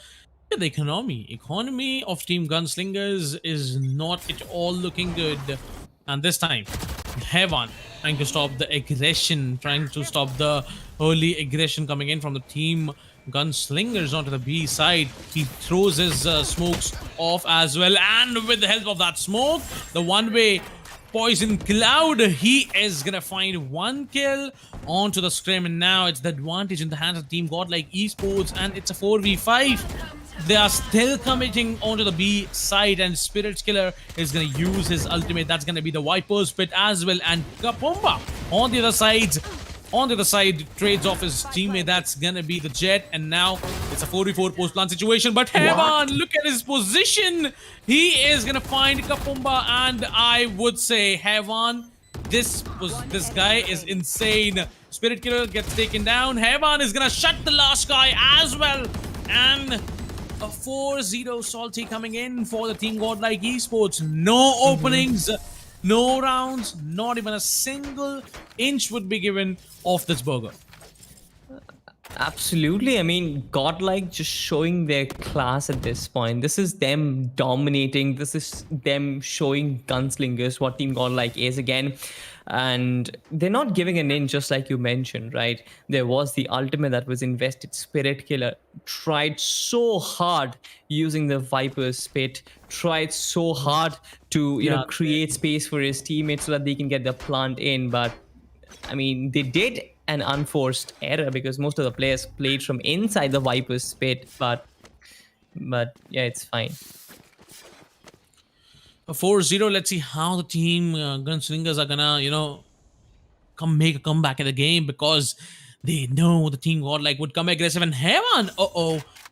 economy of Team Gunslingers is not at all looking good. And this time, Heaven trying to stop the aggression, trying to stop the early aggression coming in from the Team Gunslingers onto the B side. He throws his smokes off as well, and with the help of that smoke, the one-way Poison Cloud, he is gonna find 1 kill onto the scrim, and now it's the advantage in the hands of Team Godlike Esports, and it's a 4v5. They are still committing onto the B side, and Spirit Killer is gonna use his ultimate. That's gonna be the Viper's Pit as well, and Kapumba on the other side. On the other side, trades off his teammate. That's gonna be the Jet, and now it's a 4v4 post-plant situation. But Heaven, look at his position. He is gonna find Kapumba, and I would say, Heaven, this guy is insane. Spirit Killer gets taken down. Heaven is gonna shut the last guy as well, and A 4-0 salty coming in for the Team Godlike Esports. No openings, no rounds, not even a single inch would be given of this burger. Absolutely. I mean, Godlike just showing their class at this point. This is them dominating. This is them showing gunslingers what Team Godlike is again. And they're not giving an in, just like you mentioned, right? There was the ultimate that was invested. Spirit Killer tried so hard using the Viper's Spit, tried so hard to, you know, create space for his teammates so that they can get the plant in. But I mean, they did an unforced error because most of the players played from inside the Viper's Spit, but yeah, it's fine. A 4-0. Let's see how the team Gunslingers are gonna, make a comeback in the game, because they know the Team Godlike would come aggressive, and Heaven,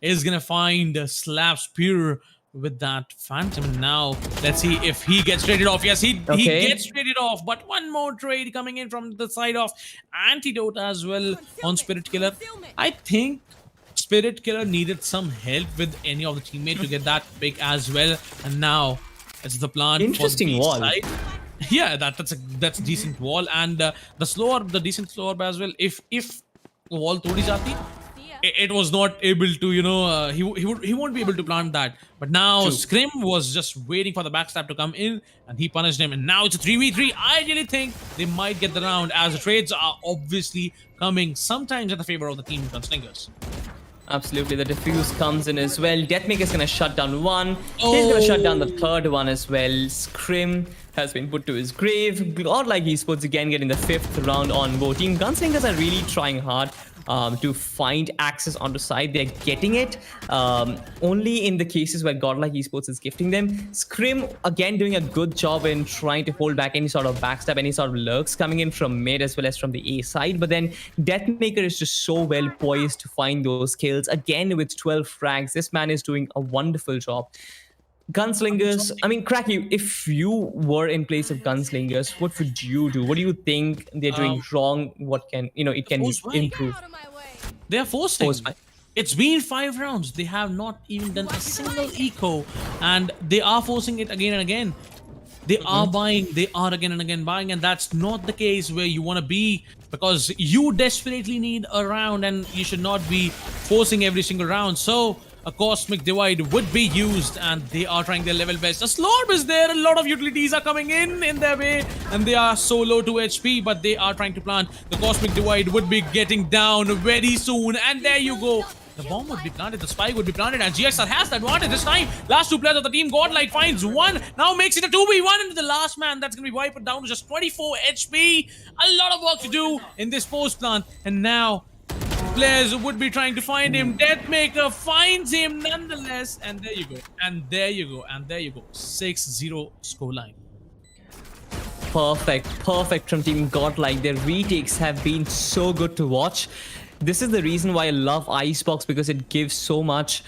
is gonna find a slap spear with that Phantom. And now let's see if he gets traded off. Yes, he Okay. gets traded off, but one more trade coming in from the side of Antidote as well on Spirit Killer. I think Spirit Killer needed some help with any of the teammate to get that pick as well, and now it's the plan. Interesting for the wall. side. Yeah, that's a decent wall, and the decent slow up as well. If wall todi jati, it was not able to, he won't be able to plant that. But now Scrim was just waiting for the backstab to come in, and he punished him. And now it's a 3v3. I really think they might get the round, as the trades are obviously coming sometimes in the favor of the Team Gunslingers. Absolutely, the defuse comes in as well. Deathmaker's gonna shut down one. He's gonna shut down the third one as well. Scrim has been put to his grave. Godlike Esports again getting the fifth round on board. Team Gunslingers are really trying hard to find access onto side. They're getting it only in the cases where Godlike Esports is gifting them. Scrim again doing a good job in trying to hold back any sort of backstab, any sort of lurks coming in from mid as well as from the A side. But then Deathmaker is just so well poised to find those kills. Again with 12 frags, this man is doing a wonderful job. Gunslingers, I mean, Cracky, if you were in place of Gunslingers, what would you do? What do you think they're doing wrong? What can, it can improve? Out of my way. They are forcing. Force fight. It's been 5 rounds. They have not even done a single eco, and they are forcing it again and again. They are buying. They are again and again buying, and that's not the case where you want to be, because you desperately need a round, and you should not be forcing every single round. So a Cosmic Divide would be used, and they are trying their level best. A Slorb is there. A lot of utilities are coming in their way, and they are so low to HP, but they are trying to plant. The Cosmic Divide would be getting down very soon, and there you go. The bomb would be planted, the spike would be planted, and GXR has the advantage this time. Last two players of the team, Godlike finds one, now makes it a 2v1 into the last man. That's going to be wiped down to just 24 HP. A lot of work to do in this post plant, and now players would be trying to find him. Deathmaker finds him nonetheless, and there you go, and there you go, and there you go. 6-0 scoreline. Perfect from Team Godlike. Their retakes have been so good to watch. This is the reason why I love Icebox, because it gives so much.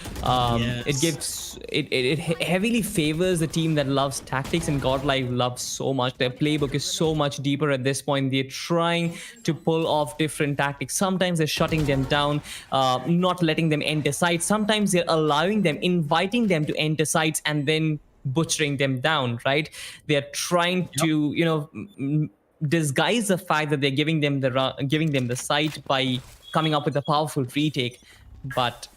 It heavily favors the team that loves tactics, and Godlike loves so much. Their playbook is so much deeper at this point. They're trying to pull off different tactics. Sometimes they're shutting them down, not letting them enter sites. Sometimes they're allowing them, inviting them to enter sites, and then butchering them down. Right? They're trying to disguise the fact that they're giving them the site by coming up with a powerful retake. But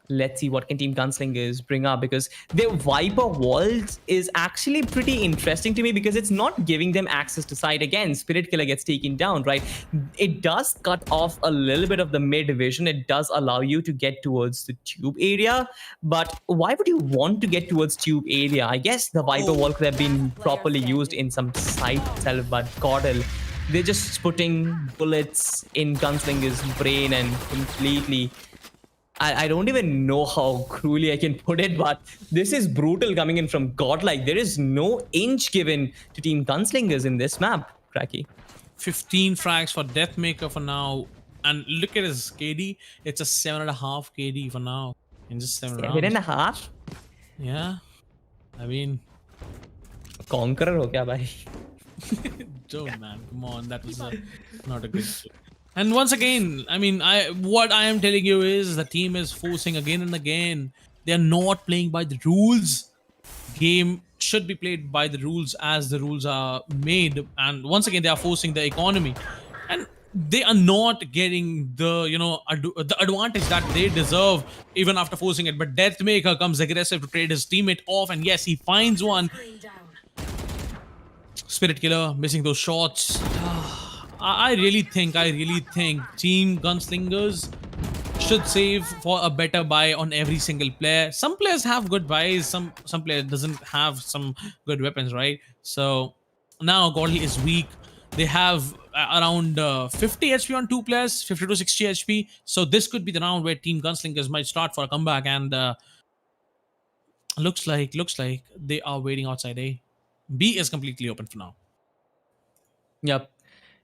let's see what can Team Gunslingers bring up, because their Viper walls is actually pretty interesting to me, because it's not giving them access to side. Again, Spirit Killer gets taken down, right? It does cut off a little bit of the mid vision. It does allow you to get towards the tube area, but why would you want to get towards tube area? I guess the Viper wall could have been properly used in some site itself, but Caudal, they're just putting bullets in Gunslinger's brain, and completely, I don't even know how cruelly I can put it, but this is brutal coming in from Godlike. There is no inch given to Team Gunslingers in this map, Cracky. 15 frags for Deathmaker for now, and look at his KD. It's a 7.5 KD for now in just 7 rounds. 7.5? Yeah, I mean, Conqueror ho kya bhai? don't, man, come on, that was not a good joke. And once again, I mean, what I am telling you is the team is forcing again and again They are not playing by the rules. Game should be played by the rules as the rules are made, and once again they are forcing the economy, and they are not getting the the advantage that they deserve even after forcing it. But Deathmaker comes aggressive to trade his teammate off, and yes, he finds one. Spirit Killer missing those shots. I really think Team Gunslingers should save for a better buy on every single player. Some players have good buys, some player doesn't have some good weapons, right? So now Godly is weak. They have around 50 HP on two players, 50 to 60 HP. So this could be the round where Team Gunslingers might start for a comeback, and looks like they are waiting outside A. B is completely open for now. Yep.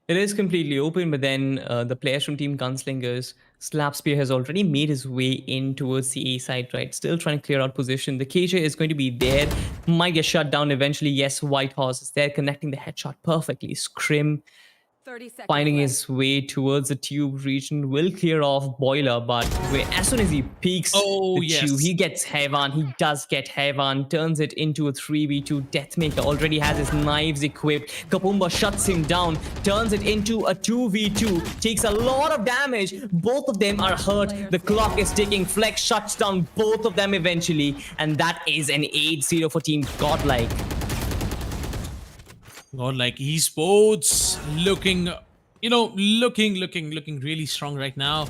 It is completely open, but then the players from Team Gunslingers, Slapspear has already made his way in towards the A side, right? Still trying to clear out position. The KJ is going to be there. Might get shut down eventually. Yes, White Horse is there, connecting the headshot perfectly. Scrim 30 seconds finding left. his way towards the tube region will clear off Boiler, but as soon as he peeks Oh, the yes. tube, he gets Heaven. He does get Heaven, turns it into a 3v2. Deathmaker already has his knives equipped. Kapumba shuts him down, turns it into a 2v2, takes a lot of damage. Both of them are hurt. The clock is ticking. Flex shuts down both of them eventually, and that is an 8-0 for Team Godlike. Godlike esports looking really strong right now.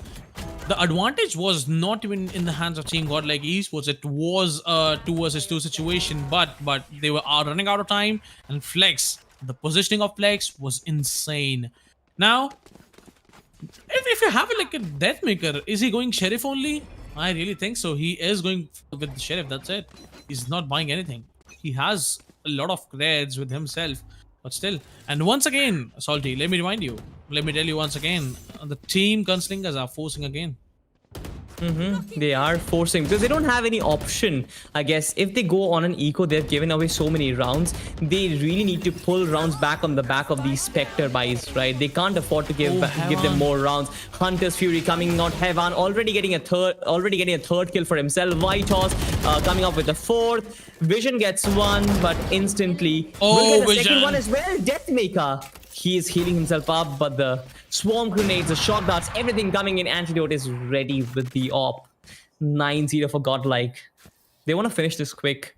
The advantage was not even in the hands of Team Godlike esports. It was a 2 versus 2 situation, but they were running out of time, and Flex, the positioning of Flex was insane. Now if you have like a Deathmaker, is he going Sheriff only? I really think so. He is going with the Sheriff, that's it. He's not buying anything. He has a lot of creds with himself, but still. And once again, Salty, let me remind you, let me tell you once again, the Team Gunslingers are forcing again. They are forcing because they don't have any option. I guess if they go on an eco, they've given away so many rounds. They really need to pull rounds back on the back of these Spectre buys, right? They can't afford to give them more rounds. Hunter's Fury coming out. Heaven already getting a third kill for himself. White Horse coming up with a fourth. Vision gets one, but instantly will get a second one as well. Deathmaker. He is healing himself up, but the swarm grenades, the shock darts, everything coming in. Antidote is ready with the op. 9-0 for Godlike. They want to finish this quick.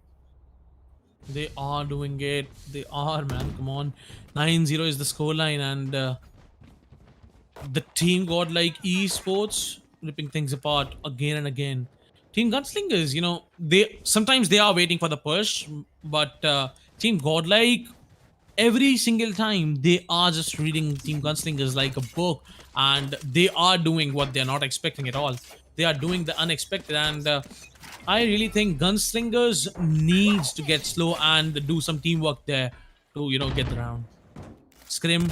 They are doing it. They are, man. Come on. 9-0 is the scoreline, and the Team Godlike esports ripping things apart again and again. Team Gunslingers, sometimes they are waiting for the push, but Team Godlike, every single time they are just reading Team Gunslingers like a book, and they are doing what they're not expecting at all. They are doing the unexpected, and I really think Gunslingers needs to get slow and do some teamwork there to get the round. Scrim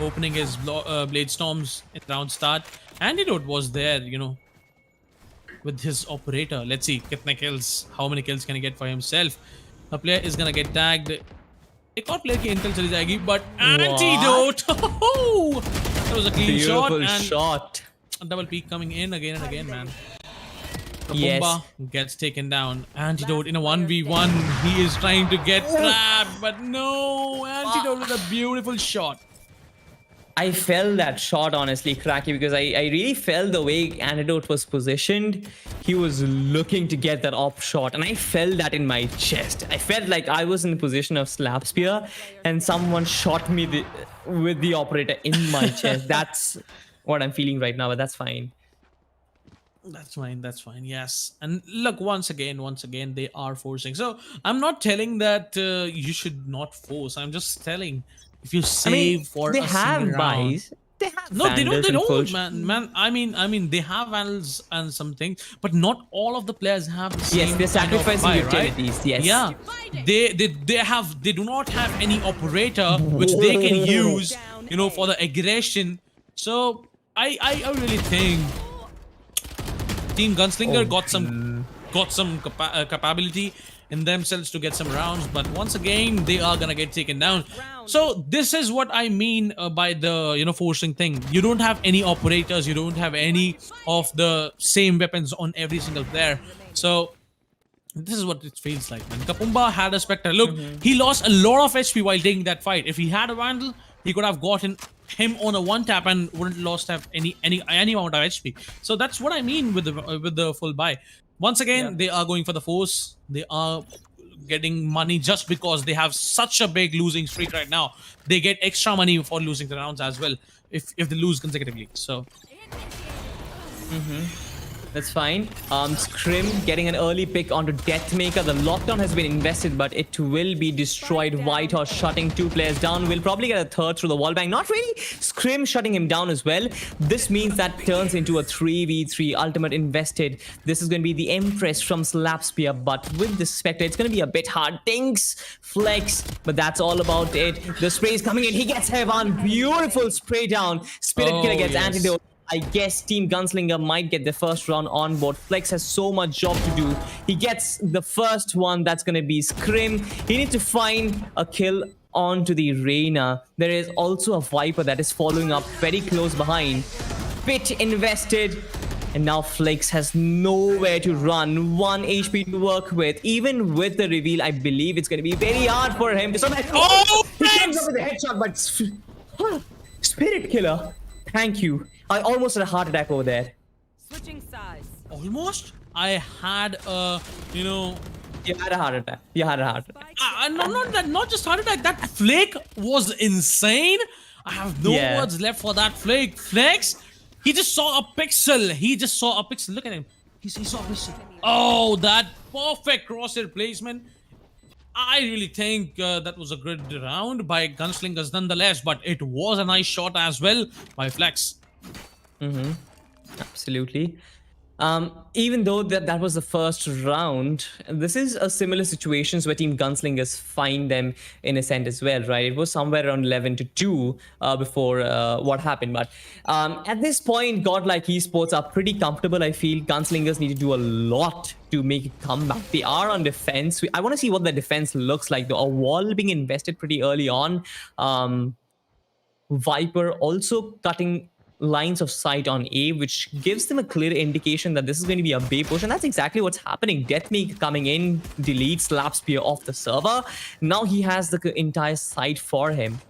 opening his blade storms in round start. Antidote was there, with his operator. Let's see, kitne kills, how many kills can he get for himself. A player is gonna get tagged. एक और player की Intel चली जाएगी, but Antidote, that was a clean shot, and shot. A double peek coming in again and again, man. Yes. Kabumba gets taken down. Antidote in a 1v1, he is trying to get trapped, but no, Antidote with a beautiful shot. I felt that shot, honestly, Cracky, because I really felt the way Antidote was positioned. He was looking to get that op shot, and I felt that in my chest. I felt like I was in the position of Slapspear, and someone shot me with the operator in my chest. That's what I'm feeling right now, but that's fine. That's fine, yes. And look, once again, they are forcing. So I'm not telling that you should not force. I'm just telling, if you save for they a have single buys. round. They have No, they Vandals and don't, Fulch. man. I mean, they have Vandals and something, but not all of the players have the same. Yes, they're sacrificing kind of buy, right? utilities. Yes. Yeah, they do not have any operator which they can use, for the aggression. So I really think Team Gunslinger got some capability in themselves to get some rounds, but once again they are gonna get taken down. So this is what I mean by the forcing thing. You don't have any operators, you don't have any of the same weapons on every single player. So This is what it feels like, man. Kapumba had a Spectre. Look, he lost a lot of HP while taking that fight. If he had a Vandal, he could have gotten him on a one tap and wouldn't lost have any amount of HP. So that's what I mean with the full buy. Once again, they are going for the force. They are getting money just because they have such a big losing streak right now. They get extra money for losing the rounds as well if they lose consecutively. So That's fine. Scrim getting an early pick onto Deathmaker. The lockdown has been invested, but it will be destroyed. Whitehorse shutting 2 players down. Will probably get a third through the wall bang. Not really. Scrim shutting him down as well. This means that turns into a 3v3 ultimate invested. This is going to be the Empress from Slap Spear, but with the Spectre, it's going to be a bit hard. Thinks Flex, but that's all about it. The spray is coming in. He gets Heaven. Beautiful spray down. Spirit Killer gets Antidote. I guess Team Gunslinger might get the first round on board. Flex has so much job to do. He gets the first one. That's going to be Scrim. He needs to find a kill onto the Reyna. There is also a Viper that is following up very close behind. Pit invested. And now Flex has nowhere to run. 1 HP to work with. Even with the reveal, I believe it's going to be very hard for him to survive. Oh, he comes up with a headshot, but Spirit Killer. Thank you. I almost had a heart attack over there. Switching sides. almost I had a You had a heart attack. You had a heart attack. not just heart attack. That flake was insane. I have no words left for that flake. Flex, he just saw a pixel. He just saw a pixel. Look at him. He saw a pixel. Oh, that perfect crosshair placement. I really think that was a good round by Gunslingers nonetheless, but it was a nice shot as well by Flex. Absolutely. Even though that was the first round, this is a similar situations where Team Gunslingers find them in a sense as well, right? It was somewhere around 11-2 before what happened. But at this point, Godlike Esports are pretty comfortable. I feel Gunslingers need to do a lot to make a comeback. They are on defense. I want to see what the defense looks like, though. A wall being invested pretty early on. Viper also cutting lines of sight on A, which gives them a clear indication that this is going to be a B push, and that's exactly what's happening. Deathmeek coming in, deletes Slap Spear off the server. Now he has the entire site for him.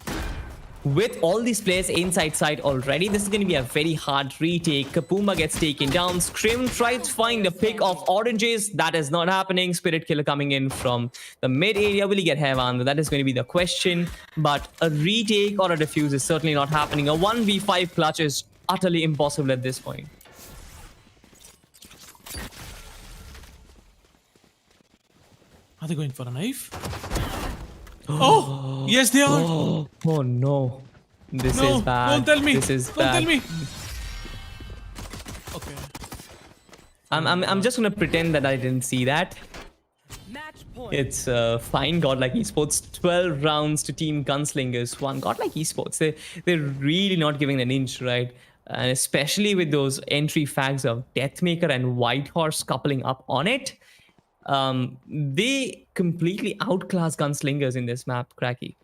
With all these players inside side already, this is going to be a very hard retake. Kapumba gets taken down. Scrim tries to find a pick of oranges. That is not happening. Spirit Killer coming in from the mid area. Will he get Heavan? That is going to be the question. But a retake or a defuse is certainly not happening. A 1v5 clutch is utterly impossible at this point. Are they going for a knife? Oh, yes they are. Oh no. This No, is bad. don't tell me. This is Don't bad. tell me. Okay. I'm just gonna pretend that I didn't see that. Match point. It's fine. Godlike Esports 12 rounds to Team Gunslingers 1. Godlike Esports, they're really not giving an inch, right? And especially with those entry fags of Deathmaker and Whitehorse coupling up on it, they completely outclass Gunslingers in this map, Cracky.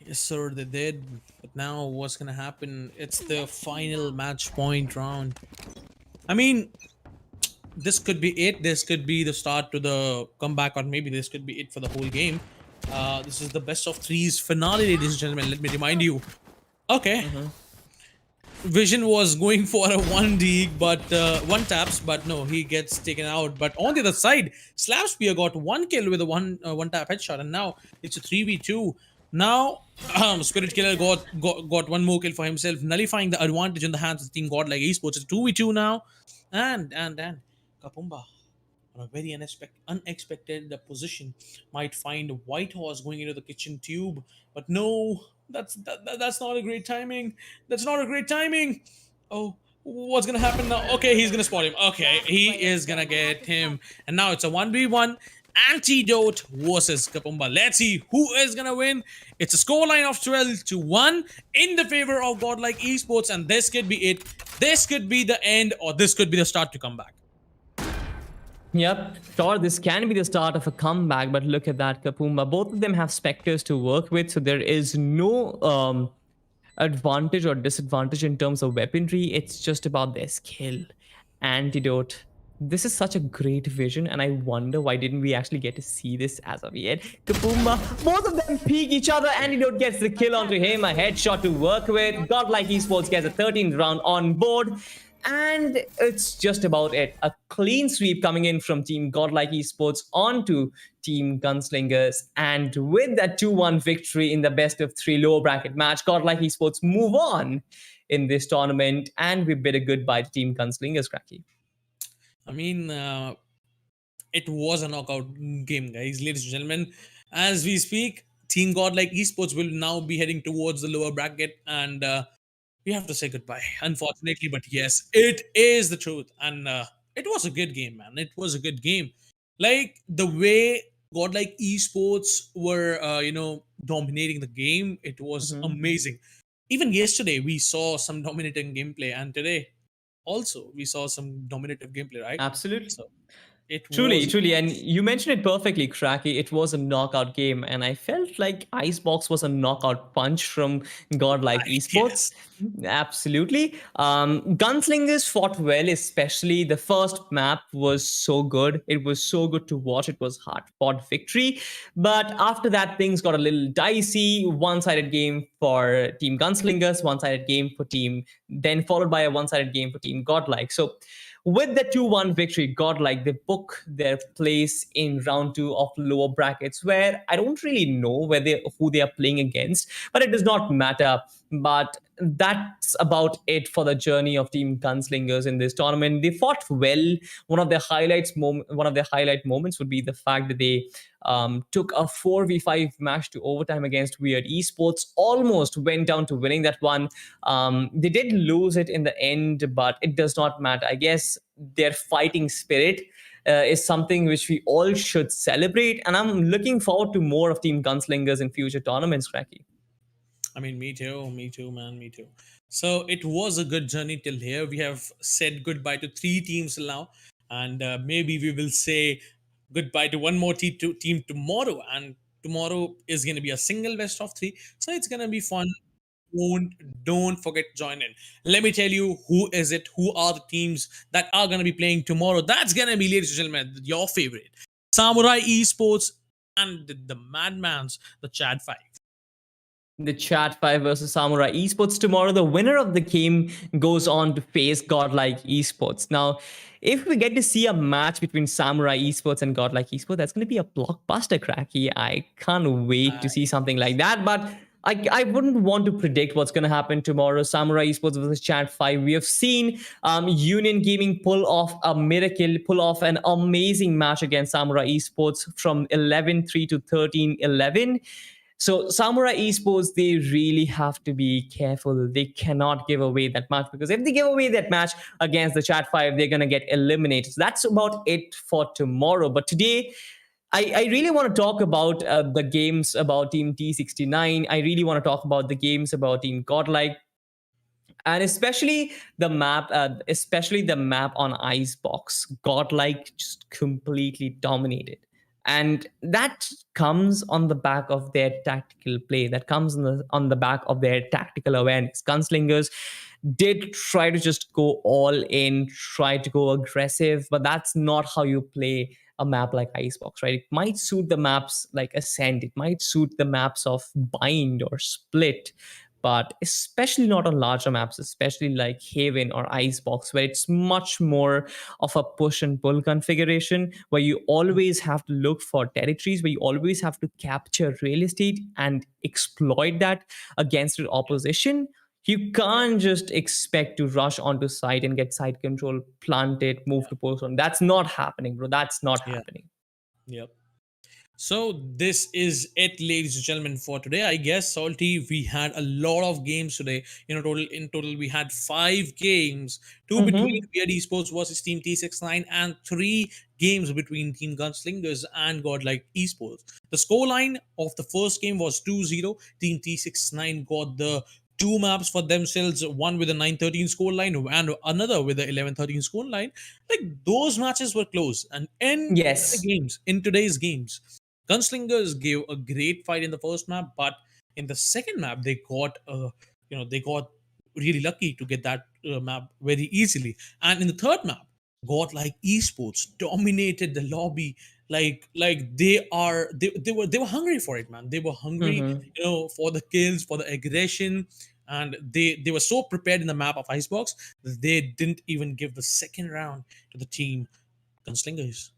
Yes, sir, they did. But now what's gonna happen? It's the final match point round. I mean, this could be it. This could be the start to the comeback, or maybe this could be it for the whole game. This is the best of threes finale, ladies and gentlemen. Let me remind you. Okay. Vision was going for a 1D, but one taps, but no, he gets taken out. But on the other side, Slap Spear got 1 kill with a one tap headshot, and now it's a 3v2. Now, Spirit Killer got 1 more kill for himself, nullifying the advantage in the hands of Team Godlike Esports. It's 2v2 now, and Kapumba, on a very unexpected position, might find Whitehorse going into the kitchen tube, but no. That's not a great timing. That's not a great timing. Oh, what's gonna happen now? Okay, he's gonna spot him. Okay, he is gonna get him. And now it's a 1v1 Antidote versus Kapumba. Let's see who is gonna win. It's a scoreline of 12-1 in the favor of Godlike Esports, and this could be it. This could be the end, or this could be the start to come back. Yep, sure, this can be the start of a comeback, but look at that, Kapumba. Both of them have Spectres to work with, so there is no advantage or disadvantage in terms of weaponry. It's just about their skill. Antidote This is such a great vision, and I wonder why didn't we actually get to see this as of yet. Kapumba, both of them peek each other. Antidote gets the kill onto him, a headshot to work with. Godlike Esports gets a 13th round on board. And it's just about it. A clean sweep coming in from Team Godlike Esports onto Team Gunslingers. And with that 2-1 victory in the best of three lower bracket match, Godlike Esports move on in this tournament. And we bid a goodbye to Team Gunslingers, Cracky. I mean, it was a knockout game, guys. Ladies and gentlemen, as we speak, Team Godlike Esports will now be heading towards the lower bracket, and we have to say goodbye, unfortunately. But yes, it is the truth, and it was a good game, man. It was a good game. Like the way Godlike Esports were, dominating the game, it was amazing. Even yesterday, we saw some dominating gameplay, and today also we saw some dominative gameplay, right? Absolutely. So it Truly, was truly, and you mentioned it perfectly, Cracky. It was a knockout game, and I felt like Icebox was a knockout punch from Godlike yes. Esports. Absolutely. Gunslingers fought well, especially the first map was so good. It was so good to watch. It was hard fought victory, but after that, things got a little dicey. One-sided game for Team Gunslingers, one-sided game for Team, then followed by a one-sided game for Team Godlike. So with the 2-1 victory, Godlike, they book their place in round two of lower brackets, where I don't really know who they are playing against, but it does not matter. But that's about it for the journey of Team Gunslingers in this tournament. They fought well. One of the highlight moments would be the fact that they took a 4v5 match to overtime against Weird Esports, almost went down to winning that one. They did lose it in the end, but it does not matter. I guess their fighting spirit is something which we all should celebrate, and I'm looking forward to more of Team Gunslingers in future tournaments, Cracky. I mean, me too, man, me too. So it was a good journey till here. We have said goodbye to three teams now, and maybe we will say goodbye to one more team tomorrow. And tomorrow is going to be a single best of three, so it's going to be fun. Don't forget to join in. Let me tell you who is it. Who are the teams that are going to be playing tomorrow? That's going to be, ladies and gentlemen, your favorite Samurai Esports and the Madmans, the Chad Five. The Chat 5 versus Samurai Esports tomorrow. The winner of the game goes on to face Godlike Esports. Now, if we get to see a match between Samurai Esports and Godlike Esports, that's going to be a blockbuster, Cracky. I can't wait to see something like that. But I wouldn't want to predict what's going to happen tomorrow. Samurai Esports versus Chat 5. We have seen Union Gaming pull off a miracle, pull off an amazing match against Samurai Esports from 11-3 to 13-11. So Samurai Esports, they really have to be careful. They cannot give away that match, because if they give away that match against the Chat 5, they're going to get eliminated. So that's about it for tomorrow. But today, I really want to talk about the games about Team T69. I really want to talk about the games about Team Godlike, and especially the map on Icebox. Godlike just completely dominated, and that comes on the back of their tactical play. That comes on the back of their tactical awareness. Gunslingers did try to just go all in, try to go aggressive, but that's not how you play a map like Icebox, right? It might suit the maps like Ascent, it might suit the maps of Bind or Split, but especially not on larger maps, especially like Haven or Icebox, where it's much more of a push and pull configuration, where you always have to look for territories, where you always have to capture real estate and exploit that against your opposition. You can't just expect to rush onto site and get site control, plant it, move to post on. That's not happening, bro. That's not Yeah. happening. Yep. So this is it, ladies and gentlemen, for today. I guess, Salty, we had a lot of games today. In total, we had 5 games: two between Mm-hmm. Weird Esports versus Team T69, and 3 games between Team Gunslingers and Godlike Esports. The scoreline of the first game was 2-0. Team T69 got the two maps for themselves, one with a 9-13 scoreline and another with a 11-13 scoreline. Like, those matches were close, and Yes. in today's games, Gunslingers gave a great fight in the first map, but in the second map they got really lucky to get that map very easily. And in the third map, Godlike Esports dominated the lobby. They were hungry for it, man. They were hungry, Mhm. for the kills, for the aggression, and they were so prepared in the map of Icebox that they didn't even give the second round to the team Gunslingers.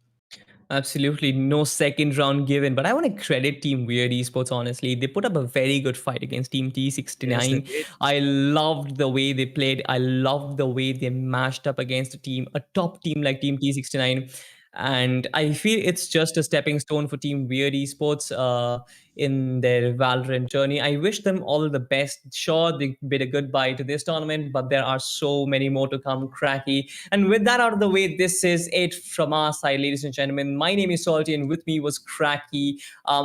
Absolutely no second round given, but I want to credit Team Weird Esports. Honestly, they put up a very good fight against Team Yes, they T69. did. I loved the way they played. I loved the way they mashed up against a top team like Team T69. And I feel it's just a stepping stone for Team Weird Esports in their Valorant journey. I wish them all the best. Sure, they bid a goodbye to this tournament, but there are so many more to come, Cracky. And with that out of the way, this is it from our side, ladies and gentlemen. My name is Salty, and with me was Cracky.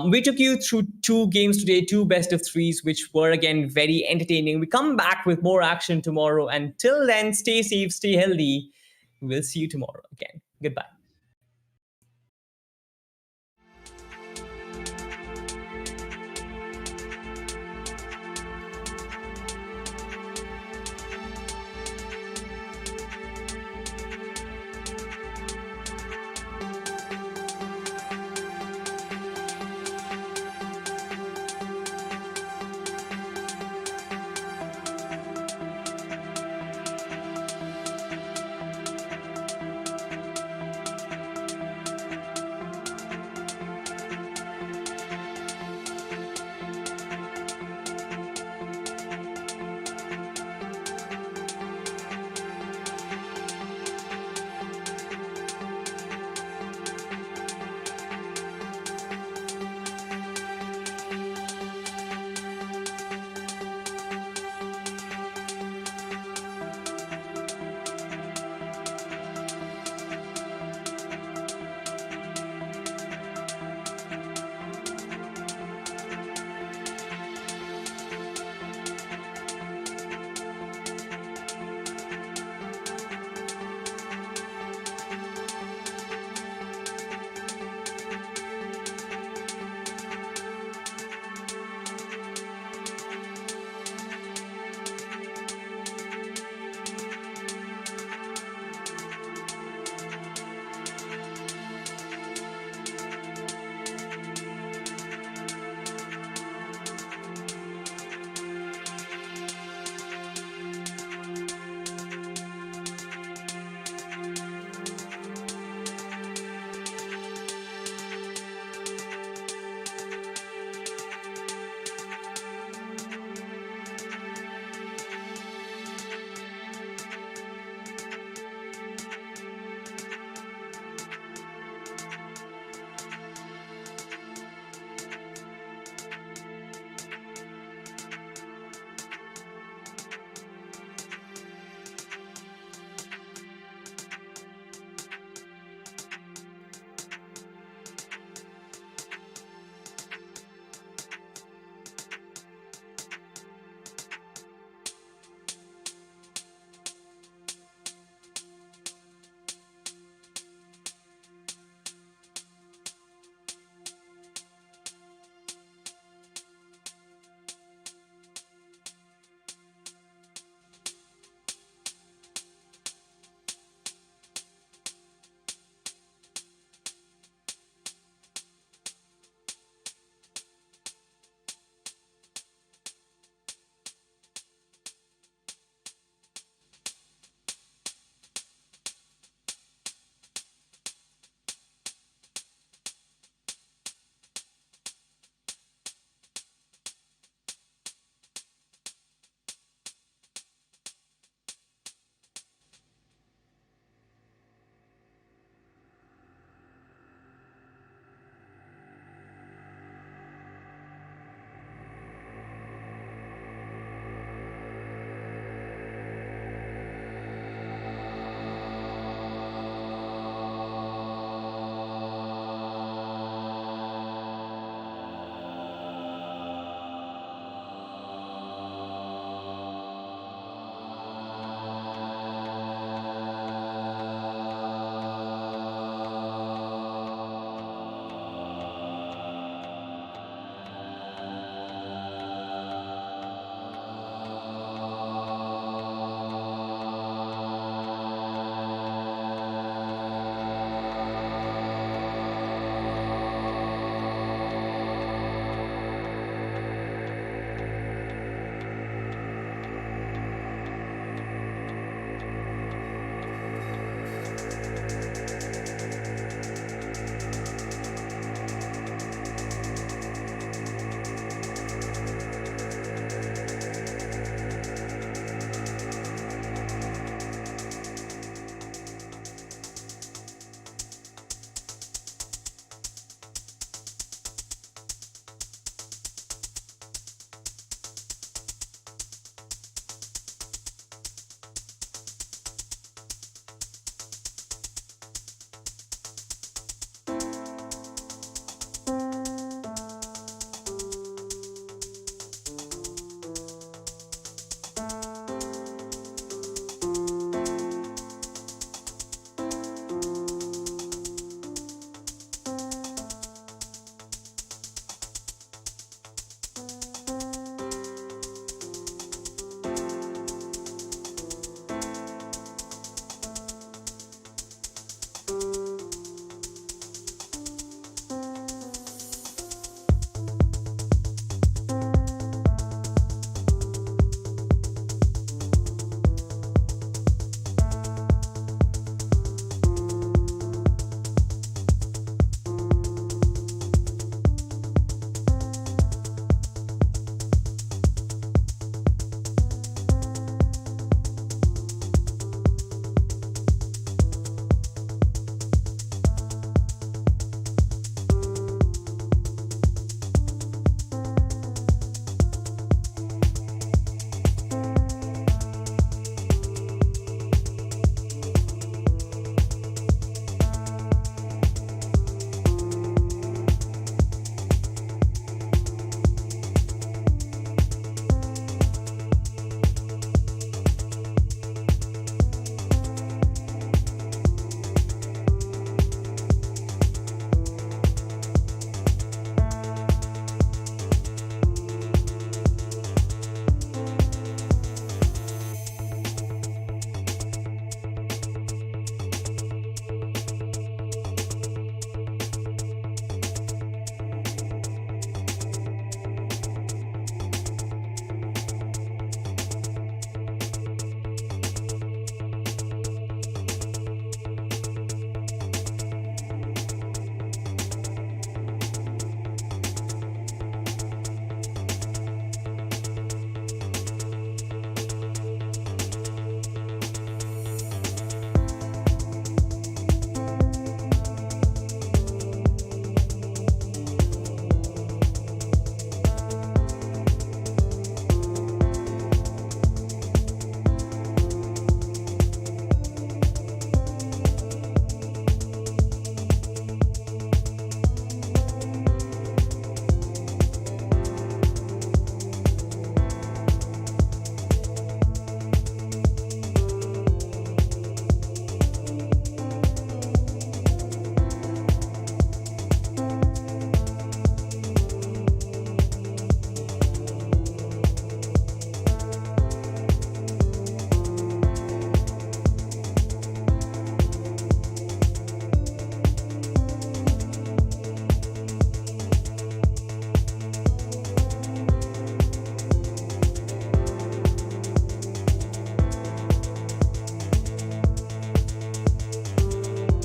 We took you through two games today, two best of threes, which were again very entertaining. We come back with more action tomorrow. And till then, stay safe, stay healthy. We'll see you tomorrow again. Goodbye.